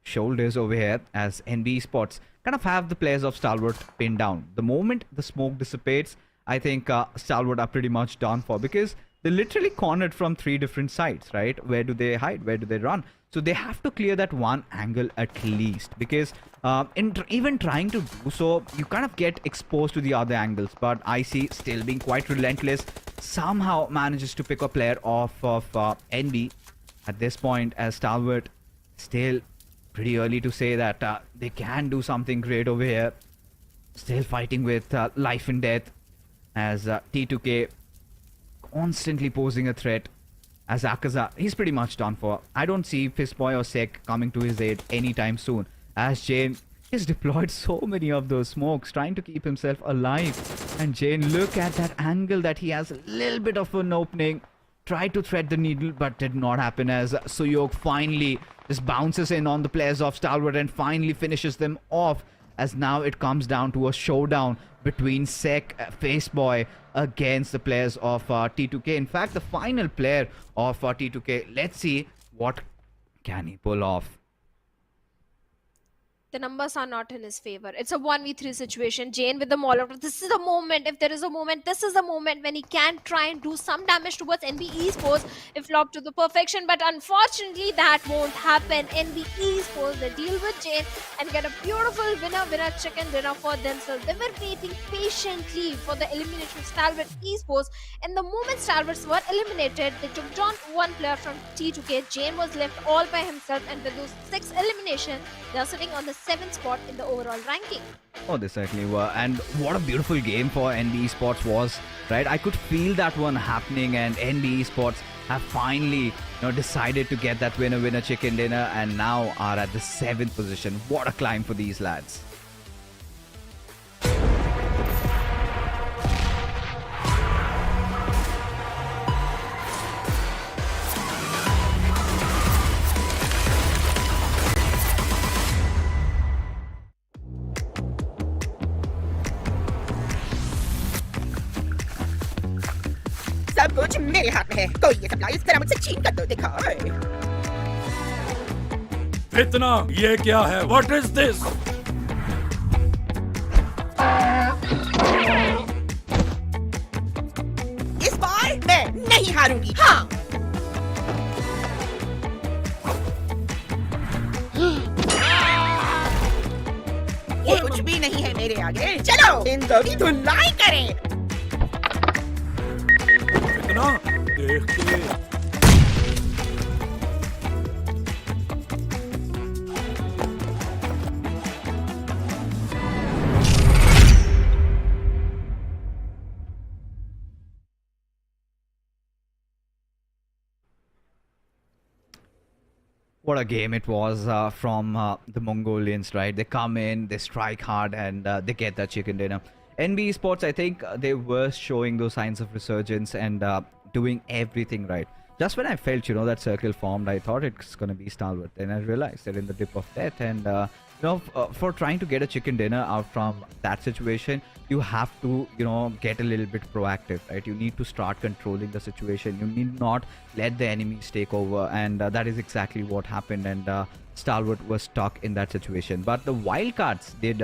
shoulders over here as NB Esports kind of have the players of Stalwart pinned down. The moment the smoke dissipates, I think Stalwart are pretty much done for, because they're literally cornered from 3 different sides, right? Where do they hide? Where do they run? So they have to clear that one angle at least, because even trying to do so, you kind of get exposed to the other angles. But IC still being quite relentless, somehow manages to pick a player off of NB at this point, as Stalwart still pretty early to say that they can do something great over here. Still fighting with life and death, as T2K constantly posing a threat, as Akaza, he's pretty much done for. I don't see Fistboy or Sek coming to his aid anytime soon, as Jane has deployed so many of those smokes, trying to keep himself alive. And Jane, look at that angle that he has, a little bit of an opening. tried to thread the needle, but did not happen as Suyok finally just bounces in on the players of Stalwart and finally finishes them off, as now it comes down to a showdown between Sek Faceboy against the players of T2K. In fact, the final player of T2K. Let's see what can he pull off. The numbers are not in his favor. It's a 1v3 situation. Jane with the Molotov. This is the moment. If there is a moment, this is the moment when he can try and do some damage towards NB Esports if flopped to the perfection. But unfortunately, that won't happen. NB Esports, they deal with Jane and get a beautiful winner chicken dinner for themselves. They were waiting patiently for the elimination of Stalwart Esports. And the moment Stalwarts were eliminated, they took down one player from T2K. Jane was left all by himself, and with those 6 eliminations, they are sitting on the 7th spot in the overall ranking. Oh, they certainly were. And what a beautiful game for NB Esports was, right? I could feel that one happening, and NB Esports have finally decided to get that winner chicken dinner and now are at the 7th position. What a climb for these lads. सब कुछ मेरे हाथ में है कोई ये supply इस तरह मुझसे छीन कर तो दिखाए इतना ये क्या है व्हाट इज दिस इस बार मैं नहीं हारूंगी हाँ ये कुछ भी नहीं है मेरे आगे चलो इन दो की धुलाई करें इतना देख के What a game it was from the Mongolians, right? They come in, they strike hard, and they get that chicken dinner. NB Esports, I think they were showing those signs of resurgence and doing everything right. Just when I felt, that circle formed, I thought it's going to be Stalwart. Then I realized they're in the dip of death. And, for trying to get a chicken dinner out from that situation, you have to, get a little bit proactive, right? You need to start controlling the situation. You need not let the enemies take over. And that is exactly what happened. And Stalwart was stuck in that situation. But the wildcards did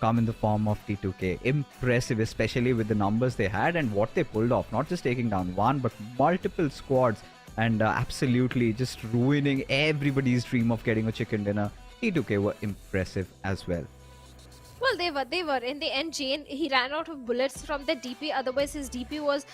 come in the form of T2K. Impressive, especially with the numbers they had and what they pulled off. Not just taking down one, but multiple squads. And absolutely just ruining everybody's dream of getting a chicken dinner. T2K were impressive as well. Well, they were. In the end, Jane, he ran out of bullets from the DP. Otherwise, his DP was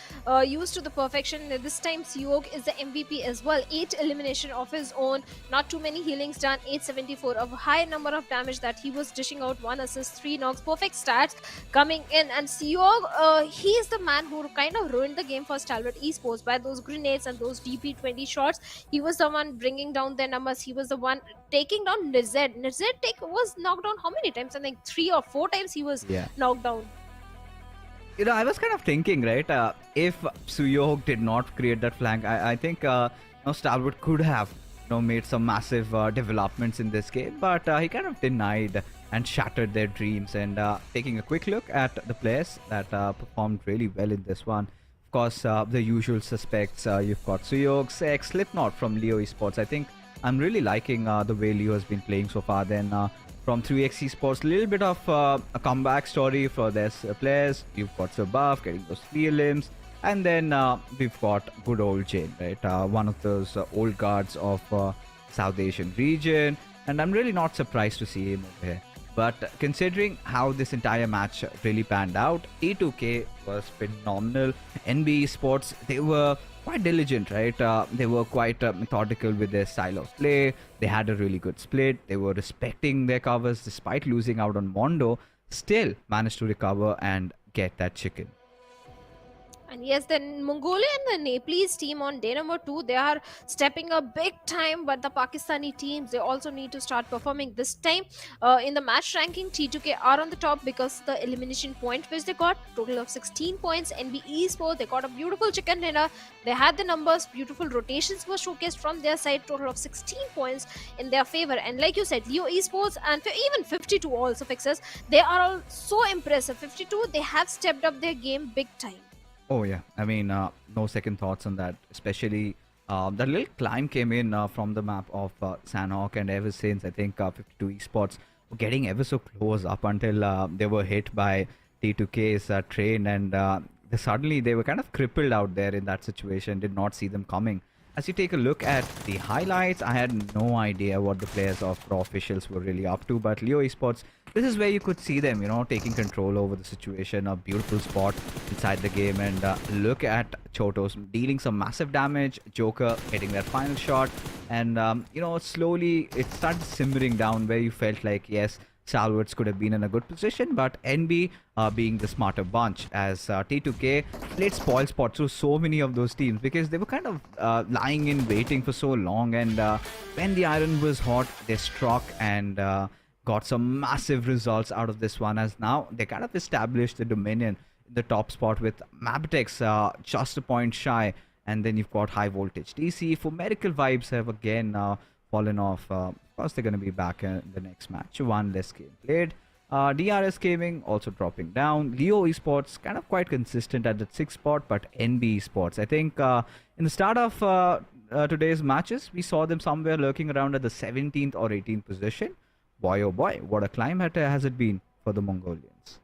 used to the perfection. This time, Suyok is the MVP as well. 8 elimination of his own. Not too many healings done. 874. A high number of damage that he was dishing out. 1 assist, 3 knocks. Perfect stats coming in. And Suyok, he is the man who kind of ruined the game for Stalwart Esports by those grenades and those DP 20 shots. He was the one bringing down their numbers. He was the one taking down Nized. Nized was knocked down how many times? I think 3 or 4 times he was knocked down. I was kind of thinking, right, if Suyok did not create that flank, I think Stalwart could have made some massive developments in this game, but he kind of denied and shattered their dreams. And taking a quick look at the players that performed really well in this one, of course, the usual suspects. You've got Suyok, Sek, Slipknot from Leo Esports. I think I'm really liking the way Leo has been playing so far. Then from 3x Esports, a little bit of a comeback story for their players. You've got Sir Buff getting those prelims, and then we've got good old Jane, right? One of those old guards of South Asian region, and I'm really not surprised to see him over here. But considering how this entire match really panned out, T2K was phenomenal. NB Esports, they were quite diligent, right? They were quite methodical with their style of play. They had a really good split. They were respecting their covers despite losing out on Mondo. Still managed to recover and get that chicken. And yes, the Mongolia and the Nepalese team on day number 2, they are stepping up big time. But the Pakistani teams, they also need to start performing this time. In the match ranking, T2K are on the top because the elimination point which they got, total of 16 points. NB Esports, they got a beautiful chicken dinner. They had the numbers, beautiful rotations were showcased from their side, total of 16 points in their favor. And like you said, Leo Esports and even 52 also fixes, they are all so impressive. 52, they have stepped up their game big time. Oh yeah, I mean, no second thoughts on that. Especially that little climb came in from the map of Sanhok, and ever since I think 52 Esports were getting ever so close up until they were hit by T2K's train, and suddenly they were kind of crippled out there in that situation. Did not see them coming. As you take a look at the highlights, I had no idea what the players of Pro officials were really up to, but Leo Esports, this is where you could see them, taking control over the situation. A beautiful spot inside the game, and look at Chotos dealing some massive damage, Joker hitting that final shot, and slowly it started simmering down where you felt like, yes, Stalwarts could have been in a good position, but NB being the smarter bunch, as T2K played spoil spot through so many of those teams because they were kind of lying in waiting for so long, and when the iron was hot, they struck and got some massive results out of this one, as now they kind of established the dominion in the top spot with MABETEX just a point shy, and then you've got Highvoltage DC. For Medical Vibes have again fallen off. Of course, they're going to be back in the next match. One less game played. DRS Gaming also dropping down. Leo Esports kind of quite consistent at the 6th spot, but NB Esports, I think in the start of today's matches, we saw them somewhere lurking around at the 17th or 18th position. Boy, oh boy, what a climb has it been for the Mongolians.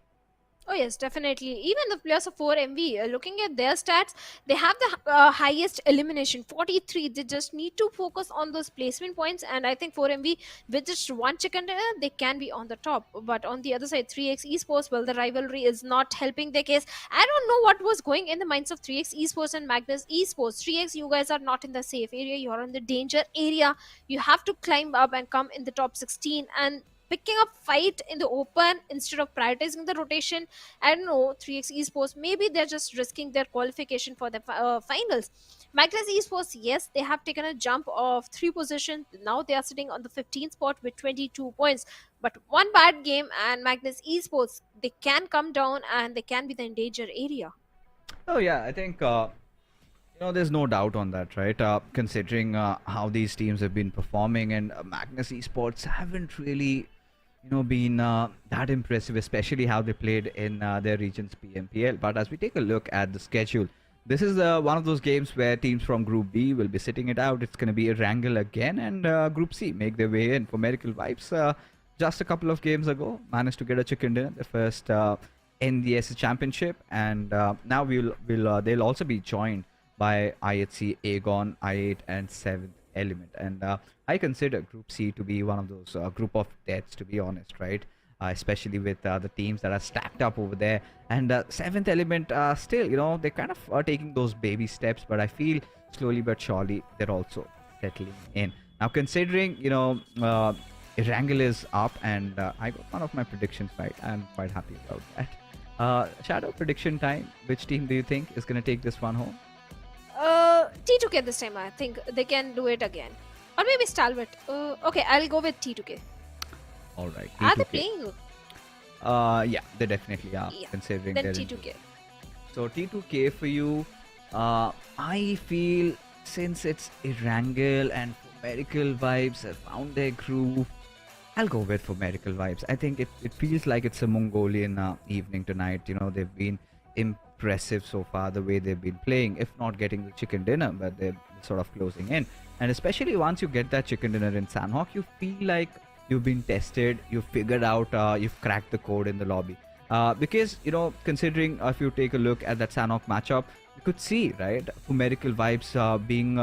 Oh yes, definitely. Even the players of 4MV, looking at their stats, they have the highest elimination, 43. They just need to focus on those placement points, and I think 4MV, with just one chicken dinner, they can be on the top. But on the other side, 3x Esports, well, the rivalry is not helping their case. I don't know what was going in the minds of 3x Esports and Magnus Esports. 3x, you guys are not in the safe area, you are in the danger area. You have to climb up and come in the top 16, and picking up fight in the open instead of prioritizing the rotation. I don't know, 3x Esports, maybe they're just risking their qualification for the finals. Magnus Esports, yes, they have taken a jump of 3 positions. Now they are sitting on the 15th spot with 22 points. But one bad game and Magnus Esports, they can come down and they can be the endangered area. Oh yeah, I think there's no doubt on that, right? Considering how these teams have been performing, and Magnus Esports haven't really been that impressive, especially how they played in their region's PMPL. But as we take a look at the schedule, this is one of those games where teams from Group B will be sitting it out. It's going to be Erangel again, and Group C make their way in. For Medical Vibes, just a couple of games ago, managed to get a chicken dinner, the first NDS championship, and now they'll also be joined by IHC, Aegon, I8, and 7th Element. And I consider Group C to be one of those group of deaths, to be honest, right? Especially with the teams that are stacked up over there. And 7th Element, still, they're kind of taking those baby steps, but I feel slowly but surely they're also settling in. Now, considering, Erangel is up, and I got one of my predictions right. I'm quite happy about that. Shadow, prediction time. Which team do you think is going to take this one home? T2K this time, I think they can do it again. Or maybe Stalwart. Okay, I'll go with T2K. Alright. Are they playing? Yeah, they definitely are. Yeah, Considering then they're T2K. So T2K for you, I feel since it's Erangel and Medical Vibes have found their groove, I'll go with for Medical Vibes. I think it feels like it's a Mongolian evening tonight. They've been impressive so far, the way they've been playing, if not getting the chicken dinner, but they're sort of closing in. And especially once you get that chicken dinner in Sanhok, you feel like you've been tested, you've figured out, you've cracked the code in the lobby. Because, considering if you take a look at that Sanhok matchup, you could see, right, for Medical Vibes being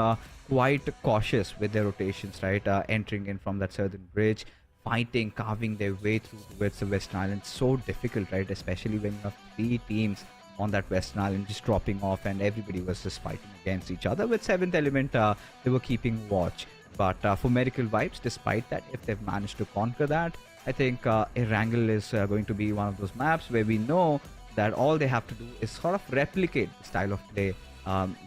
quite cautious with their rotations, right, entering in from that southern bridge, fighting, carving their way through towards the Western Island. So difficult, right, especially when you have 3 teams on that Western Island just dropping off, and everybody was just fighting against each other. With 7th Element, they were keeping watch. But for Medical Vibes, despite that, if they've managed to conquer that, I think Erangel is going to be one of those maps where we know that all they have to do is sort of replicate the style of play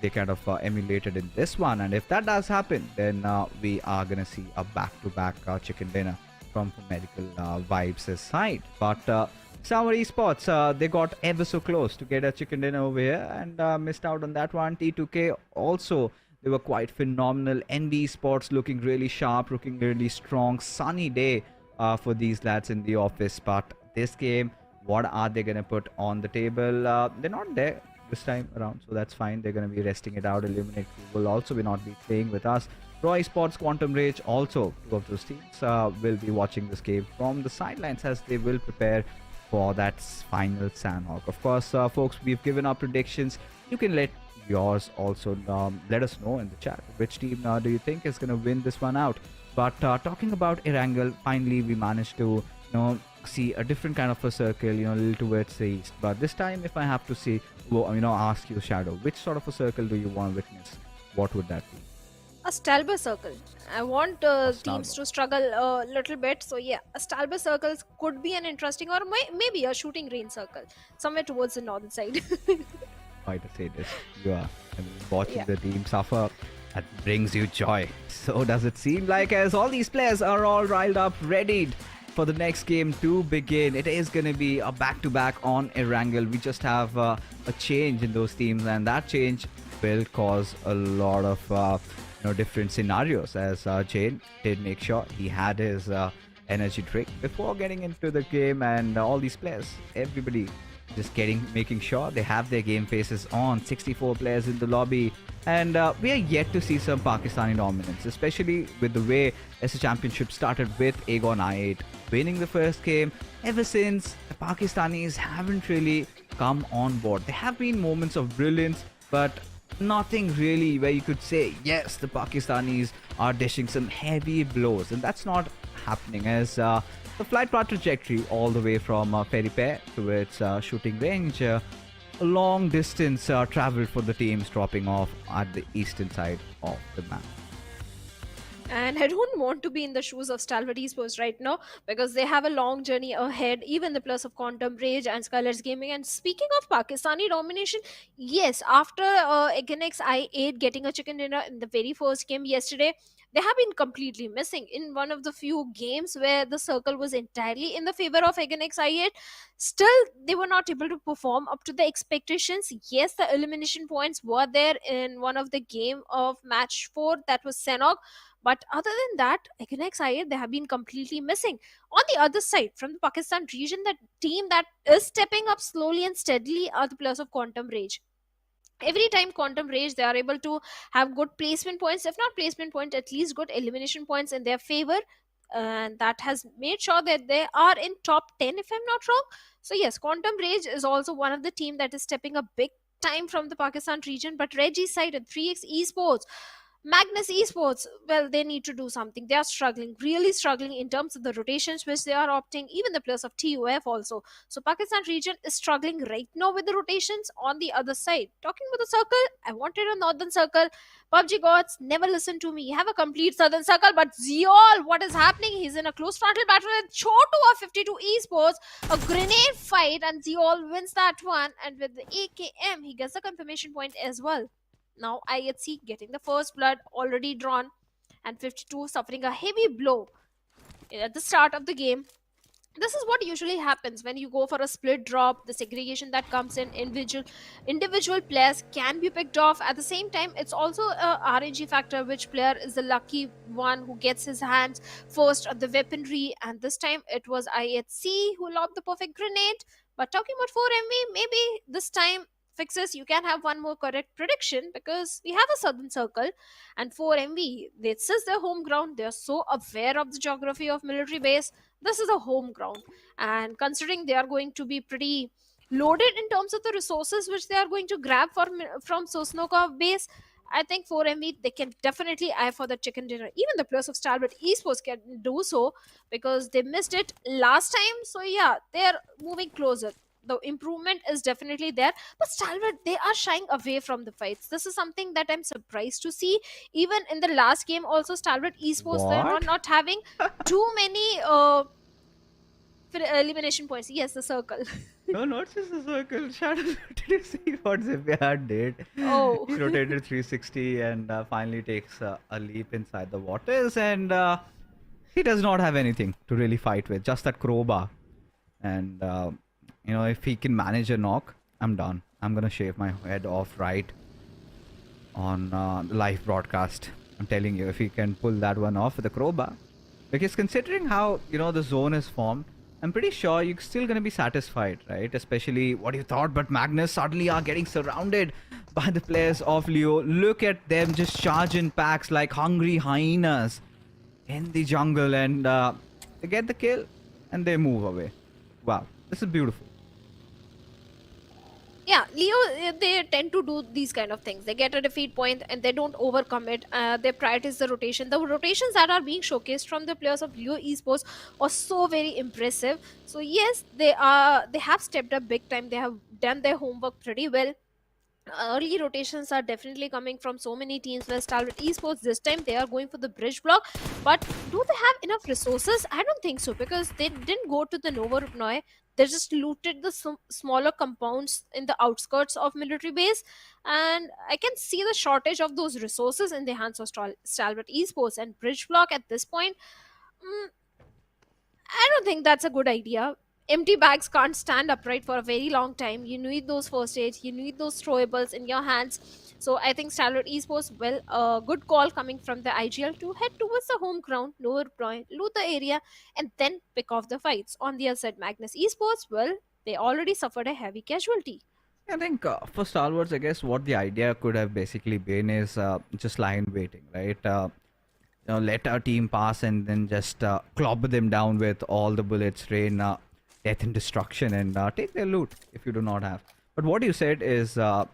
they kind of emulated in this one. And if that does happen, then we are going to see a back-to-back chicken dinner from medical vibes' side. But Stalwart Esports, they got ever so close to get a chicken dinner over here and missed out on that one. T2K also, they were quite phenomenal. NB Sports looking really sharp, looking really strong. Sunny day for these lads in the office. But this game, what are they going to put on the table? They're not there this time around, so that's fine. They're going to be resting it out. Illuminate will also be not be playing with us. Pro Sports, Quantum Rage, also two of those teams will be watching this game from the sidelines as they will prepare for that final Sanhok. Of course, folks, we've given our predictions. You can let yours also let us know in the chat which team do you think is going to win this one out. But talking about Erangel, finally we managed to see a different kind of a circle, a little towards the east. But this time, if I have to say, ask you, Shadow, which sort of a circle do you want to witness? What would that be? A Stalwart circle. I want teams to struggle a little bit. So yeah, a Stalwart circle could be an interesting, or maybe a shooting range circle somewhere towards the northern side. Why to say this? You are watching the team suffer. That brings you joy. So does it seem like, as all these players are all riled up, readied for the next game to begin. It is going to be a back-to-back on Erangel. We just have a change in those teams, and that change will cause a lot of different scenarios, as Jane did make sure he had his energy drink before getting into the game. And all these players, everybody just making sure they have their game faces on. 64 players in the lobby, and we are yet to see some Pakistani dominance, especially with the way as the championship started with Aegon I8 winning the first game. Ever since, the Pakistanis haven't really come on board. There have been moments of brilliance, but nothing really where you could say, yes, the Pakistanis are dishing some heavy blows, and that's not happening, as the flight path trajectory all the way from Peripet to its shooting range, a long distance travel for the teams dropping off at the eastern side of the map. And I don't want to be in the shoes of Stalwart Esports right now, because they have a long journey ahead, even the plus of Quantum Rage and SKYLIGHTZ Gaming. And speaking of Pakistani domination, yes, after Againx I8 getting a chicken dinner in the very first game yesterday, they have been completely missing in one of the few games where the circle was entirely in the favor of Againx I8. Still, they were not able to perform up to the expectations. Yes, the elimination points were there in one of the game of match 4, that was Sanhok. But other than that, Againx I8, they have been completely missing. On the other side, from the Pakistan region, that team that is stepping up slowly and steadily are the players of Quantum Rage. Every time Quantum Rage, they are able to have good placement points, if not placement points, at least good elimination points in their favor. And that has made sure that they are in top 10, if I'm not wrong. So yes, Quantum Rage is also one of the team that is stepping up big time from the Pakistan region. But Reggie's side at 3x Esports, Magnus Esports, well, they need to do something. They are struggling, really struggling in terms of the rotations which they are opting, even the players of TUF also. So Pakistan region is struggling right now with the rotations. On the other side, talking about the circle, I wanted a northern circle. PUBG gods, never listen to me. You have a complete southern circle, but Zeol, what is happening? He's in a close frontal battle with Chotu of 52 Esports. A grenade fight, and Zeol wins that one. And with the AKM, he gets the confirmation point as well. Now IHC getting the first blood already drawn, and 52 suffering a heavy blow at the start of the game. This is what usually happens when you go for a split drop. The segregation that comes in, individual players can be picked off. At the same time, it's also a RNG factor, which player is the lucky one who gets his hands first on the weaponry. And this time it was IHC who lobbed the perfect grenade. But talking about 4MV, maybe this time Fixes, you can have one more correct prediction, because we have a southern circle, and 4MV, this is their home ground. They are so aware of the geography of military base. This is a home ground, and considering they are going to be pretty loaded in terms of the resources which they are going to grab from Sosnoka base, I think 4MV, they can definitely eye for the chicken dinner. Even the players of Stalwart Esports can do so, because they missed it last time. So yeah, they are moving closer. The improvement is definitely there, but Stalwart, they are shying away from the fights. This is something that I'm surprised to see. Even in the last game also, Stalwart Esports, they were not having too many elimination points. Yes, the circle. No, not just the circle. Shadow, did you see what Zibyad did? Oh. He rotated 360 and finally takes a leap inside the waters, and he does not have anything to really fight with, just that crowbar. And if he can manage a knock, I'm done. I'm gonna shave my head off right on the live broadcast. I'm telling you, if he can pull that one off with the crowbar, because considering how the zone is formed, I'm pretty sure you're still gonna be satisfied, right? Especially what you thought, but Magnus suddenly are getting surrounded by the players of Leo. Look at them just charge in packs like hungry hyenas in the jungle, and they get the kill and they move away. Wow, this is beautiful. Yeah, Leo, they tend to do these kind of things. They get a defeat point and they don't overcome it. They prioritize the rotation. The rotations that are being showcased from the players of Leo Esports are so very impressive. So yes, they have stepped up big time. They have done their homework pretty well. Early rotations are definitely coming from so many teams. Where Stalwart Esports this time they are going for the bridge block, but do they have enough resources? I don't think so, because they didn't go to the Nova Rupnoy. They just looted the smaller compounds in the outskirts of military base, and I can see the shortage of those resources in the hands of Stalwart Esports. And bridge block at this point, mm, I don't think that's a good idea. Empty bags can't stand upright for a very long time. You need those first aids, you need those throwables in your hands. So I think Stalwart Esports, well, a good call coming from the IGL to head towards the home ground, lower point, loot the area, and then pick off the fights. On the other side, Magnus Esports, well, they already suffered a heavy casualty. I think for Stalwarts, I guess what the idea could have basically been is just line waiting, right? Let our team pass and then just clobber them down with all the bullets, rain death and destruction, and take their loot if you do not have. But what you said is a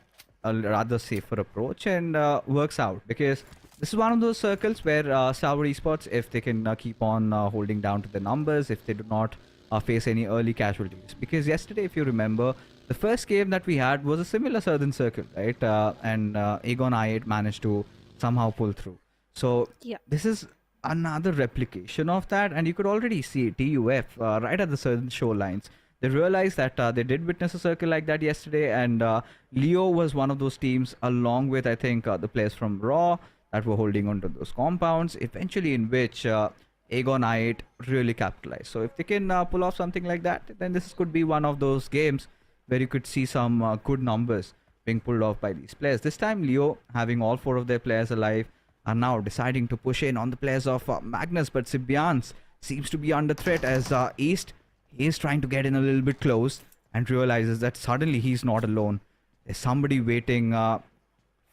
rather safer approach, and works out, because this is one of those circles where Stalwart Esports, if they can keep on holding down to the numbers, if they do not face any early casualties. Because yesterday, if you remember, the first game that we had was a similar southern circle, right? And Aegon I8 managed to somehow pull through. So Yeah. this is another replication of that, and you could already see TUF right at the southern shorelines. They realized that they did witness a circle like that yesterday, and Leo was one of those teams, along with, I think, the players from Raw that were holding onto those compounds, eventually in which Aegon I8 really capitalized. So if they can pull off something like that, then this could be one of those games where you could see some good numbers being pulled off by these players. This time, Leo, having all 4 of their players alive, are now deciding to push in on the players of Magnus, but Sibians seems to be under threat as East, he is trying to get in a little bit close and realizes that suddenly he's not alone. There's somebody waiting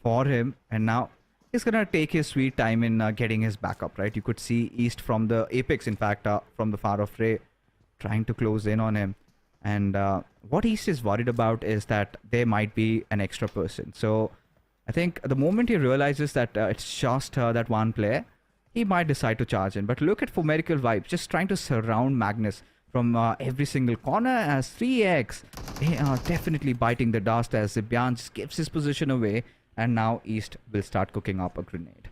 for him, and now he's gonna take his sweet time in getting his backup, right? You could see East from the Apex, in fact, from the far off Ray, trying to close in on him. And what East is worried about is that there might be an extra person. So I think the moment he realizes that it's just that one player, he might decide to charge in. But look at Formerical Vibes, just trying to surround Magnus from every single corner as 3x. They are definitely biting the dust as Zibian just gives his position away, and now East will start cooking up a grenade.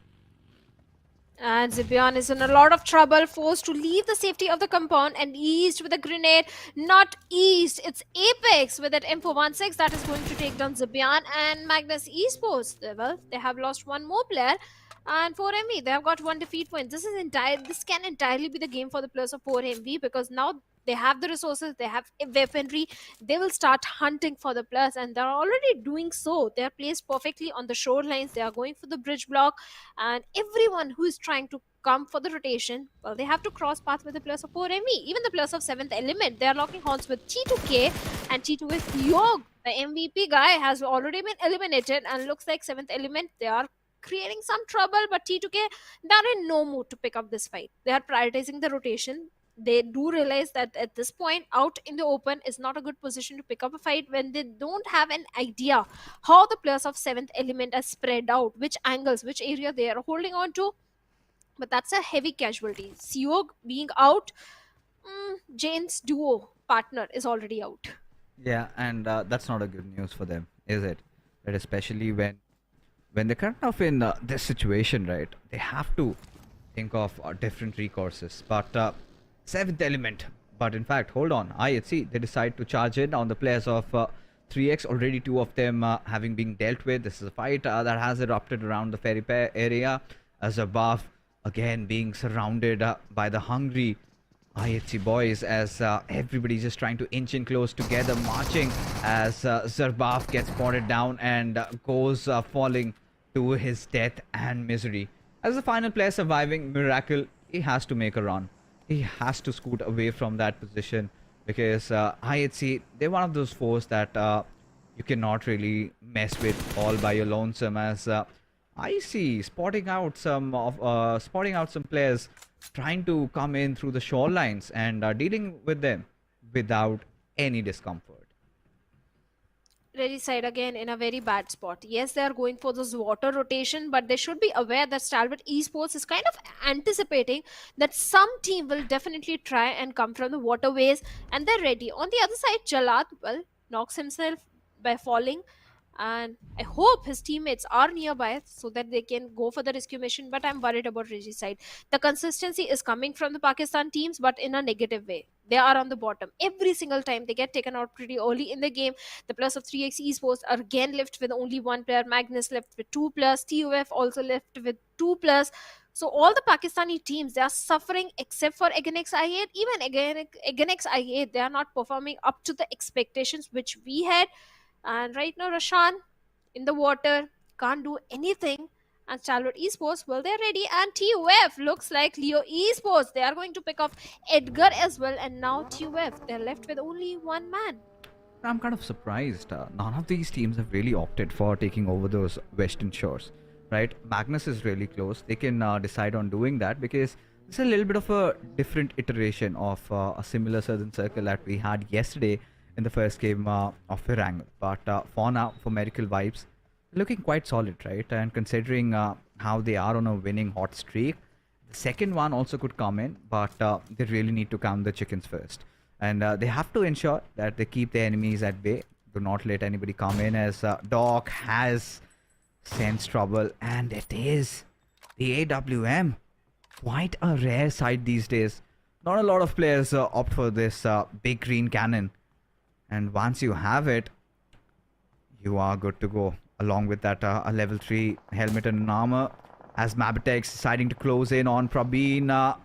And Zibian is in a lot of trouble, forced to leave the safety of the compound, and East with a grenade. Not East, it's Apex with that M416 that is going to take down Zibian. And Magnus Esports, well, they have lost one more player. And 4MV, they have got 1 defeat point. This can entirely be the game for the players of 4MV, because now they have the resources, they have weaponry, they will start hunting for the players, and they're already doing so. They are placed perfectly on the shorelines, they are going for the bridge block, and everyone who is trying to come for the rotation, well, they have to cross paths with the players of 4MV. Even the players of 7th Element, they are locking horns with T2K, and T2 is Yog. The MVP guy has already been eliminated, and looks like 7th Element, they are creating some trouble, but T2K, they're in no mood to pick up this fight. They are prioritizing the rotation. They do realize that at this point, out in the open is not a good position to pick up a fight when they don't have an idea how the players of 7th Element are spread out, which angles, which area they are holding on to. But that's a heavy casualty. Siog being out, Jane's duo partner is already out. Yeah, and that's not a good news for them, is it? Right, especially when they're kind of in this situation, right? They have to think of different recourses. But 7th Element, But in fact, hold on, IHC, they decide to charge in on the players of 3x. Already two of them having been dealt with. This is a fight that has erupted around the ferry area. As above, again being surrounded by the hungry IHC boys, as everybody's just trying to inch in close together, marching as Zarbaf gets spotted down and goes falling to his death and misery. As the final player surviving, Miracle, he has to make a run. He has to scoot away from that position, because IHC, they're one of those foes that you cannot really mess with all by your lonesome, as I see spotting out some players trying to come in through the shorelines and dealing with them without any discomfort. Regicide again in a very bad spot. Yes, they are going for this water rotation, but they should be aware that Stalwart Esports is kind of anticipating that some team will definitely try and come from the waterways, and they're ready. On the other side, Jalad, well, knocks himself by falling, and I hope his teammates are nearby so that they can go for the rescue mission, but I'm worried about Regicide. The consistency is coming from the Pakistan teams, but in a negative way. They are on the bottom every single time. They get taken out pretty early in the game. The plus of 3x Esports are again left with only one player. Magnus left with 2+. TUF also left with 2+. So all the Pakistani teams, they are suffering except for Aganex I8. Even Aganex I8, they are not performing up to the expectations which we had. And right now, Rashan in the water can't do anything. And Stalwart Esports, well, they're ready. And TUF looks like Leo Esports. They are going to pick off Edgar as well. And now TUF, they're left with only one man. I'm kind of surprised. None of these teams have really opted for taking over those western shores, right? Magnus is really close. They can decide on doing that, because it's a little bit of a different iteration of a similar southern circle that we had yesterday in the first game of Erangel. But for now, for Medical Vibes, looking quite solid, right? And considering how they are on a winning hot streak, the second one also could come in, but they really need to count the chickens first. And they have to ensure that they keep their enemies at bay. Do not let anybody come in, as Doc has sensed trouble. And it is the AWM. Quite a rare sight these days. Not a lot of players opt for this big green cannon. And once you have it, you are good to go. Along with that, a level 3 helmet and armor, as MABETEX deciding to close in on Prabeen,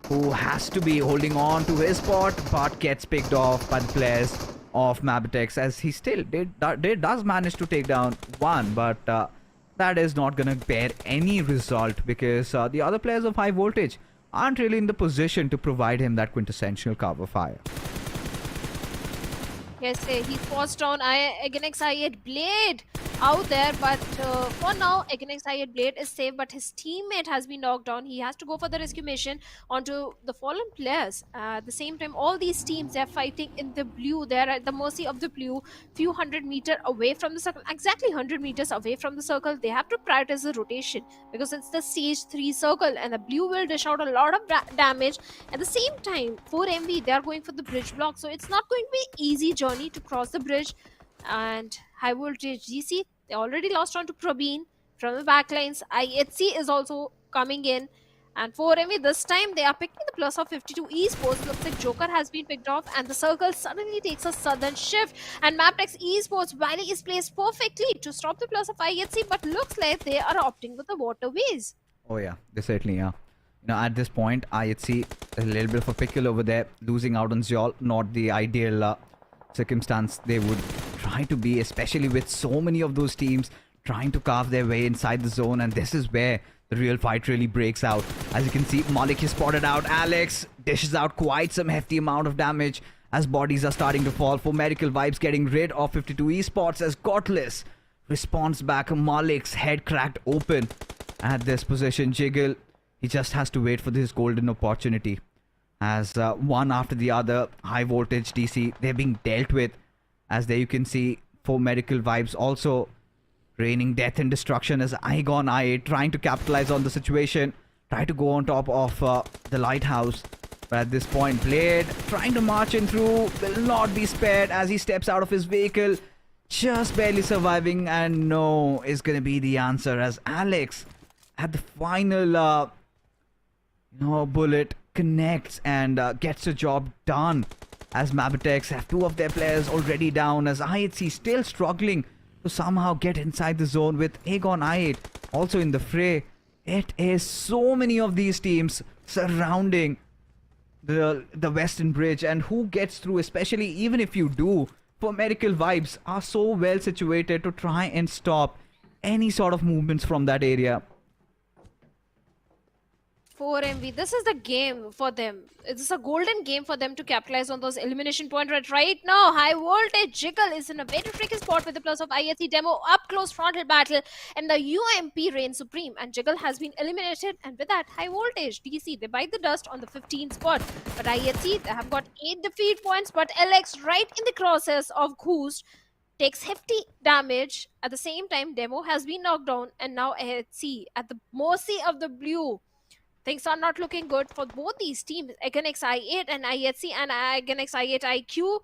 who has to be holding on to his spot, but gets picked off by the players of MABETEX, as he still does manage to take down one, but that is not going to bear any result, because the other players of Highvoltage aren't really in the position to provide him that quintessential cover fire. Yes, he forced down Aganex I8 Blade out there, but for now, Aganex I8 Blade is safe, but his teammate has been knocked down. He has to go for the rescue mission onto the fallen players. At the same time, all these teams, they are fighting in the blue. They are at the mercy of the blue, few hundred meters away from the circle, exactly 100 meters away from the circle. They have to prioritize the rotation, because it's the stage 3 circle, and the blue will dish out a lot of damage. At the same time, for MV, they are going for the bridge block, so it's not going to be easy journey to cross the bridge. And Highvoltage DC, they already lost on to Prabeen from the backlines. IHC is also coming in, and for MV this time they are picking the plus of 52 Esports. Looks like Joker has been picked off, and the circle suddenly takes a sudden shift, and MABETEX Esports Valley is placed perfectly to stop the plus of IHC, but looks like they are opting with the waterways. Oh yeah, they certainly are. You know, at this point, IHC a little bit of a pickle over there, losing out on Zol. Not the ideal circumstance they would try to be, especially with so many of those teams trying to carve their way inside the zone, and this is where the real fight really breaks out. As you can see, Malik is spotted out. Alex dishes out quite some hefty amount of damage as bodies are starting to fall. For Medical Vibes getting rid of 52 Esports, as Godless responds back. Malik's head cracked open at this position. Jiggle, he just has to wait for this golden opportunity, as one after the other, Highvoltage DC, they're being dealt with. As there you can see, for Medical Vibes also raining death and destruction, as Igon I8 trying to capitalize on the situation, try to go on top of the lighthouse. But at this point, Blade trying to march in through, will not be spared as he steps out of his vehicle, just barely surviving, and no is going to be the answer, as Alex at the final bullet connects and gets the job done. As MABETEX have 2 of their players already down, as IHC still struggling to somehow get inside the zone with Aegon I8 also in the fray. It is so many of these teams surrounding the Western Bridge, and who gets through, especially even if you do, for Medical Vibes are so well situated to try and stop any sort of movements from that area. 4MV, this is the game for them. It's a golden game for them to capitalize on those elimination points. Right now, Highvoltage Jiggle is in a very tricky spot with the plus of ISC demo, up close frontal battle, and the UMP reigns supreme. And Jiggle has been eliminated, and with that, Highvoltage DC, they bite the dust on the 15th spot. But ISC, they have got 8 defeat points, but LX right in the crosses of Ghost takes hefty damage. At the same time, Demo has been knocked down, and now ISC at the mercy of the blue. Things are not looking good for both these teams. Againx I8 and IHC, and Againx I8 IQ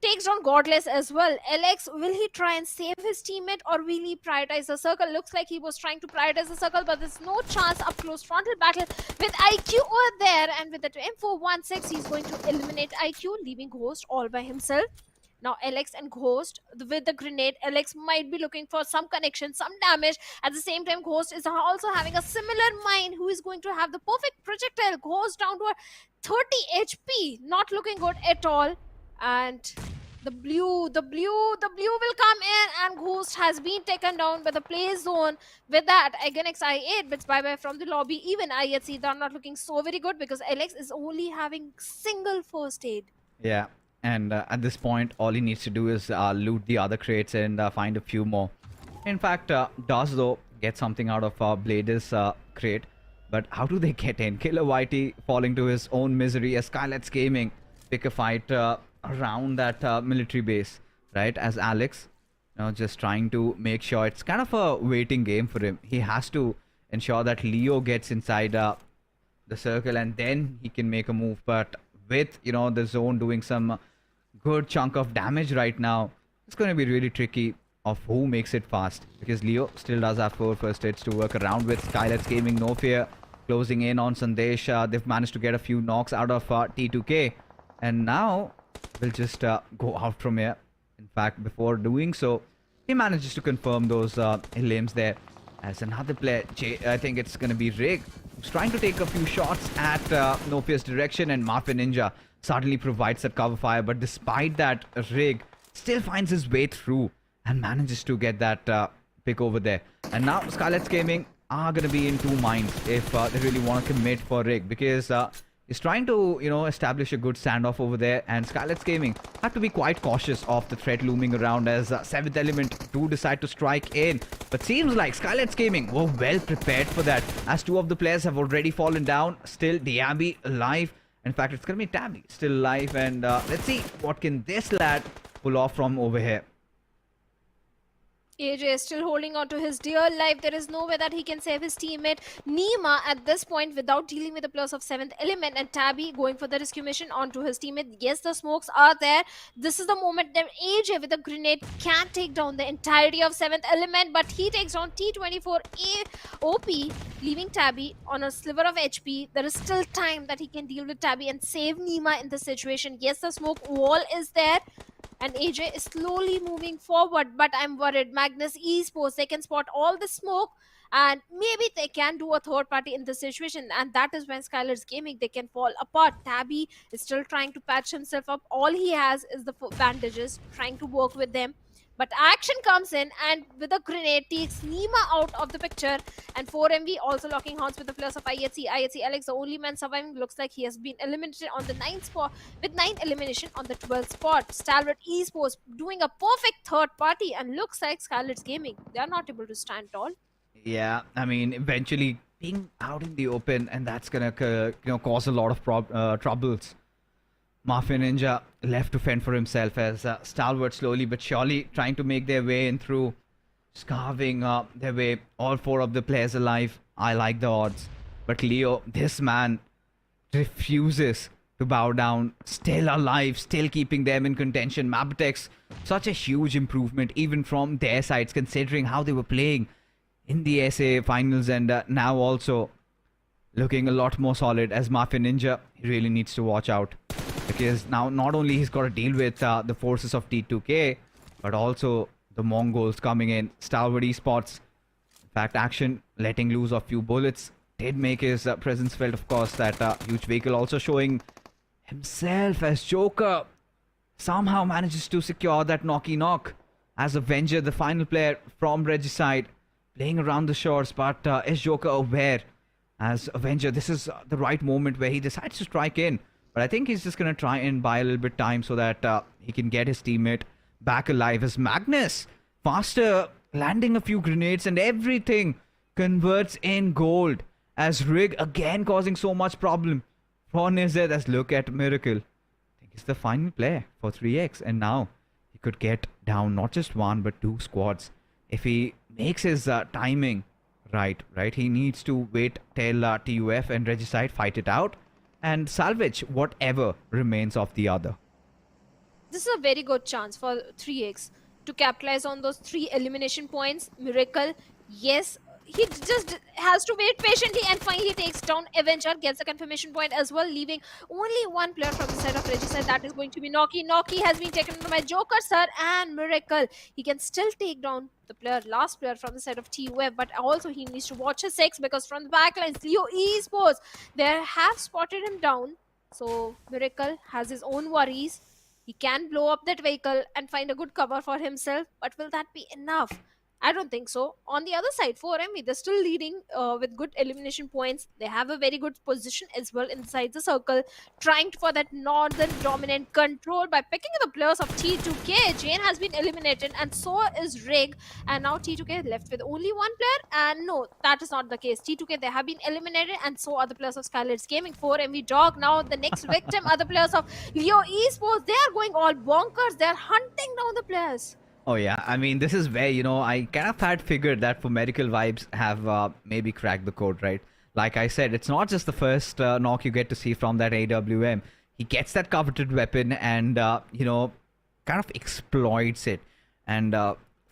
takes down Godless as well. LX, will he try and save his teammate, or will he prioritize the circle? Looks like he was trying to prioritize the circle, but there's no chance. Up close frontal battle with IQ over there, and with the M416, he's going to eliminate IQ, leaving Ghost all by himself. Now LX and Ghost with the grenade. LX might be looking for some connection, some damage. At the same time, Ghost is also having a similar mine, who is going to have the perfect projectile. Ghost down to 30 HP. Not looking good at all. And the blue will come in, and Ghost has been taken down by the play zone. With that, Againx I8 bits bye-bye from the lobby. Even IHC, they're not looking so very good because LX is only having single first aid. Yeah. And at this point, all he needs to do is loot the other crates and find a few more. In fact, does though get something out of Blade's crate. But how do they get in? Killer YT falling to his own misery as SKYLIGHTZ Gaming pick a fight around that military base, right? As Alex, just trying to make sure it's kind of a waiting game for him. He has to ensure that Leo gets inside the circle, and then he can make a move. But with the zone doing some good chunk of damage right now, it's going to be really tricky of who makes it fast, because Leo still does have 4 first hits to work around with. SKYLIGHTZ Gaming, no fear, closing in on Sandesh. They've managed to get a few knocks out of T2K, and now we'll just go out from here. In fact, before doing so, he manages to confirm those limbs there. As another player, I think it's going to be Rig, who's trying to take a few shots at Nofia's direction, and Mafia Ninja suddenly provides that cover fire. But despite that, Rig still finds his way through and manages to get that pick over there. And now SKYLIGHTZ Gaming are going to be in 2 minds if they really want to commit for Rig, because he's trying to establish a good standoff over there, and SKYLIGHTZ Gaming have to be quite cautious of the threat looming around as 7th Element do decide to strike in. But seems like SKYLIGHTZ Gaming were well prepared for that, as 2 of the players have already fallen down. Still Diaby alive. In fact, it's going to be Tabby still alive, and let's see what can this lad pull off from over here. AJ is still holding on to his dear life. There is no way that he can save his teammate Nima at this point without dealing with the plus of 7th Element, and Tabby going for the rescue mission onto his teammate. Yes, the smokes are there. This is the moment that AJ with a grenade can take down the entirety of 7th Element, but he takes down T24 OP, leaving Tabby on a sliver of HP. There is still time that he can deal with Tabby and save Nima in this situation. Yes, the smoke wall is there, and AJ is slowly moving forward, but I'm worried. Magnus Esports, they can spot all the smoke, and maybe they can do a third party in this situation, and that is when SKYLIGHTZ Gaming, they can fall apart. Tabby is still trying to patch himself up. All he has is the bandages, trying to work with them. But action comes in, and with a grenade takes Nima out of the picture, and 4MV also locking horns with the plus of IHC. IHC Alex, the only man surviving, looks like he has been eliminated on the 9th spot, with 9 elimination on the 12th spot. Stalwart Esports doing a perfect third party, and looks like SKYLIGHTZ Gaming, they are not able to stand tall. Yeah, I mean, eventually being out in the open, and that's gonna cause a lot of troubles. Mafia Ninja left to fend for himself as Stalwart slowly but surely trying to make their way in through, scarving their way. All 4 of the players alive. I like the odds. But Leo, this man, refuses to bow down. Still alive, still keeping them in contention. MABETEX, such a huge improvement even from their sides, considering how they were playing in the SA finals, and now also looking a lot more solid as Mafia Ninja. He really needs to watch out, because now not only he's got to deal with the forces of T2K, but also the Mongols coming in. Stalwart Esports, in fact, Action letting loose a few bullets did make his presence felt. Of course, that huge vehicle also showing himself as Joker somehow manages to secure that knocky knock as Avenger, the final player from Regicide, playing around the shores. But is Joker aware as Avenger? This is the right moment where he decides to strike in. But I think he's just going to try and buy a little bit time so that he can get his teammate back alive. As Magnus, faster, landing a few grenades and everything converts in gold. As Rig again causing so much problem for Nized. As look at Miracle. I think he's the final player for 3x. And now he could get down not just one but two squads. If he makes his timing right, he needs to wait till TUF and Regicide fight it out and salvage whatever remains of the other. This is a very good chance for 3x to capitalize on those 3 elimination points. Miracle, yes, he just has to wait patiently and finally takes down Avenger, gets a confirmation point as well, leaving only one player from the side of Regicide. That is going to be Noki. Noki has been taken by Joker, sir, and Miracle. He can still take down the last player from the side of TUF, but also he needs to watch his 6, because from the backlines, Leo Esports, they have spotted him down. So Miracle has his own worries. He can blow up that vehicle and find a good cover for himself, but will that be enough? I don't think so. On the other side, 4MV, they're still leading with good elimination points. They have a very good position as well inside the circle, trying for that northern dominant control by picking the players of T2K. Jane has been eliminated and so is Rig. And now T2K left with only one player. And no, that is not the case. T2K, they have been eliminated and so are the players of SKYLIGHTZ Gaming. 4MV Dog, now the next victim are the players of Leo Esports. They are going all bonkers. They are hunting down the players. Oh yeah, I mean, this is where, I kind of had figured that for Medical Vibes have maybe cracked the code, right? Like I said, it's not just the first knock you get to see from that AWM. He gets that coveted weapon and, kind of exploits it and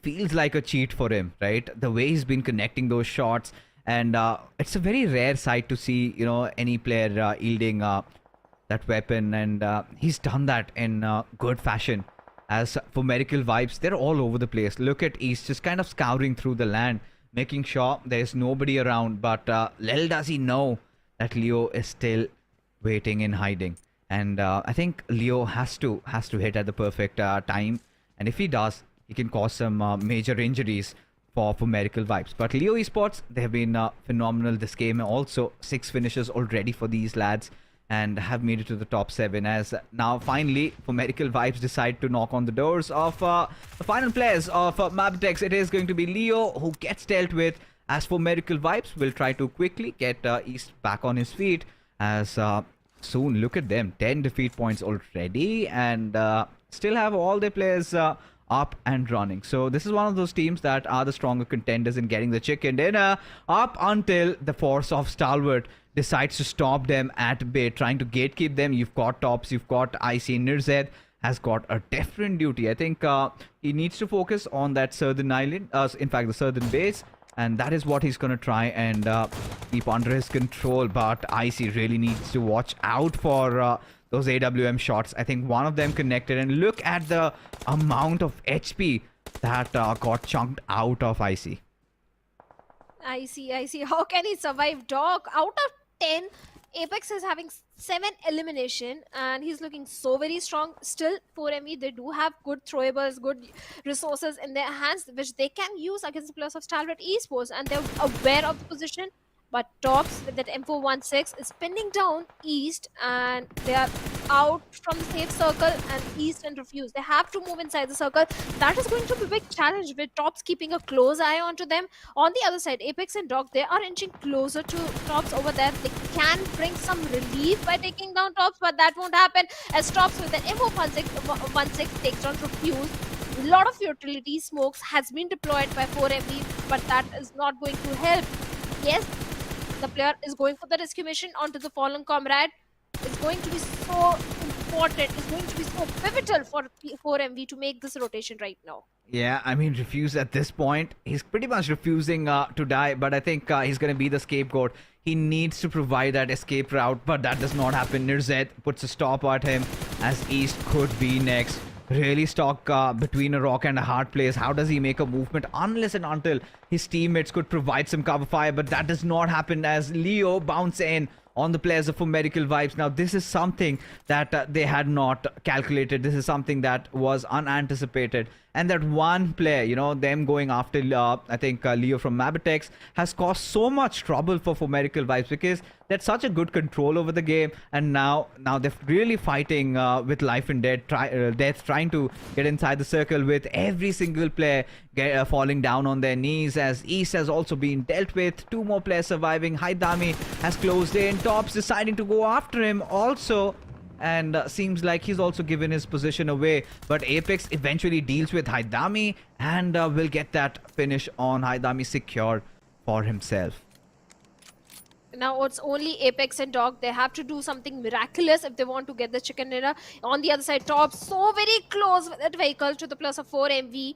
feels like a cheat for him, right? The way he's been connecting those shots, and it's a very rare sight to see, any player yielding that weapon, and he's done that in good fashion. As for Medical Vibes, they're all over the place. Look at East just kind of scouring through the land, making sure there's nobody around. But little does he know that Leo is still waiting in hiding. And I think Leo has to hit at the perfect time. And if he does, he can cause some major injuries for Medical Vibes. But Leo Esports, they have been phenomenal this game. Also, 6 finishes already for these lads, and have made it to the top 7, as now finally for Medical Vibes decide to knock on the doors of the final players of MABETEX. It is going to be Leo who gets dealt with. As for Medical Vibes, we'll try to quickly get East back on his feet, as soon, look at them, 10 defeat points already, and still have all their players up and running. So this is one of those teams that are the stronger contenders in getting the chicken dinner, up until the force of Stalwart decides to stop them at bay, trying to gatekeep them. You've got Tops, you've got IC. Nirzed has got a different duty. I think he needs to focus on that southern island, in fact the southern base, and that is what he's going to try and keep under his control. But IC really needs to watch out for those AWM shots. I think one of them connected, and look at the amount of HP that got chunked out of IC. I see. How can he survive, Dog? Out of 10, Apex is having 7 elimination and he's looking so very strong. Still, 4ME, they do have good throwables, good resources in their hands, which they can use against the players of Stalwart Esports, and they're aware of the position. But Tops with that M416 is pinning down East, and they are out from the safe circle, and East and refuse. They have to move inside the circle. That is going to be a big challenge, with Tops keeping a close eye onto them. On the other side, Apex and Dog, they are inching closer to Tops over there. They can bring some relief by taking down Tops, but that won't happen, as Tops with an M416 takes down refuse. A lot of utility smokes has been deployed by 4MB, but that is not going to help. Yes, the player is going for the rescue mission onto the fallen comrade. It's going to be so important. It's going to be so pivotal for 4MV to make this rotation right now. Yeah, I mean, Refuse at this point, he's pretty much refusing to die, but I think he's going to be the scapegoat. He needs to provide that escape route, but that does not happen. NIRZ puts a stop at him as East could be next. Really stuck between a rock and a hard place. How does he make a movement unless and until his teammates could provide some cover fire? But that does not happen as Leo bounce in on the players of Medical Vibes. Now, this is something that they had not calculated. This is something that was unanticipated. And that one player, you know, them going after, I think, Leo from MABETEX has caused so much trouble for Medical Vibes because they had such a good control over the game. And now they're really fighting with life and death, trying to get inside the circle with every single player falling down on their knees as East has also been dealt with. 2 more players surviving. Haidami has closed in. Tops deciding to go after him also. And seems like he's also given his position away. But Apex eventually deals with Haidami and will get that finish on Haidami secured for himself. Now it's only Apex and Dog. They have to do something miraculous if they want to get the chicken dinner. On the other side, Top so very close with that vehicle to the plus of 4 MV.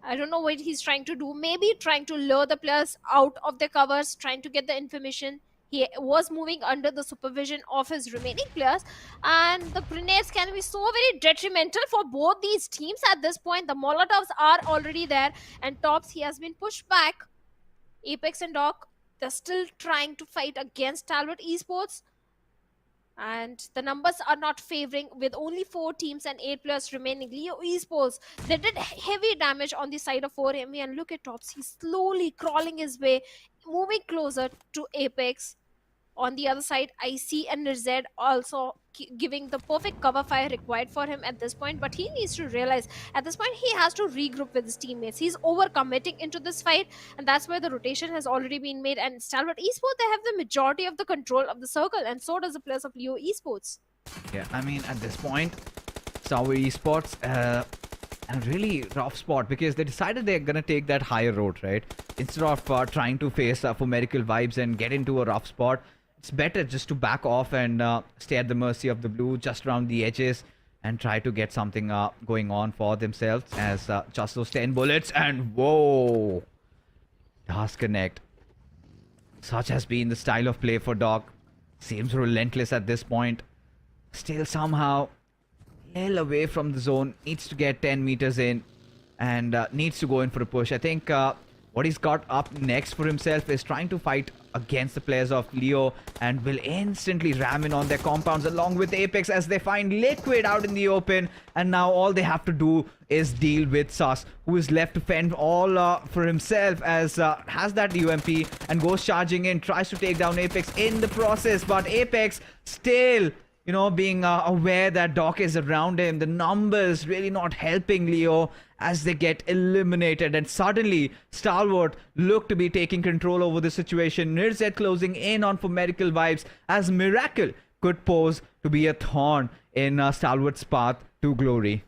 I don't know what he's trying to do. Maybe trying to lure the players out of their covers, trying to get the information. He was moving under the supervision of his remaining players, and the grenades can be so very detrimental for both these teams at this point. The Molotovs are already there, and Tops, he has been pushed back. Apex and Doc, they're still trying to fight against Stalwart Esports, and the numbers are not favoring with only 4 teams and 8 players remaining. Leo Esports, they did heavy damage on the side of 4MV, and look at Tops, he's slowly crawling his way, moving closer to Apex. On the other side, IC and NIRZ also giving the perfect cover fire required for him at this point, but he needs to realize at this point he has to regroup with his teammates. He's overcommitting into this fight, and that's where the rotation has already been made. And Stalwart Esports, they have the majority of the control of the circle, and so does the players of Leo Esports. Yeah, I mean, at this point, Stalwart Esports a really rough spot because they decided they're gonna take that higher road, right? Instead of trying to face for Medical Vibes and get into a rough spot, it's better just to back off and stay at the mercy of the blue, just around the edges, and try to get something going on for themselves as just those 10 bullets and whoa, does connect. Such has been the style of play for Doc. Seems relentless at this point. Still somehow little away from the zone, needs to get 10 meters in and needs to go in for a push. I think what he's got up next for himself is trying to fight against the players of Leo and will instantly ram in on their compounds along with Apex as they find Liquid out in the open, and now all they have to do is deal with Sus, who is left to fend all for himself as has that UMP and goes charging in, tries to take down Apex in the process, but Apex still, you know, being aware that Doc is around him. The numbers really not helping Leo as they get eliminated. And suddenly, Stalwart look to be taking control over the situation. NIRZ closing in on for Medical Vibes as Miracle could pose to be a thorn in Stalwart's path to glory.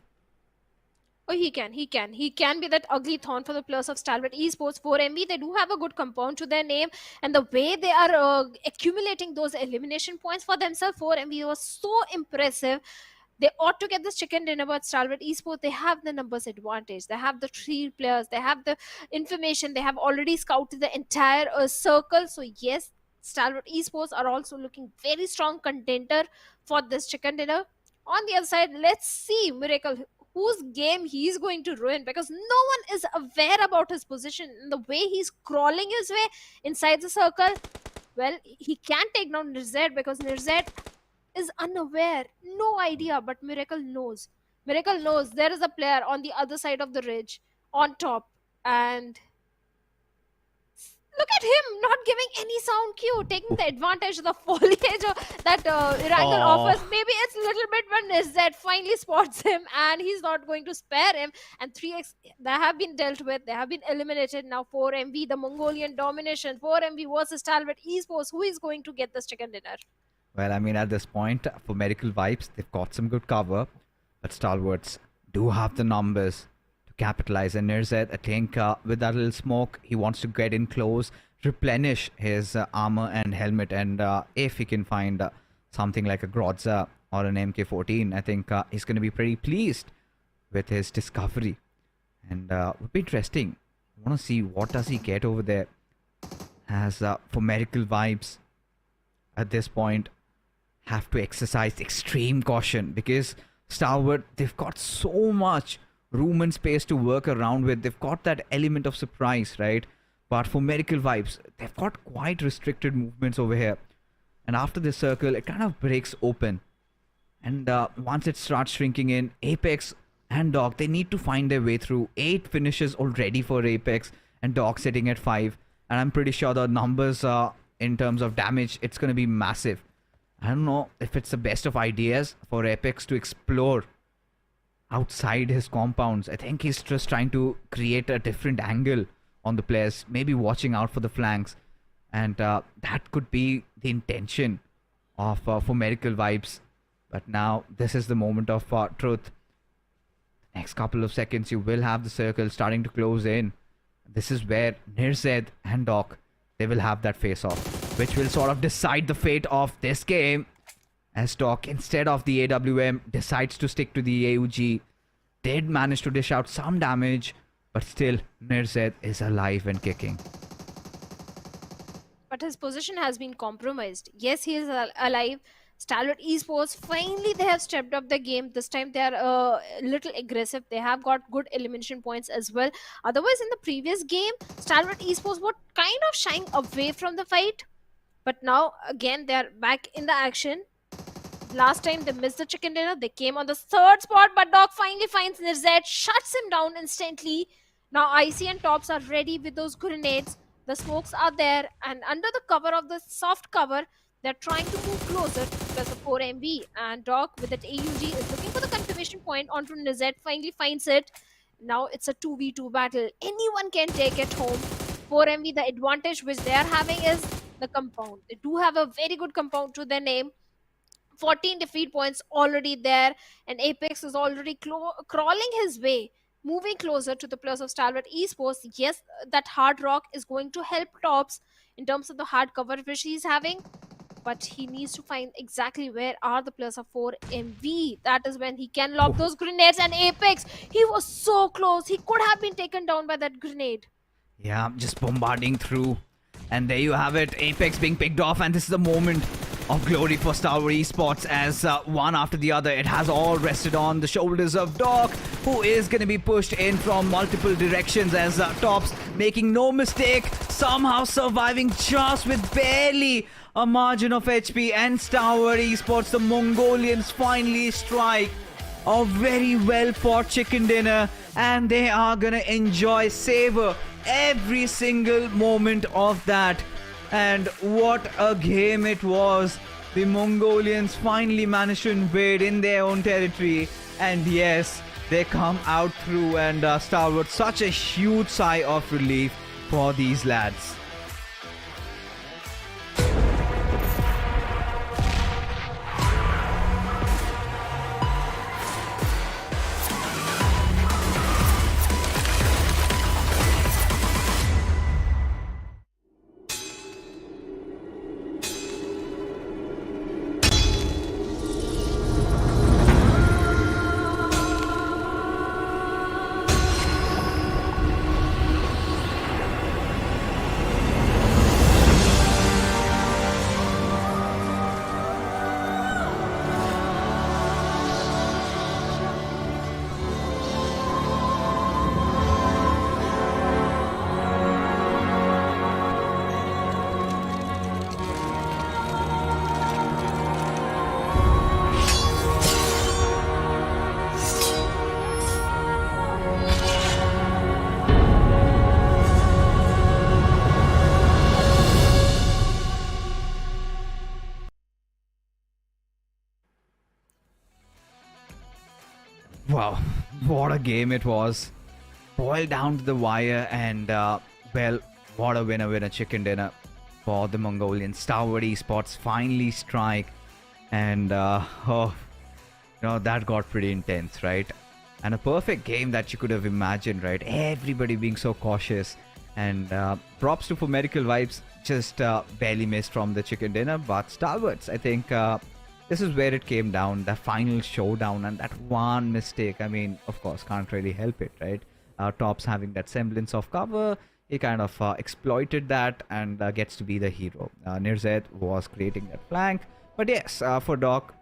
Oh, he can be that ugly thorn for the players of Stalwart Esports. 4MV, they do have a good compound to their name, and the way they are accumulating those elimination points for themselves, 4MV was so impressive. They ought to get this chicken dinner, but Stalwart Esports, they have the numbers advantage. They have the 3 players, they have the information, they have already scouted the entire circle. So yes, Stalwart Esports are also looking very strong contender for this chicken dinner. On the other side, let's see Miracle, whose game he's going to ruin, because no one is aware about his position and the way he's crawling his way inside the circle. Well, he can't take down NIRZ because NIRZ is unaware, no idea, but Miracle knows. Miracle knows there is a player on the other side of the ridge on top, and look at him not giving any sound cue, taking the advantage of the foliage that Erangel offers. Maybe it's a little bit when NIRZ finally spots him and he's not going to spare him. And 3x, they have been dealt with. They have been eliminated. Now 4MV, the Mongolian domination. 4MV versus Stalwart Esports. Who is going to get this chicken dinner? Well, I mean, at this point, for Medical Vibes, they've got some good cover, but Stalwarts do have the numbers capitalize. And NIRZ, I think with that little smoke, he wants to get in close, replenish his armor and helmet, and if he can find something like a Groza or an MK14, I think he's going to be pretty pleased with his discovery. And would be interesting. I want to see what does he get over there as for Miracle Vibes at this point have to exercise extreme caution, because Stalwart, they've got so much room and space to work around with. They've got that element of surprise, right? But for Miracle Vibes, they've got quite restricted movements over here. And after this circle, it kind of breaks open. And once it starts shrinking in, Apex and Dog, they need to find their way through. 8 finishes already for Apex, and Dog sitting at 5. And I'm pretty sure the numbers in terms of damage, it's going to be massive. I don't know if it's the best of ideas for Apex to explore outside his compounds. I think he's just trying to create a different angle on the players, maybe watching out for the flanks. And that could be the intention of for Miracle Vibes. But now this is the moment of truth. Next couple of seconds, you will have the circle starting to close in. This is where Nirzed and Doc, they will have that face-off, which will sort of decide the fate of this game. As Doc, instead of the AWM, decides to stick to the AUG. Did manage to dish out some damage, but still Nirzed is alive and kicking. But his position has been compromised. Yes, he is alive. Stalwart Esports, finally they have stepped up the game. This time they are a little aggressive. They have got good elimination points as well. Otherwise, in the previous game, Stalwart Esports were kind of shying away from the fight. But now, again, they are back in the action. Last time they missed the chicken dinner. They came on the 3rd spot, but Dog finally finds Nirzed, shuts him down instantly. Now IC and Tops are ready with those grenades. The smokes are there, and under the cover of the soft cover, they're trying to move closer because of 4MV. And Doc with that AUG is looking for the confirmation point onto Nirzed, finally finds it. Now it's a 2v2 battle. Anyone can take it home. 4MV, the advantage which they are having is the compound. They do have a very good compound to their name. 14 defeat points already there, and Apex is already crawling his way, moving closer to the players of Stalwart Esports. Yes, that hard rock is going to help Tops in terms of the hard cover which he's having, but he needs to find exactly where are the players of 4MV. That is when he can lob those grenades. And Apex, he was so close. He could have been taken down by that grenade. Yeah, just bombarding through. And there you have it, Apex being picked off, and this is the moment of glory for Stalwart Esports as one after the other, it has all rested on the shoulders of Doc, who is going to be pushed in from multiple directions as Tops, making no mistake, somehow surviving just with barely a margin of HP. And Stalwart Esports, the Mongolians, finally strike a very well fought chicken dinner, and they are going to enjoy, savor every single moment of that. And what a game it was. The Mongolians finally managed to invade in their own territory. And yes, they come out through, and Stalwart, such a huge sigh of relief for these lads. Wow, what a game it was. Boiled down to the wire, and well, what a winner chicken dinner for the Mongolians. Stalwart Esports finally strike, and oh, that got pretty intense, right? And a perfect game that you could have imagined, right? Everybody being so cautious, and props to for Miracle Vibes, just barely missed from the chicken dinner, but Stalwarts, I think this is where it came down, the final showdown, and that one mistake, I mean, of course, can't really help it, right? Tops having that semblance of cover, he kind of exploited that and gets to be the hero. Nirzet was creating that flank. But yes, for Doc,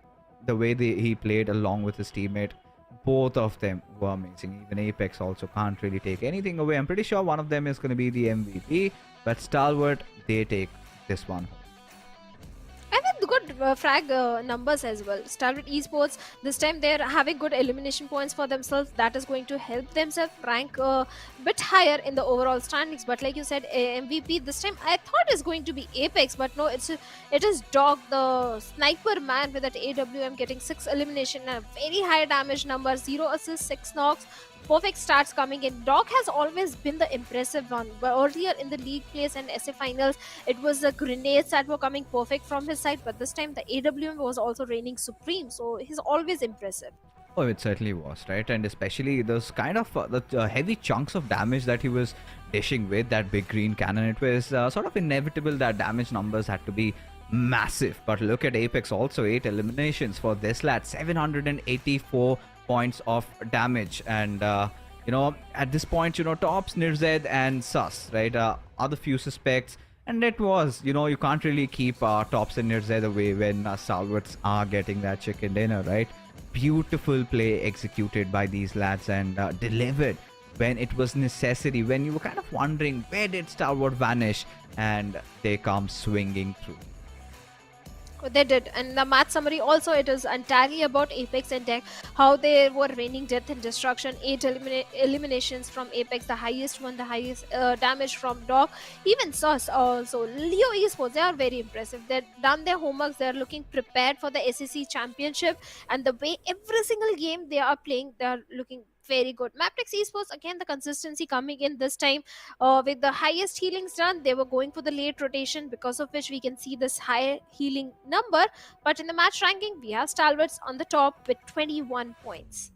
the way he played along with his teammate, both of them were amazing. Even Apex also can't really take anything away. I'm pretty sure one of them is going to be the MVP, but Stalwart, they take this one. I mean, good frag numbers as well. Stalwart Esports, this time they're having good elimination points for themselves. That is going to help themselves rank a bit higher in the overall standings. But like you said, MVP this time I thought is going to be Apex, but no, it is Dog, the sniper man with that AWM, getting 6 elimination and a very high damage number, 0 assists, 6 knocks. Perfect starts coming in. Doc has always been the impressive one, but earlier in the league plays and SA finals, it was the grenades that were coming perfect from his side, but this time the AWM was also reigning supreme, so he's always impressive. Oh, it certainly was, right? And especially those kind of the heavy chunks of damage that he was dishing with that big green cannon. It was sort of inevitable that damage numbers had to be massive. But look at Apex also, 8 eliminations for this lad, 784 points of damage. And you know, at this point, you know, Tops, Nirzed and Sus, right, are the few suspects. And it was, you know, you can't really keep Tops and Nirzed away when Stalwarts are getting that chicken dinner, right? Beautiful play executed by these lads and delivered when it was necessary, when you were kind of wondering where did Stalwart vanish, and they come swinging through. They did. And the match summary also, it is entirely about Apex and Tech, how they were raining death and destruction. 8 eliminations from Apex, the highest one, the highest damage from Dog. Even Sus also. Leo Esports, they are very impressive. They've done their homeworks, they're looking prepared for the SEC championship, and the way every single game they are playing, they are looking very good. MABETEX Esports, again the consistency coming in this time with the highest healings done. They were going for the late rotation, because of which we can see this high healing number. But in the match ranking, we have Stalwarts on the top with 21 points.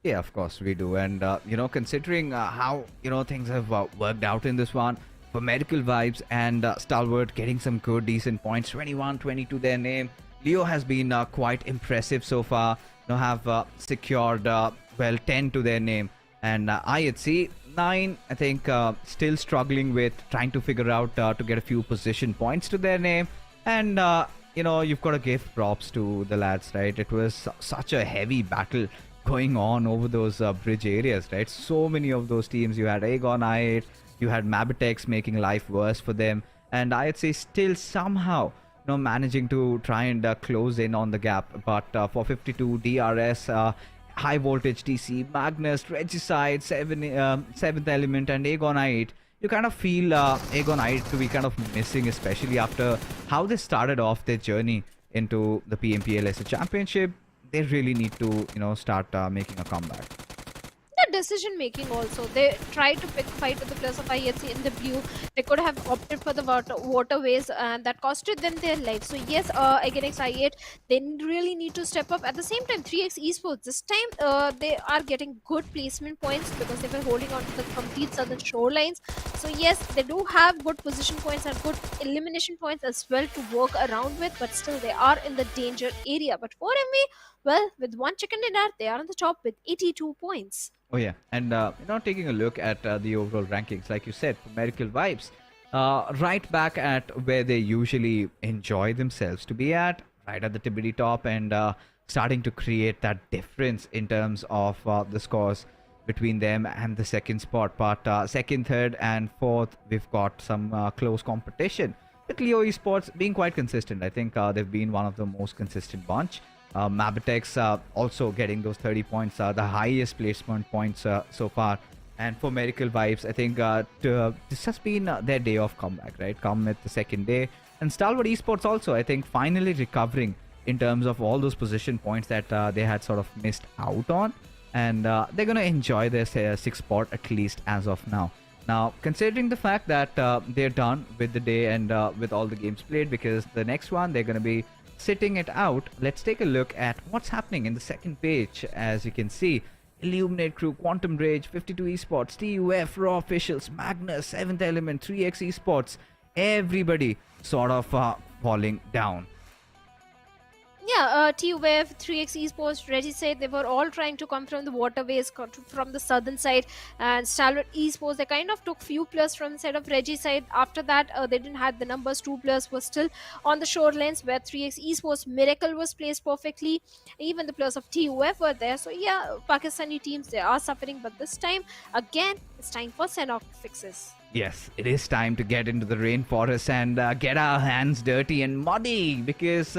Yeah, of course we do. And you know, considering how, you know, things have worked out in this one, for Medical Vibes and Stalwart getting some good decent points, 21, 20 to their name. Leo has been quite impressive so far. You know, have secured well 10 to their name, and IHC 9, I think, still struggling with trying to figure out to get a few position points to their name. And you know, you've got to give props to the lads, right? It was such a heavy battle going on over those bridge areas, right? So many of those teams. You had Aegon I8, you had MABETEX making life worse for them, and IHC still somehow, you know, managing to try and close in on the gap. But for 52, DRS, Highvoltage DC, Magnus, Regicide, 7th Element, and Aegon I8, you kind of feel Aegon I8 to be kind of missing, especially after how they started off their journey into the PMPL as a championship. They really need to, you know, start making a comeback. Decision making also, they tried to pick fight with the players of IHC in the blue. They could have opted for the waterways, and that costed them their lives. So yes, against I8, they really need to step up. At the same time, 3x Esports, this time they are getting good placement points because they were holding on to the complete southern shorelines. So yes, they do have good position points and good elimination points as well to work around with, but still they are in the danger area. But for MV, well, with one chicken dinner, they are on the top with 82 points. Oh yeah, and you know, taking a look at the overall rankings, like you said, for Medical Vibes, right back at where they usually enjoy themselves to be at, right at the tippity top, and starting to create that difference in terms of the scores between them and the second spot. But second, third, and fourth, we've got some close competition. With Leo Esports being quite consistent, I think they've been one of the most consistent bunch. MABETEX also getting those 30 points, the highest placement points so far. And for Medical Vibes, I think this has been their day of comeback, right? Come with the second day. And Stalwart Esports also, I think, finally recovering in terms of all those position points that they had sort of missed out on. And they're going to enjoy their 6th spot at least as of now. Now, considering the fact that they're done with the day and with all the games played, because the next one they're going to be sitting it out, let's take a look at what's happening in the second page. As you can see, Illuminate Crew, Quantum Rage, 52 Esports, TUF, Raw Officials, Magnus, 7th Element, 3x Esports, everybody sort of falling down. Yeah, T-Wave, 3x Esports, Regicide, they were all trying to come from the waterways, from the southern side, and Stalwart Esports, they kind of took few players from the side of Regicide. After that, they didn't have the numbers. Two players were still on the shorelines where 3x Esports, Miracle was placed perfectly. Even the players of TUF were there. So yeah, Pakistani teams, they are suffering, but this time, again, it's time for Sanhok fixes. Yes, it is time to get into the rainforest and get our hands dirty and muddy because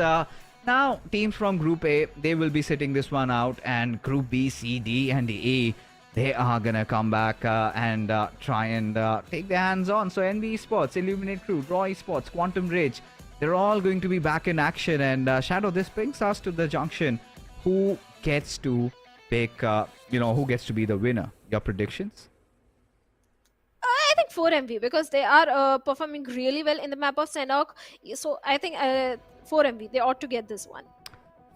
now teams from Group A, they will be sitting this one out, and Group B, C, D, and E, they are gonna come back and try and take their hands on. So NV Esports, Illuminate Crew, Raw Esports, Quantum Rage, they're all going to be back in action. And Shadow, this brings us to the junction. Who gets to pick? Who gets to be the winner? Your predictions? I think 4MV because they are performing really well in the map of Sanhok. So I think 4MV, they ought to get this one.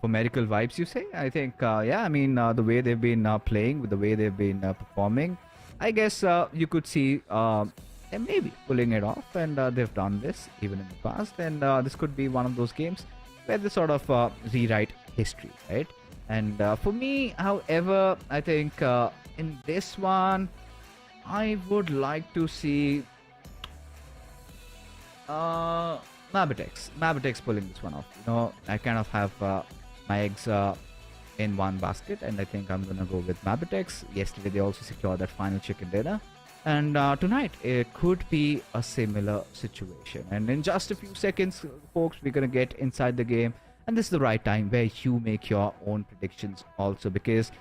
For medical vibes, you say? I think, yeah, I mean, the way they've been playing, with the way they've been performing, I guess you could see them maybe pulling it off, and they've done this even in the past, and this could be one of those games where they sort of rewrite history, right? And for me, however, I think in this one, I would like to see MABETEX pulling this one off. I kind of have my eggs in one basket, and I think I'm gonna go with MABETEX. Yesterday they also secured that final chicken dinner, and tonight it could be a similar situation. And in just a few seconds, folks, we're gonna get inside the game, and this is the right time where you make your own predictions also, because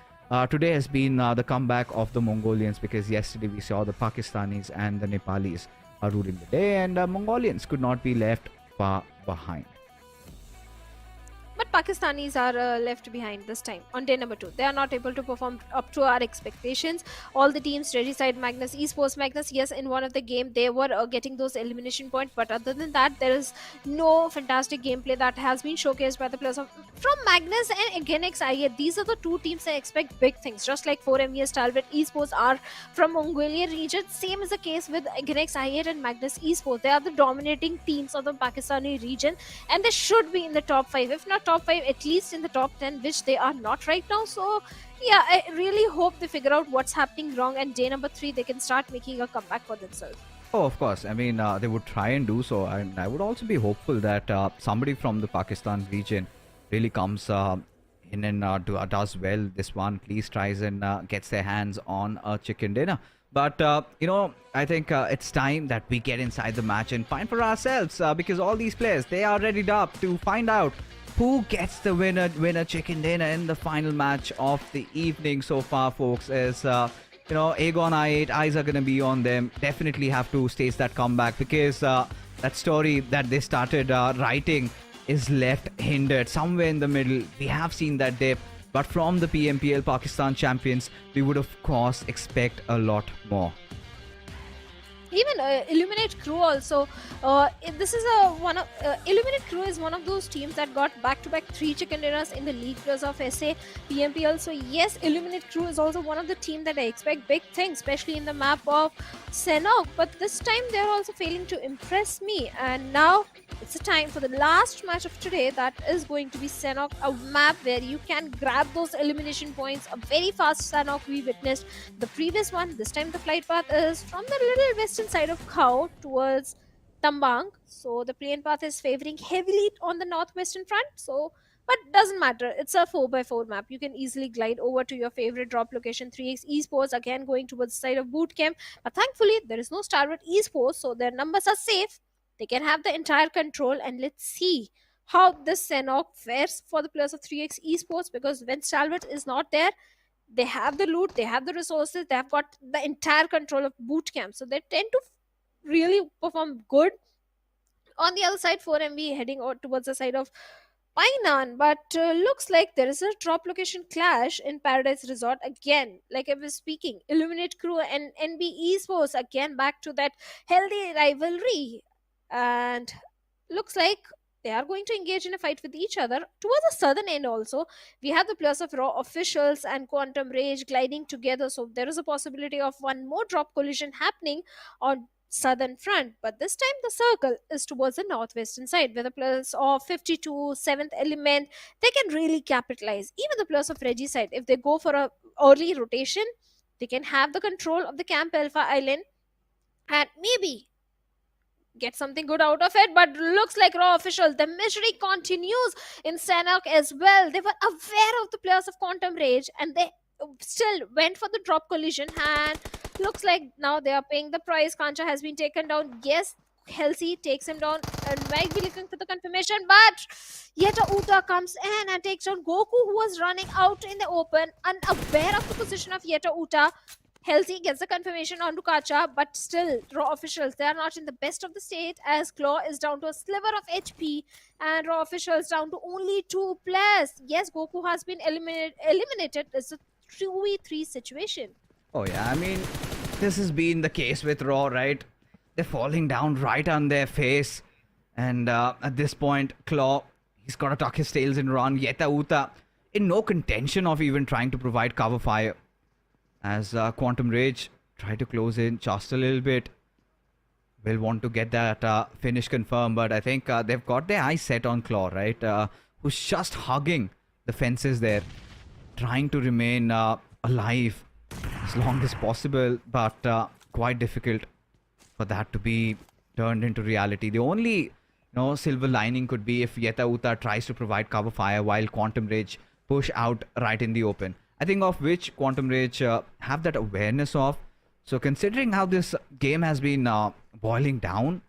today has been the comeback of the Mongolians, because yesterday we saw the Pakistanis and the Nepalis are ruling the day, and Mongolians could not be left far behind. But Pakistanis are left behind this time on day number 2. They are not able to perform up to our expectations. All the teams, Regicide, Magnus Esports, Magnus, yes, in one of the game they were getting those elimination points. But other than that, there is no fantastic gameplay that has been showcased by the players from Magnus and Genex IA. These are the two teams I expect big things. Just like 4ME, Stalwart Esports are from Mongolian region. Same is the case with Genex IA and Magnus Esports. They are the dominating teams of the Pakistani region, and they should be in the top 5. If not top 5, at least in the top 10, which they are not right now. So yeah, I really hope they figure out what's happening wrong, and day number 3 they can start making a comeback for themselves. Oh, of course. I mean, they would try and do so, and I would also be hopeful that somebody from the Pakistan region really comes in and does well this one. At least tries and gets their hands on a chicken dinner. But I think it's time that we get inside the match and find for ourselves, because all these players, they are readied up to find out who gets the winner chicken dinner in the final match of the evening so far, folks. Is Aegon I8, eyes are going to be on them. Definitely have to stage that comeback, because that story that they started writing is left hindered somewhere in the middle. We have seen that dip, but from the PMPL Pakistan champions, we would of course expect a lot more. Even Illuminate Crew also. This is Illuminate Crew is one of those teams that got back-to-back 3 chicken dinners in the League Plus of SA PMPL. So yes, Illuminate Crew is also one of the team that I expect big things, especially in the map of Sanhok. But this time they are also failing to impress me. And now it's the time for the last match of today. That is going to be Sanhok, a map where you can grab those elimination points. A very fast Sanhok we witnessed the previous one. This time the flight path is from the little western side of Khao towards Tambang. So the plane path is favoring heavily on the northwestern front. So, but doesn't matter. It's a 4x4 map. You can easily glide over to your favorite drop location. 3x Esports again going towards the side of boot camp. But thankfully there is no Stalwart Esports, so their numbers are safe. They can have the entire control, and let's see how this Sanhok fares for the players of 3x Esports, because when Stalwart is not there, they have the loot, they have the resources, they have got the entire control of boot camp, so they tend to really perform good. On the other side, 4MV heading out towards the side of Painan, but looks like there is a drop location clash in Paradise Resort again. Like I was speaking, Illuminate Crew and NB Esports again back to that healthy rivalry, and looks like they are going to engage in a fight with each other. Towards the southern end also, we have the players of Raw Officials and Quantum Rage gliding together, so there is a possibility of one more drop collision happening on southern front, but this time the circle is towards the northwestern side. With a plus of 52, seventh element, they can really capitalize. Even the plus of Reggie side, if they go for a early rotation, they can have the control of the Camp Alpha Island and maybe get something good out of it. But looks like Raw official, the misery continues in Sanhok as well. They were aware of the players of Quantum Rage and they still went for the drop collision, and looks like now they are paying the price. Kancha has been taken down. Yes, Halsey takes him down and might be looking for the confirmation, but Yeta Uta comes in and takes down Goku, who was running out in the open, unaware of the position of Yeta Uta. Halsey gets the confirmation onto Kacha, but still, Raw officials, they are not in the best of the state, as Claw is down to a sliver of HP and Raw officials down to only 2 players. Yes, Goku has been eliminated. It's a 2v3 situation. Oh yeah, I mean, this has been the case with Raw, right? They're falling down right on their face. And at this point, Claw, he's got to tuck his tails and run. Yeta Uta in no contention of even trying to provide cover fire. As Quantum Rage try to close in just a little bit. Will want to get that finish confirmed, but I think they've got their eyes set on Claw, right? Who's just hugging the fences there, trying to remain alive as long as possible, but quite difficult for that to be turned into reality. The only silver lining could be if Yeta Uta tries to provide cover fire while Quantum Rage push out right in the open. I think of which Quantum Rage have that awareness of. So considering how this game has been boiling down,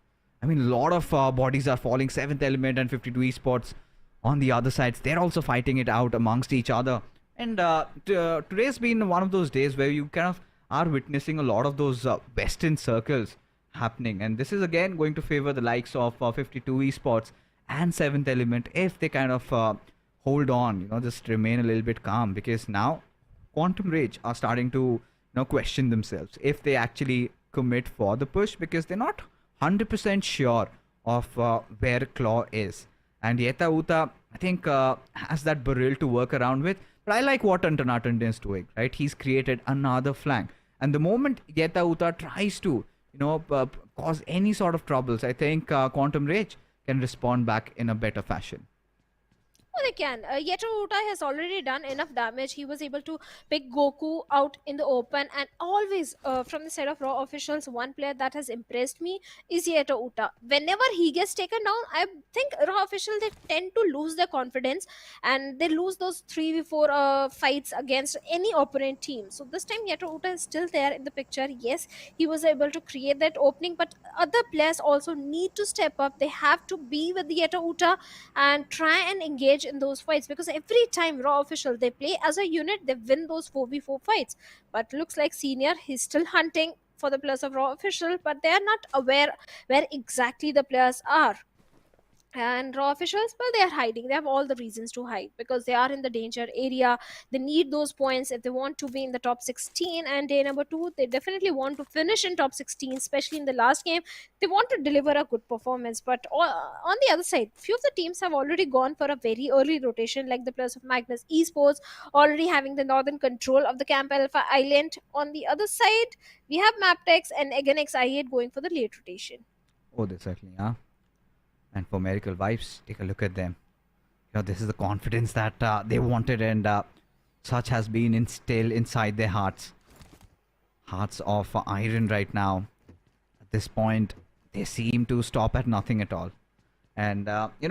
I mean, a lot of bodies are falling. 7th Element and 52 Esports on the other sides, they're also fighting it out amongst each other. And today's been one of those days where you kind of are witnessing a lot of those Western circles happening. And this is again going to favor the likes of 52 Esports and 7th Element if they kind of hold on, just remain a little bit calm, because now Quantum Rage are starting to question themselves if they actually commit for the push, because they're not 100% sure of where Claw is. And Yeta Uta, I think, has that barrel to work around with. But I like what Antanatan is doing, right? He's created another flank. And the moment Yeta Uta tries to, cause any sort of troubles, I think Quantum Rage can respond back in a better fashion. Oh, they can. Yeta Uta has already done enough damage. He was able to pick Goku out in the open, and always from the side of Raw officials, one player that has impressed me is Yeta Uta. Whenever he gets taken down, I think Raw officials, they tend to lose their confidence and they lose those 3v4 fights against any opponent team. So this time Yeta Uta is still there in the picture. Yes, he was able to create that opening, but other players also need to step up. They have to be with Yeta Uta and try and engage in those fights, because every time Raw official, they play as a unit, they win those 4v4 fights. But looks like Senior, he's still hunting for the players of Raw official, but they are not aware where exactly the players are. And Raw officials, well, they are hiding. They have all the reasons to hide because they are in the danger area. They need those points if they want to be in the top 16. And day number 2, they definitely want to finish in top 16, especially in the last game. They want to deliver a good performance. But on the other side, few of the teams have already gone for a very early rotation, like the players of Magnus Esports already having the northern control of the Camp Alpha Island. On the other side, we have MABETEX and again XI8 going for the late rotation. Oh, they certainly are. And for Miracle Vibes, take a look at them. This is the confidence that they wanted, and such has been instilled inside their hearts. Hearts of iron right now. At this point, they seem to stop at nothing at all. And,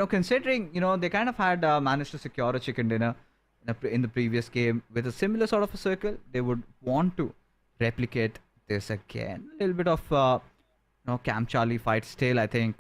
considering, they kind of had managed to secure a chicken dinner in the previous game with a similar sort of a circle, they would want to replicate this again. A little bit of, Camp Charlie fight still, I think,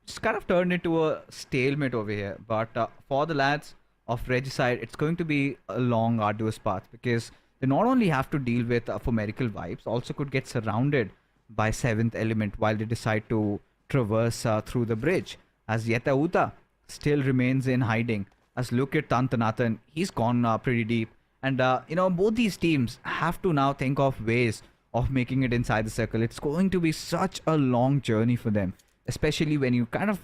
just kind of turned into a stalemate over here. But for the lads of Regicide, it's going to be a long, arduous path, because they not only have to deal with Miracle Vibes, also could get surrounded by 7th Element while they decide to traverse through the bridge. As Yeta Uta still remains in hiding. As look at Tantanatan, he's gone pretty deep. And, both these teams have to now think of ways of making it inside the circle. It's going to be such a long journey for them, especially when you kind of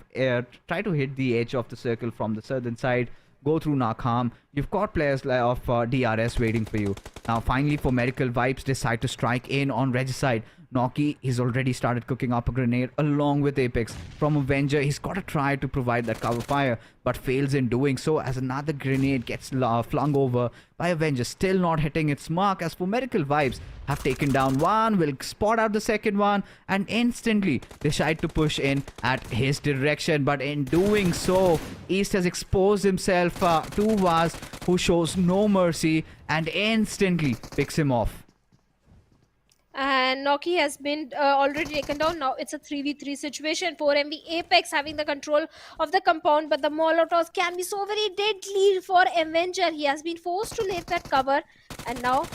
try to hit the edge of the circle from the southern side, go through Nakham. You've got players of DRS waiting for you. Now, finally, for Miracle Vibes, decide to strike in on Regicide. Noki, he's already started cooking up a grenade along with Apex. From Avenger, he's got to try to provide that cover fire, but fails in doing so as another grenade gets flung over by Avenger, still not hitting its mark. As for Medical Vibes, have taken down one, will spot out the second one, and instantly decide to push in at his direction. But in doing so, East has exposed himself to Vaz, who shows no mercy and instantly picks him off. And Noki has been already taken down. Now it's a 3v3 situation. 4MV Apex having the control of the compound, but the Molotovs can be so very deadly for Avenger. He has been forced to leave that cover, and now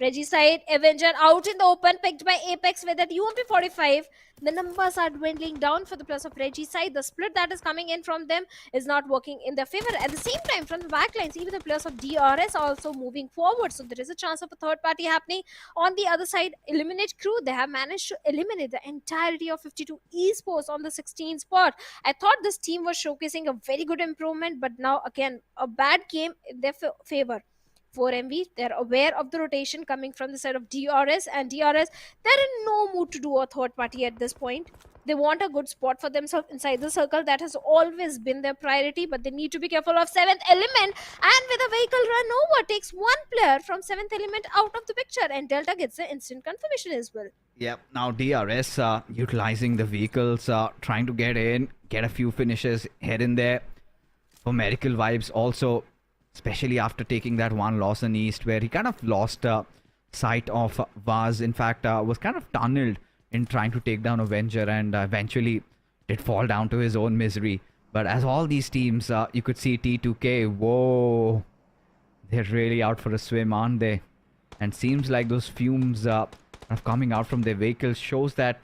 Regicide, Avenger out in the open, picked by Apex with that UMP45. The numbers are dwindling down for the plus of Regicide. The split that is coming in from them is not working in their favor. At the same time, from the backlines, even the players of DRS are also moving forward. So there is a chance of a third party happening. On the other side, Eliminate Crew, they have managed to eliminate the entirety of 52 Esports on the 16th spot. I thought this team was showcasing a very good improvement, but now again, a bad game in their favor. 4MV, they're aware of the rotation coming from the side of DRS, and DRS, they're in no mood to do a third party at this point. They want a good spot for themselves inside the circle. That has always been their priority, but they need to be careful of 7th element, and with a vehicle run over, takes one player from 7th element out of the picture, and Delta gets the instant confirmation as well. Yep, now DRS utilizing the vehicles, trying to get in, get a few finishes here and there. For Medical Vibes also, especially after taking that one loss in East, where he kind of lost sight of Vaz. In fact, was kind of tunneled in trying to take down Avenger, and eventually did fall down to his own misery. But as all these teams, you could see T2K, whoa, they're really out for a swim, aren't they? And seems like those fumes coming out from their vehicles shows that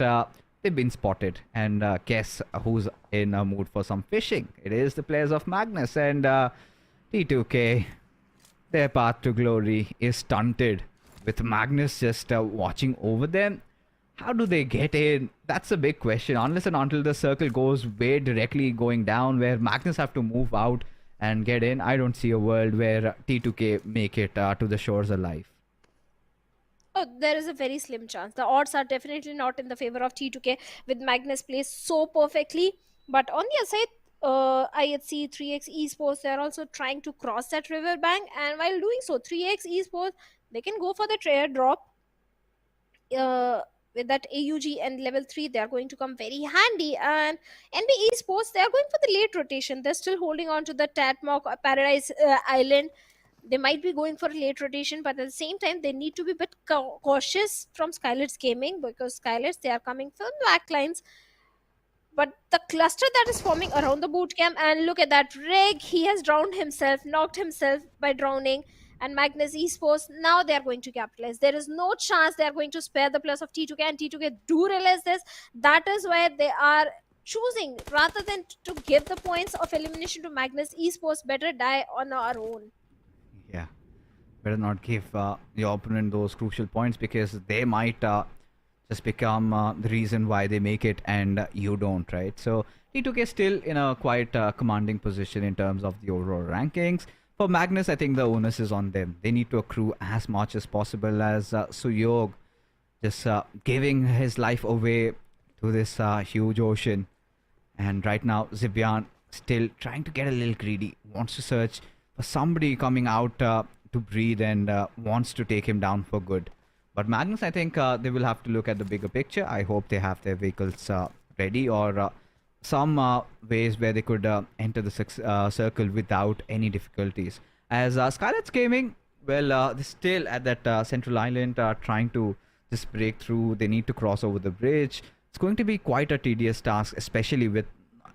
they've been spotted. And guess who's in a mood for some fishing? It is the players of Magnus, and T2K, their path to glory is stunted, with Magnus just watching over them. How do they get in? That's a big question. Unless and until the circle goes way directly going down, where Magnus have to move out and get in, I don't see a world where T2K make it to the shores alive. Oh, there is a very slim chance. The odds are definitely not in the favor of T2K, with Magnus placed so perfectly. But on the other side, IHC 3x Esports, they're also trying to cross that river bank, and while doing so, 3x Esports, they can go for the airdrop with that AUG and level 3. They are going to come very handy. And NB Esports, they are going for the late rotation. They're still holding on to the Tatmok Paradise Island. They might be going for a late rotation, but at the same time, they need to be a bit cautious from SKYLIGHTZ Gaming, because SKYLIGHTZ, they are coming from backlines. But the cluster that is forming around the boot camp, and look at that rig, he has drowned himself, knocked himself by drowning. And Magnus Esports, now they are going to capitalize. There is no chance they are going to spare the plus of T2K, and T2K do realize this. That is why they are choosing, rather than to give the points of elimination to Magnus Esports, better die on our own. Yeah, better not give your opponent those crucial points, because they might just become the reason why they make it and you don't, right? So T2K still in a quite commanding position in terms of the overall rankings. For Magnus, I think the onus is on them. They need to accrue as much as possible, as Suyog just giving his life away to this huge ocean. And right now, Zibian still trying to get a little greedy, wants to search for somebody coming out to breathe, and wants to take him down for good. But Magnus, I think they will have to look at the bigger picture. I hope they have their vehicles ready, or some ways where they could enter the circle without any difficulties. As SKYLIGHTZ Gaming, well, they're still at that central island trying to just break through. They need to cross over the bridge. It's going to be quite a tedious task, especially with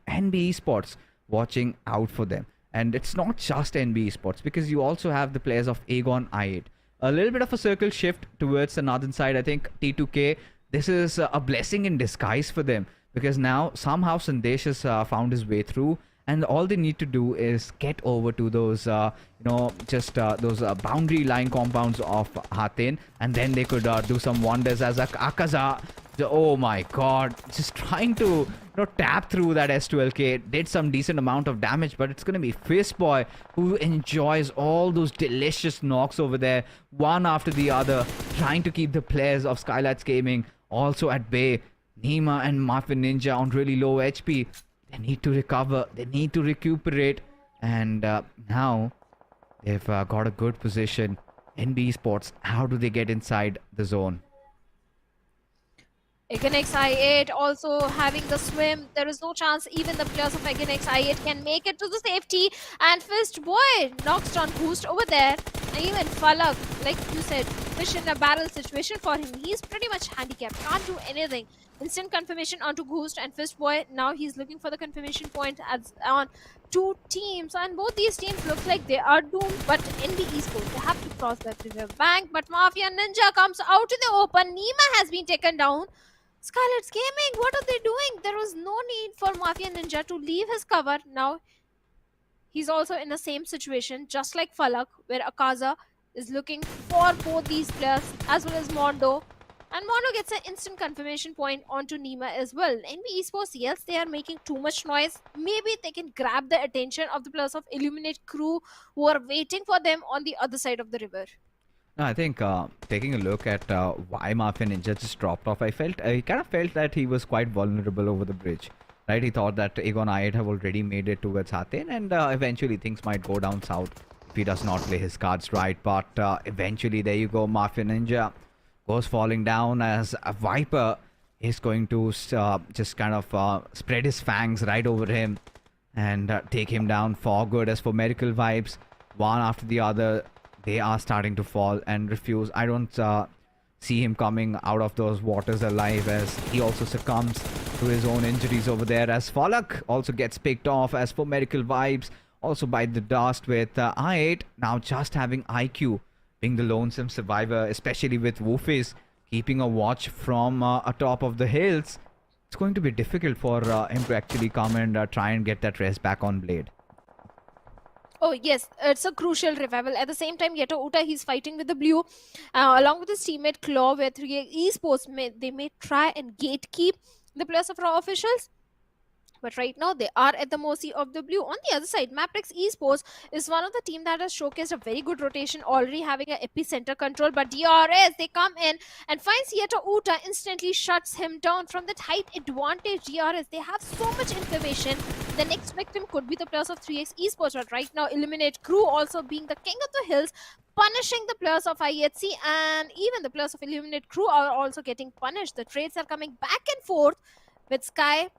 NB Esports watching out for them. And it's not just NB Esports, because you also have the players of Aegon i8. A little bit of a circle shift towards the northern side. I think T2K, this is a blessing in disguise for them, because now somehow Sandesh has found his way through, and all they need to do is get over to those those boundary line compounds of Hatin, and then they could do some wonders. As Akaza, oh my god, just trying to tap through that S12K, did some decent amount of damage, but it's going to be Fistboy who enjoys all those delicious knocks over there, one after the other, trying to keep the players of SKYLIGHTZ Gaming also at bay. Nima and Muffin Ninja on really low HP. They need to recover. They need to recuperate. And now they've got a good position. NB Esports, how do they get inside the zone? Againx I8 also having the swim. There is no chance even the players of Againx I8 can make it to the safety. And Fist Boy knocks down Boost over there. And even Falak, like you said, fish in a barrel situation for him. He's pretty much handicapped, can't do anything. Instant confirmation onto Ghost and Fist Boy. Now he's looking for the confirmation point on two teams. And both these teams look like they are doomed. But NB Esports, they have to cross that river bank. But Mafia Ninja comes out in the open. Nima has been taken down. SKYLIGHTZ Gaming, what are they doing? There was no need for Mafia Ninja to leave his cover. Now, he's also in the same situation, just like Falak, where Akaza is looking for both these players, as well as Mondo. And Mondo gets an instant confirmation point onto Nima as well. NB Esports, yes, they are making too much noise. Maybe they can grab the attention of the players of Illuminate crew who are waiting for them on the other side of the river. No, I think taking a look at why Mafia Ninja just dropped off, I kind of felt that he was quite vulnerable over the bridge. Right, he thought that Aegon I8 have already made it towards Hathin, and eventually things might go down south if he does not play his cards right. But eventually, there you go, Mafia Ninja goes falling down as a Viper is going to just kind of spread his fangs right over him and take him down for good. As for Medical Vibes, one after the other, they are starting to fall and refuse. I don't see him coming out of those waters alive, as he also succumbs to his own injuries over there. As Falak also gets picked off. As for Medical Vibes, also bite the dust with I8 now just having IQ, being the lonesome survivor, especially with Woofis keeping a watch from atop of the hills. It's going to be difficult for him to actually come and try and get that rest back on Blade. Oh yes, it's a crucial revival. At the same time, Yeto Uta, he's fighting with the blue, along with his teammate Claw, where 3 Esports they may try and gatekeep the players of Raw officials. But right now, they are at the mercy of the blue. On the other side, MABETEX Esports is one of the team that has showcased a very good rotation, already having an epicenter control. But DRS, they come in and finds Yeto Uta, instantly shuts him down from that height advantage. DRS, they have so much information. The next victim could be the players of 3x Esports. But right now, Eliminate Crew also being the king of the hills, punishing the players of IHC, and even the players of Eliminate Crew are also getting punished. The trades are coming back and forth with Sky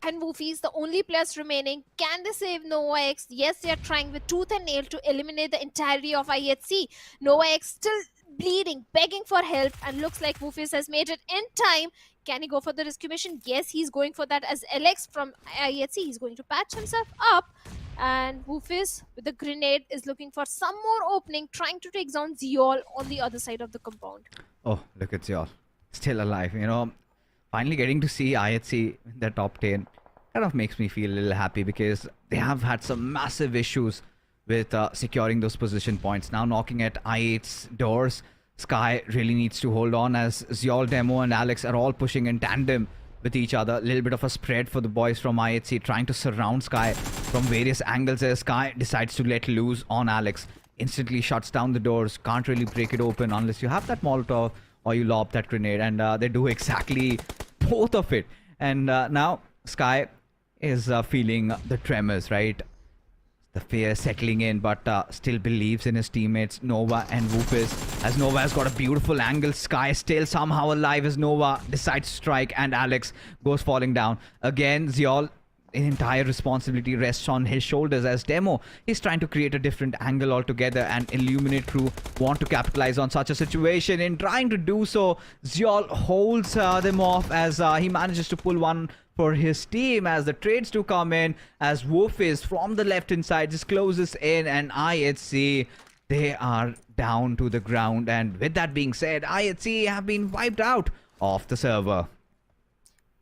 and Woofy's the only players remaining. Can they save Nova X? Yes, they are trying with tooth and nail to eliminate the entirety of IHC. Nova X still bleeding, begging for help, and looks like Woofy's has made it in time. Can he go for the rescue mission? Yes, he's going for that, as Alex from IHC, he's going to patch himself up. And Woofy's with the grenade is looking for some more opening, trying to take down Zeol on the other side of the compound. Oh, look at Zeol. Still alive, you know. Finally getting to see IHC in the top 10 kind of makes me feel a little happy, because they have had some massive issues with securing those position points. Now knocking at I8's doors, Sky really needs to hold on, as Zeol, Demo and Alex are all pushing in tandem with each other. A little bit of a spread for the boys from IHC, trying to surround Sky from various angles, as Sky decides to let loose on Alex. Instantly shuts down the doors, can't really break it open unless you have that Molotov or you lob that grenade, and they do exactly both of it. And now Sky is feeling the tremors, right? The fear settling in, but still believes in his teammates, Nova and Woofus. As Nova has got a beautiful angle, Sky still somehow alive as Nova decides to strike, and Alex goes falling down. Again, Zeol, entire responsibility rests on his shoulders, as Demo is trying to create a different angle altogether, and Illuminate Crew want to capitalize on such a situation. In trying to do so, Zeol holds them off, as he manages to pull one for his team, as the trades do come in, as Woofus from the left hand side just closes in, and IHC, they are down to the ground. And with that being said, IHC have been wiped out of the server.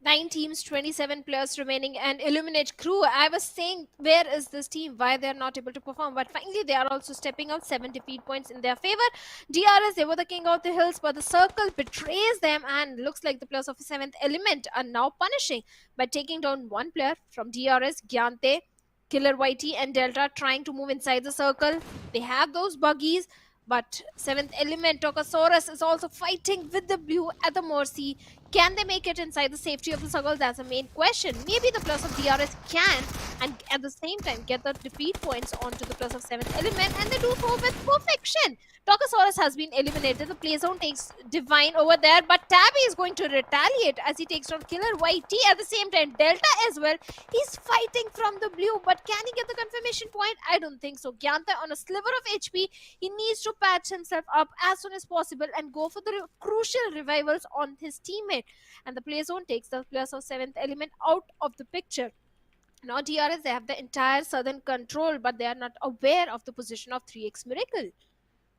9 teams, 27 players remaining, and Illuminate Crew. I was saying, where is this team? Why they're not able to perform? But finally, they are also stepping up. 7 defeat points in their favor. DRS, they were the king of the hills, but the circle betrays them, and looks like the players of the 7th element are now punishing by taking down one player from DRS, Gyante, Killer YT, and Delta, trying to move inside the circle. They have those buggies, But 7th element, Tokasaurus, is also fighting with the blue at the mercy. Can they make it inside the safety of the circle? That's the main question. Maybe the plus of DRS can, and at the same time get the defeat points onto the plus of 7th element, and they do so with perfection. Tokasaurus has been eliminated. The play zone takes Divine over there, but Tabby is going to retaliate as he takes down Killer YT. At the same time, Delta as well. He's fighting from the blue, but can he get the confirmation point? I don't think so. Gyanta on a sliver of HP. He needs to patch himself up as soon as possible and go for the crucial revivals on his teammate. And the play zone takes the plus of 7th element out of the picture. Now DRS, they have the entire southern control, but they are not aware of the position of 3x Miracle.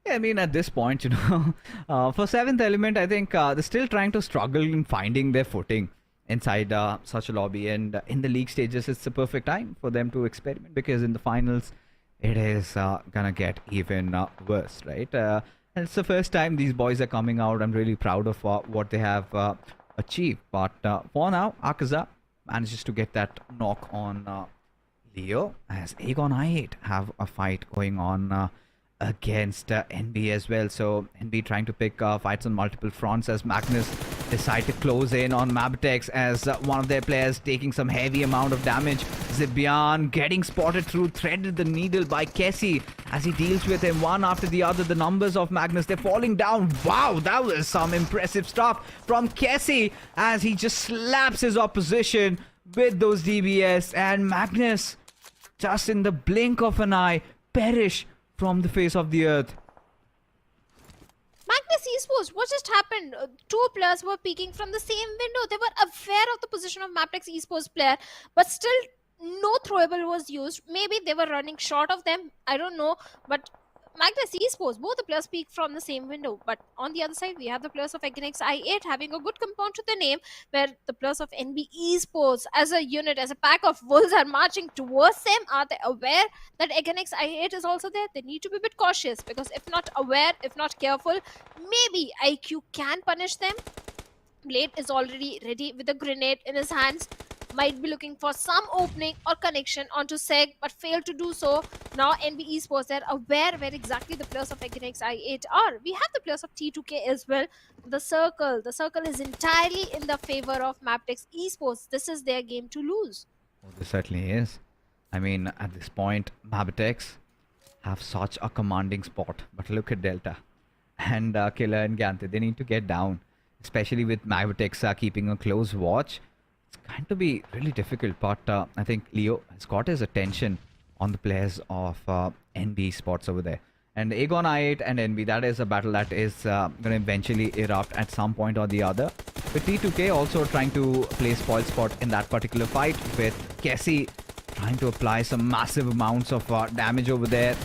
Yeah, I mean, at this point, for 7th element, I think they're still trying to struggle in finding their footing inside such a lobby. And in the league stages, it's the perfect time for them to experiment, because in the finals, it is gonna get even worse, right? And it's the first time these boys are coming out. I'm really proud of what they have achieved. But for now, Akaza manages to get that knock on Leo, as Aegon I8 have a fight going on against NB as well. So NB trying to pick fights on multiple fronts as Magnus decide to close in on MABETEX, as one of their players taking some heavy amount of damage. Zibian getting spotted through, threaded the needle by Kessie as he deals with him one after the other. The numbers of Magnus, they're falling down. Wow, that was some impressive stuff from Kessie as he just slaps his opposition with those DBS, and Magnus, just in the blink of an eye, perish from the face of the earth. Magnus Esports, what just happened? Two players were peeking from the same window. They were aware of the position of MABETEX Esports player, but still no throwable was used. Maybe they were running short of them. I don't know. But Magnus Esports, both the players peek from the same window. But on the other side, we have the players of Egenex I8 having a good compound to the name, where the players of NB Esports as a unit, as a pack of wolves, are marching towards them. Are they aware that Egenex I8 is also there? They need to be a bit cautious, because if not aware, if not careful, maybe IQ can punish them. Blade is already ready with a grenade in his hands. Might be looking for some opening or connection onto Seg, but failed to do so. Now NB Esports, they're aware where exactly the players of Egenex I8 are. We have the players of T2K as well. The circle is entirely in the favor of MABETEX Esports. This is their game to lose. Oh, this certainly is. I mean, at this point, MABETEX have such a commanding spot. But look at Delta and Killer and Gante. They need to get down, especially with MABETEX keeping a close watch. It's going to be really difficult, but I think Leo has got his attention on the players of NB Sports over there. And Aegon I8 and NB, that is a battle that is going to eventually erupt at some point or the other. With T2K also trying to play spoil spot in that particular fight, with Kessie trying to apply some massive amounts of damage over there,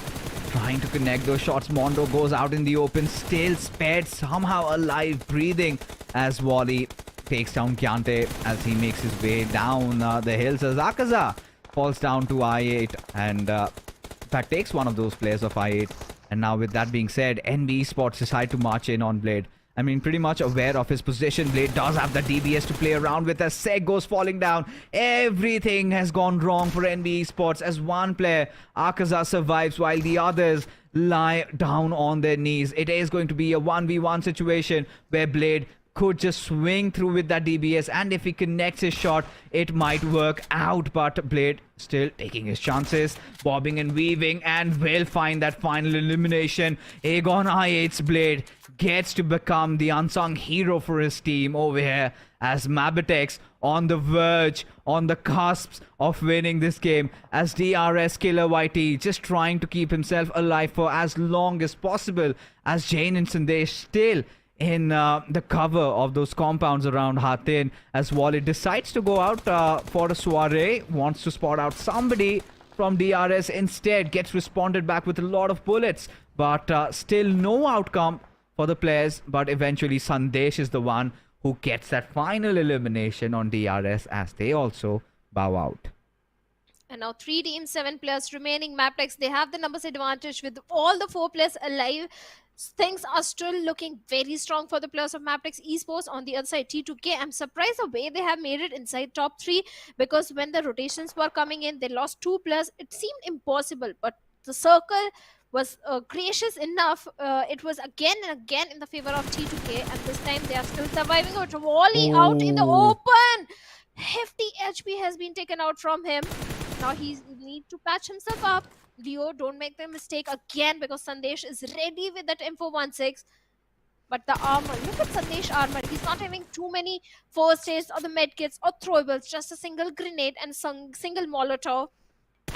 trying to connect those shots. Mondo goes out in the open, still spared, somehow alive, breathing, as Wally takes down Kyante as he makes his way down the hills, as Akaza falls down to I8 and in fact takes one of those players of I8. And now with that being said, NB Esports decide to march in on Blade. I mean, pretty much aware of his position. Blade does have the DBS to play around with as Seg goes falling down. Everything has gone wrong for NB Esports as one player, Akaza, survives while the others lie down on their knees. It is going to be a 1v1 situation where Blade could just swing through with that DBS, and if he connects his shot, it might work out. But Blade still taking his chances, bobbing and weaving, and will find that final elimination. Aegon I8's Blade gets to become the unsung hero for his team over here, as MABETEX on the verge, on the cusps of winning this game, as DRS Killer YT just trying to keep himself alive for as long as possible, as Jane and Sandesh still in the cover of those compounds around Hatin, as Wally decides to go out for a soiree, wants to spot out somebody from DRS, instead gets responded back with a lot of bullets, but still no outcome for the players. But eventually Sandesh is the one who gets that final elimination on DRS, as they also bow out. And now 3 teams, 7 players remaining. MABETEX, they have the numbers advantage with all the 4 players alive. Things are still looking very strong for the players of MABETEX Esports. On the other side, T2K, I'm surprised the way they have made it inside top 3, because when the rotations were coming in, they lost 2 players. It seemed impossible, but the circle was gracious enough. It was again and again in the favor of T2K, and this time they are still surviving. But Wally out in the open. Hefty HP has been taken out from him. Now he needs to patch himself up. Leo, don't make the mistake again, because Sandesh is ready with that Info 16. But the armor, look at Sandesh armor. He's not having too many first aids or the medkits or throwables, just a single grenade and single molotov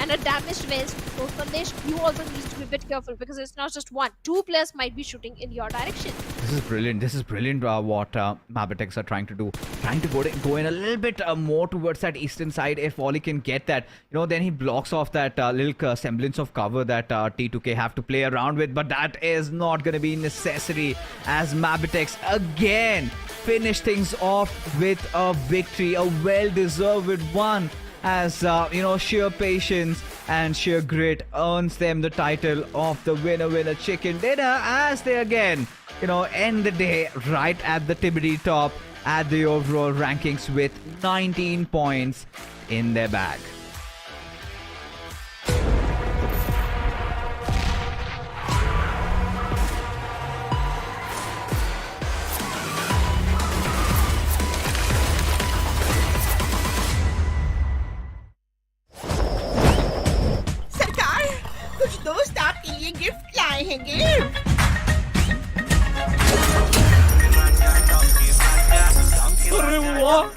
and a damaged vest. So Sandesh, you also need to be a bit careful, because it's not just one. Two players might be shooting in your direction. This is brilliant. This is brilliant what MABETEX are trying to do. Trying to go in a little bit more towards that eastern side. If Wally can get that, then he blocks off that little semblance of cover that T2K have to play around with. But that is not going to be necessary, as MABETEX again finish things off with a victory. A well-deserved one, as sheer patience and sheer grit earns them the title of the winner chicken dinner, as they again end the day right at the TBD top at the overall rankings with 19 points in their bag. सरकार, कुछ दोस्त आपके लिए gift लाए हैं gift. अरे वाह!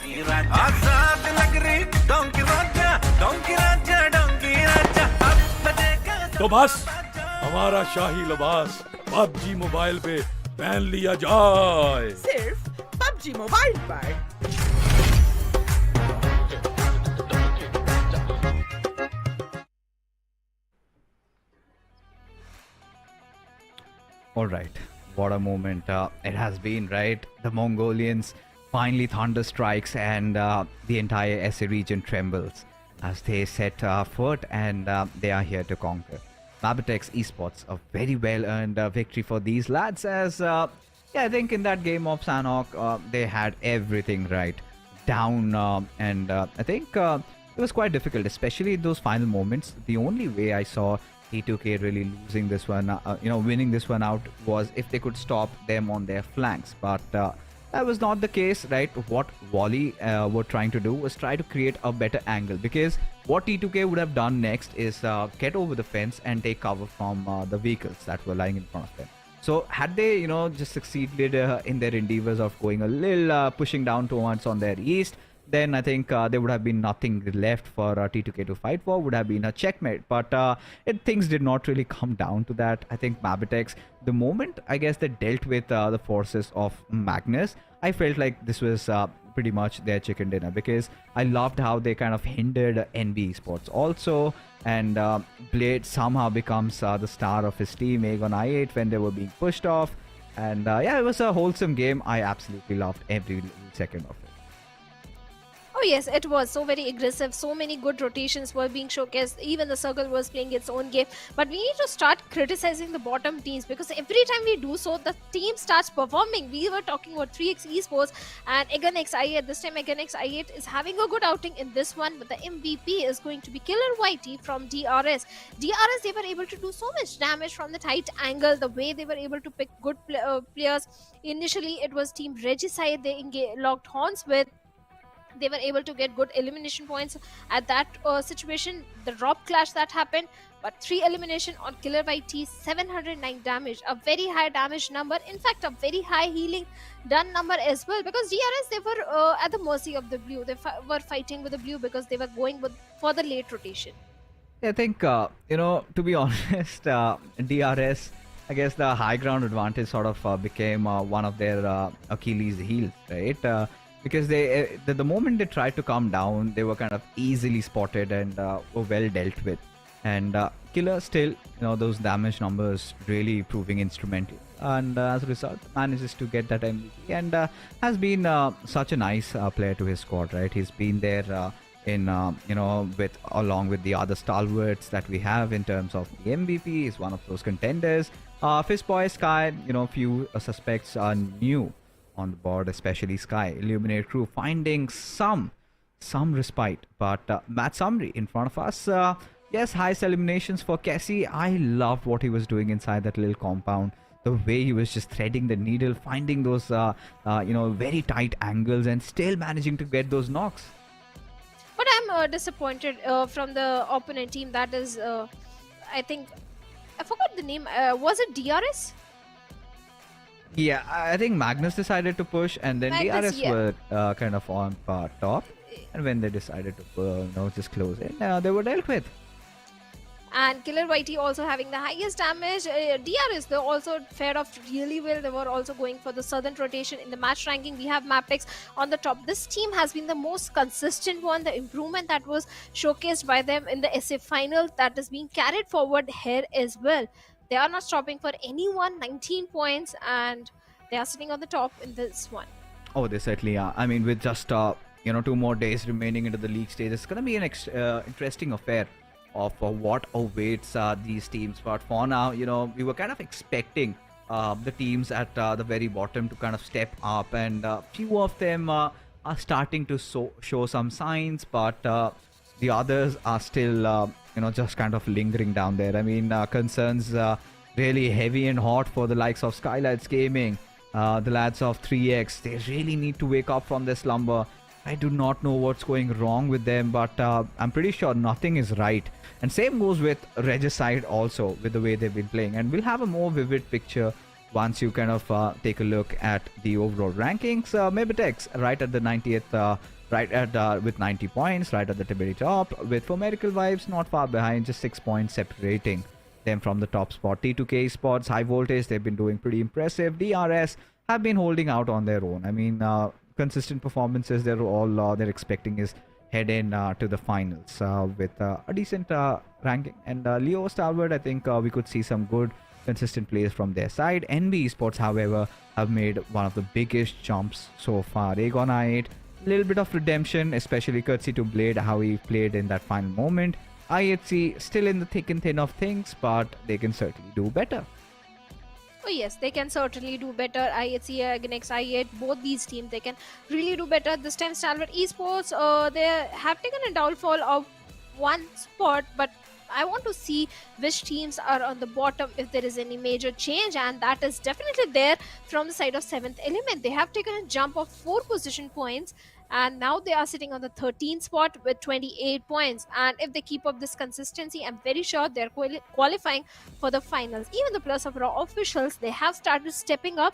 आजाद लग रही डोंकी राजा तो बस हमारा शाही लिबास PUBG मोबाइल पे पहन लिया जाए। सिर्फ PUBG मोबाइल पर। All right, what a moment it has been, right? The Mongolians finally thunder strikes, and the entire SA region trembles as they set foot, and they are here to conquer. MABETEX Esports, a very well-earned victory for these lads, as I think in that game of Sanhok, they had everything right down, and I think it was quite difficult, especially those final moments. The only way I saw T2K really losing this one, winning this one out, was if they could stop them on their flanks. But that was not the case, right? What Wally were trying to do was try to create a better angle, because what T2K would have done next is get over the fence and take cover from the vehicles that were lying in front of them. So had they, just succeeded in their endeavors of going a little pushing down towards on their east, then I think there would have been nothing left for T2K to fight for, would have been a checkmate. But things did not really come down to that. I think MABETEX, the moment I guess they dealt with the forces of Magnus, I felt like this was pretty much their chicken dinner, because I loved how they kind of hindered NB Esports also, and Blade somehow becomes the star of his team, Aegon I8, when they were being pushed off. And it was a wholesome game. I absolutely loved every second of it. Oh yes, it was so very aggressive. So many good rotations were being showcased. Even the circle was playing its own game. But we need to start criticizing the bottom teams, because every time we do so, the team starts performing. We were talking about 3x Esports and Aganex I8. This time Aganex I8 is having a good outing in this one, but the MVP is going to be Killer YT from DRS. DRS, they were able to do so much damage from the tight angle, the way they were able to pick good players. Initially, it was Team Regicide they locked horns with. They were able to get good elimination points at that situation. The drop clash that happened, but 3 elimination on Killer YT, 709 damage, a very high damage number. In fact, a very high healing done number as well, because DRS, they were at the mercy of the blue. They were fighting with the blue because they were going for the late rotation. I think, to be honest, DRS, I guess the high ground advantage sort of became one of their Achilles heels, right? Because they, the moment they tried to come down, they were kind of easily spotted and were well dealt with. And Killer still, those damage numbers really proving instrumental. And as a result, manages to get that MVP, and has been such a nice player to his squad, right? He's been there in, along with the other stalwarts that we have in terms of the MVP. He's one of those contenders. Fistboy, Sky, few suspects are new on the board, especially Sky. Illuminate crew finding some respite, but Matt Sumry in front of us, Yes, highest eliminations for Kessie. I loved what he was doing inside that little compound. The way he was just threading the needle, finding those, very tight angles and still managing to get those knocks. But I'm disappointed from the opponent team. That is, I think, I forgot the name. Was it DRS? Yeah, I think Magnus decided to push, and then Magnus, DRS yeah. were kind of on top. And when they decided to just close it, they were dealt with. And Killer YT also having the highest damage. DRS, they also fared off really well. They were also going for the southern rotation in the match ranking. We have MABETEX on the top. This team has been the most consistent one. The improvement that was showcased by them in the SA final, that is being carried forward here as well. They are not stopping for anyone. 19 points, and they are sitting on the top in this one. Oh, they certainly are. I mean, with just 2 more days remaining into the league stage, it's gonna be an interesting affair of what awaits these teams. But for now, we were kind of expecting the teams at the very bottom to kind of step up, and few of them are starting to show some signs, but the others are still just kind of lingering down there. I mean, concerns really heavy and hot for the likes of SKYLIGHTZ Gaming, the lads of 3x. They really need to wake up from their slumber. I do not know what's going wrong with them, but I'm pretty sure nothing is right. And same goes with Regicide also, with the way they've been playing. And we'll have a more vivid picture once you kind of take a look at the overall rankings. MABETEX right at the 90th, with 90 points, right at the very top. With For Miracle Vibes not far behind, just 6 points separating them from the top spot. T2K Esports, Highvoltage, they've been doing pretty impressive. DRS have been holding out on their own. I mean, consistent performances they're expecting is head in to the finals with a decent ranking. And Leo Stalwart, I think we could see some good consistent plays from their side. NB Esports, however, have made one of the biggest jumps so far. Aegon I8, a little bit of redemption, especially courtesy to Blade, how he played in that final moment. IHC still in the thick and thin of things, but they can certainly do better. Oh yes, they can certainly do better. IHC against I8, both these teams, they can really do better. This time Stalwart Esports, they have taken a downfall of 1 spot, but I want to see which teams are on the bottom, if there is any major change, and that is definitely there from the side of 7th Element. They have taken a jump of 4 position points, and now they are sitting on the 13th spot with 28 points. And if they keep up this consistency, I'm very sure they're qualifying for the finals. Even the plus of Raw officials, they have started stepping up.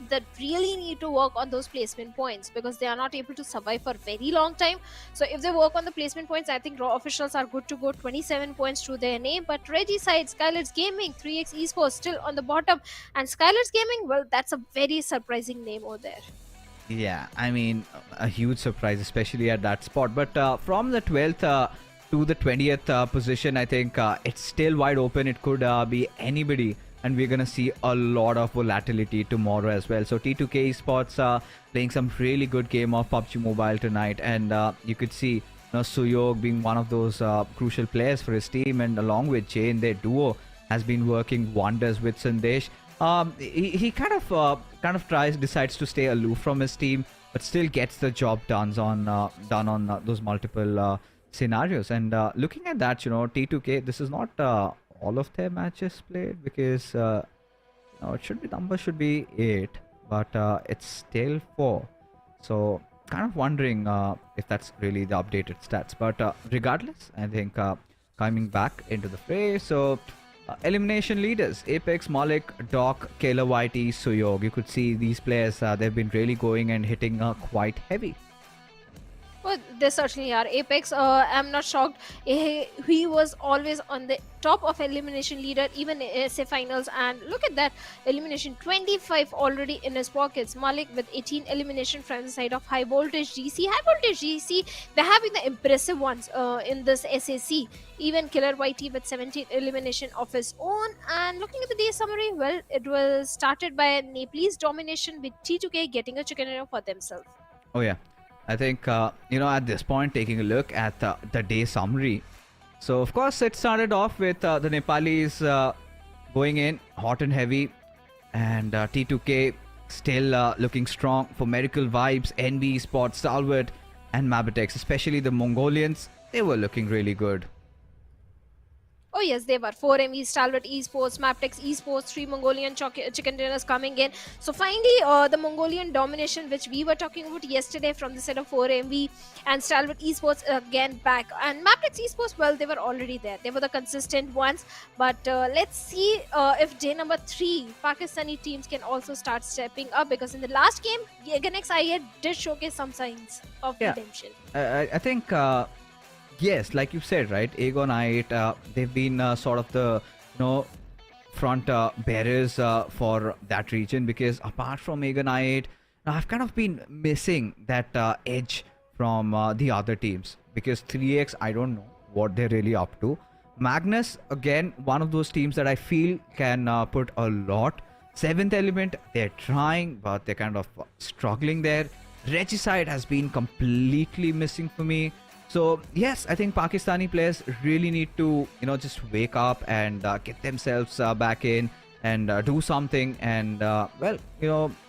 That really need to work on those placement points, because they are not able to survive for a very long time. So if they work on the placement points, I think Raw officials are good to go. 27 points to their name. But Regicide, SKYLIGHTZ Gaming, 3x Esports still on the bottom, and SKYLIGHTZ Gaming, well, that's a very surprising name over there. Yeah, I mean, a huge surprise, especially at that spot. But from the 12th to the 20th position, I think it's still wide open. It could be anybody, and we're gonna see a lot of volatility tomorrow as well. So T2K Esports playing some really good game of PUBG Mobile tonight, and you could see Suyog being one of those crucial players for his team, and along with Jane, their duo has been working wonders with Sandesh. He kind of decides to stay aloof from his team, but still gets the job done on those multiple scenarios. And looking at that, T2K, this is not all of their matches played, because number should be 8, but it's still 4. So kind of wondering if that's really the updated stats. But regardless, I think coming back into the fray. So elimination leaders: Apex, Malik, Doc, Kayla YT, Suyog. You could see these players, they've been really going and hitting quite heavy. Well, they certainly are. Apex, I'm not shocked. He was always on the top of elimination leader, even in SA finals. And look at that, elimination 25 already in his pockets. Malik with 18 elimination from the side of Highvoltage DC. Highvoltage DC, they have been the impressive ones in this SAC. Even Killer YT with 17 elimination of his own. And looking at the day summary, well, it was started by Nepalese domination, with T2K getting a chicken dinner for themselves. Oh yeah. I think, at this point, taking a look at the day summary. So, of course, it started off with the Nepalis going in hot and heavy. And T2K still looking strong. For Miracle Vibes, NB Esports, Stalwart, and MABETEX, especially the Mongolians, they were looking really good. yes, they were 4ME, Stalwart Esports, MABETEX Esports, 3 Mongolian chicken dinners coming in. So finally, the Mongolian domination, which we were talking about yesterday from the set of 4ME and Stalwart Esports again back. And MABETEX Esports, well, they were already there. They were the consistent ones. But let's see if day number 3, Pakistani teams can also start stepping up, because in the last game, Aganex IE did showcase some signs of redemption. I think, yes, like you said, right? Aegon I8, they've been sort of the, front bearers for that region, because apart from Aegon I8, I've kind of been missing that edge from the other teams, because 3X, I don't know what they're really up to. Magnus, again, one of those teams that I feel can put a lot. 7th Element, they're trying, but they're kind of struggling there. Regicide has been completely missing for me. So yes, I think Pakistani players really need to, just wake up and get themselves back in and do something and,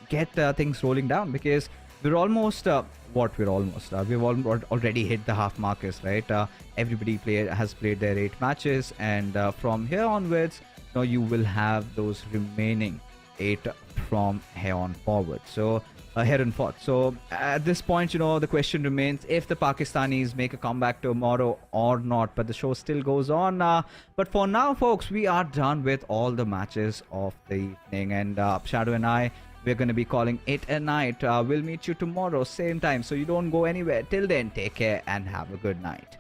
get things rolling down, because we're almost, we've already hit the half markers, right? Everybody has played their 8 matches, and from here onwards, you will have those remaining 8 from here on forward. So here and forth. So at this point, the question remains if the Pakistanis make a comeback tomorrow or not. But the show still goes on. But for now, folks, we are done with all the matches of the evening. And Shadow and I, we're going to be calling it a night. We'll meet you tomorrow, same time. So you don't go anywhere. Till then, take care and have a good night.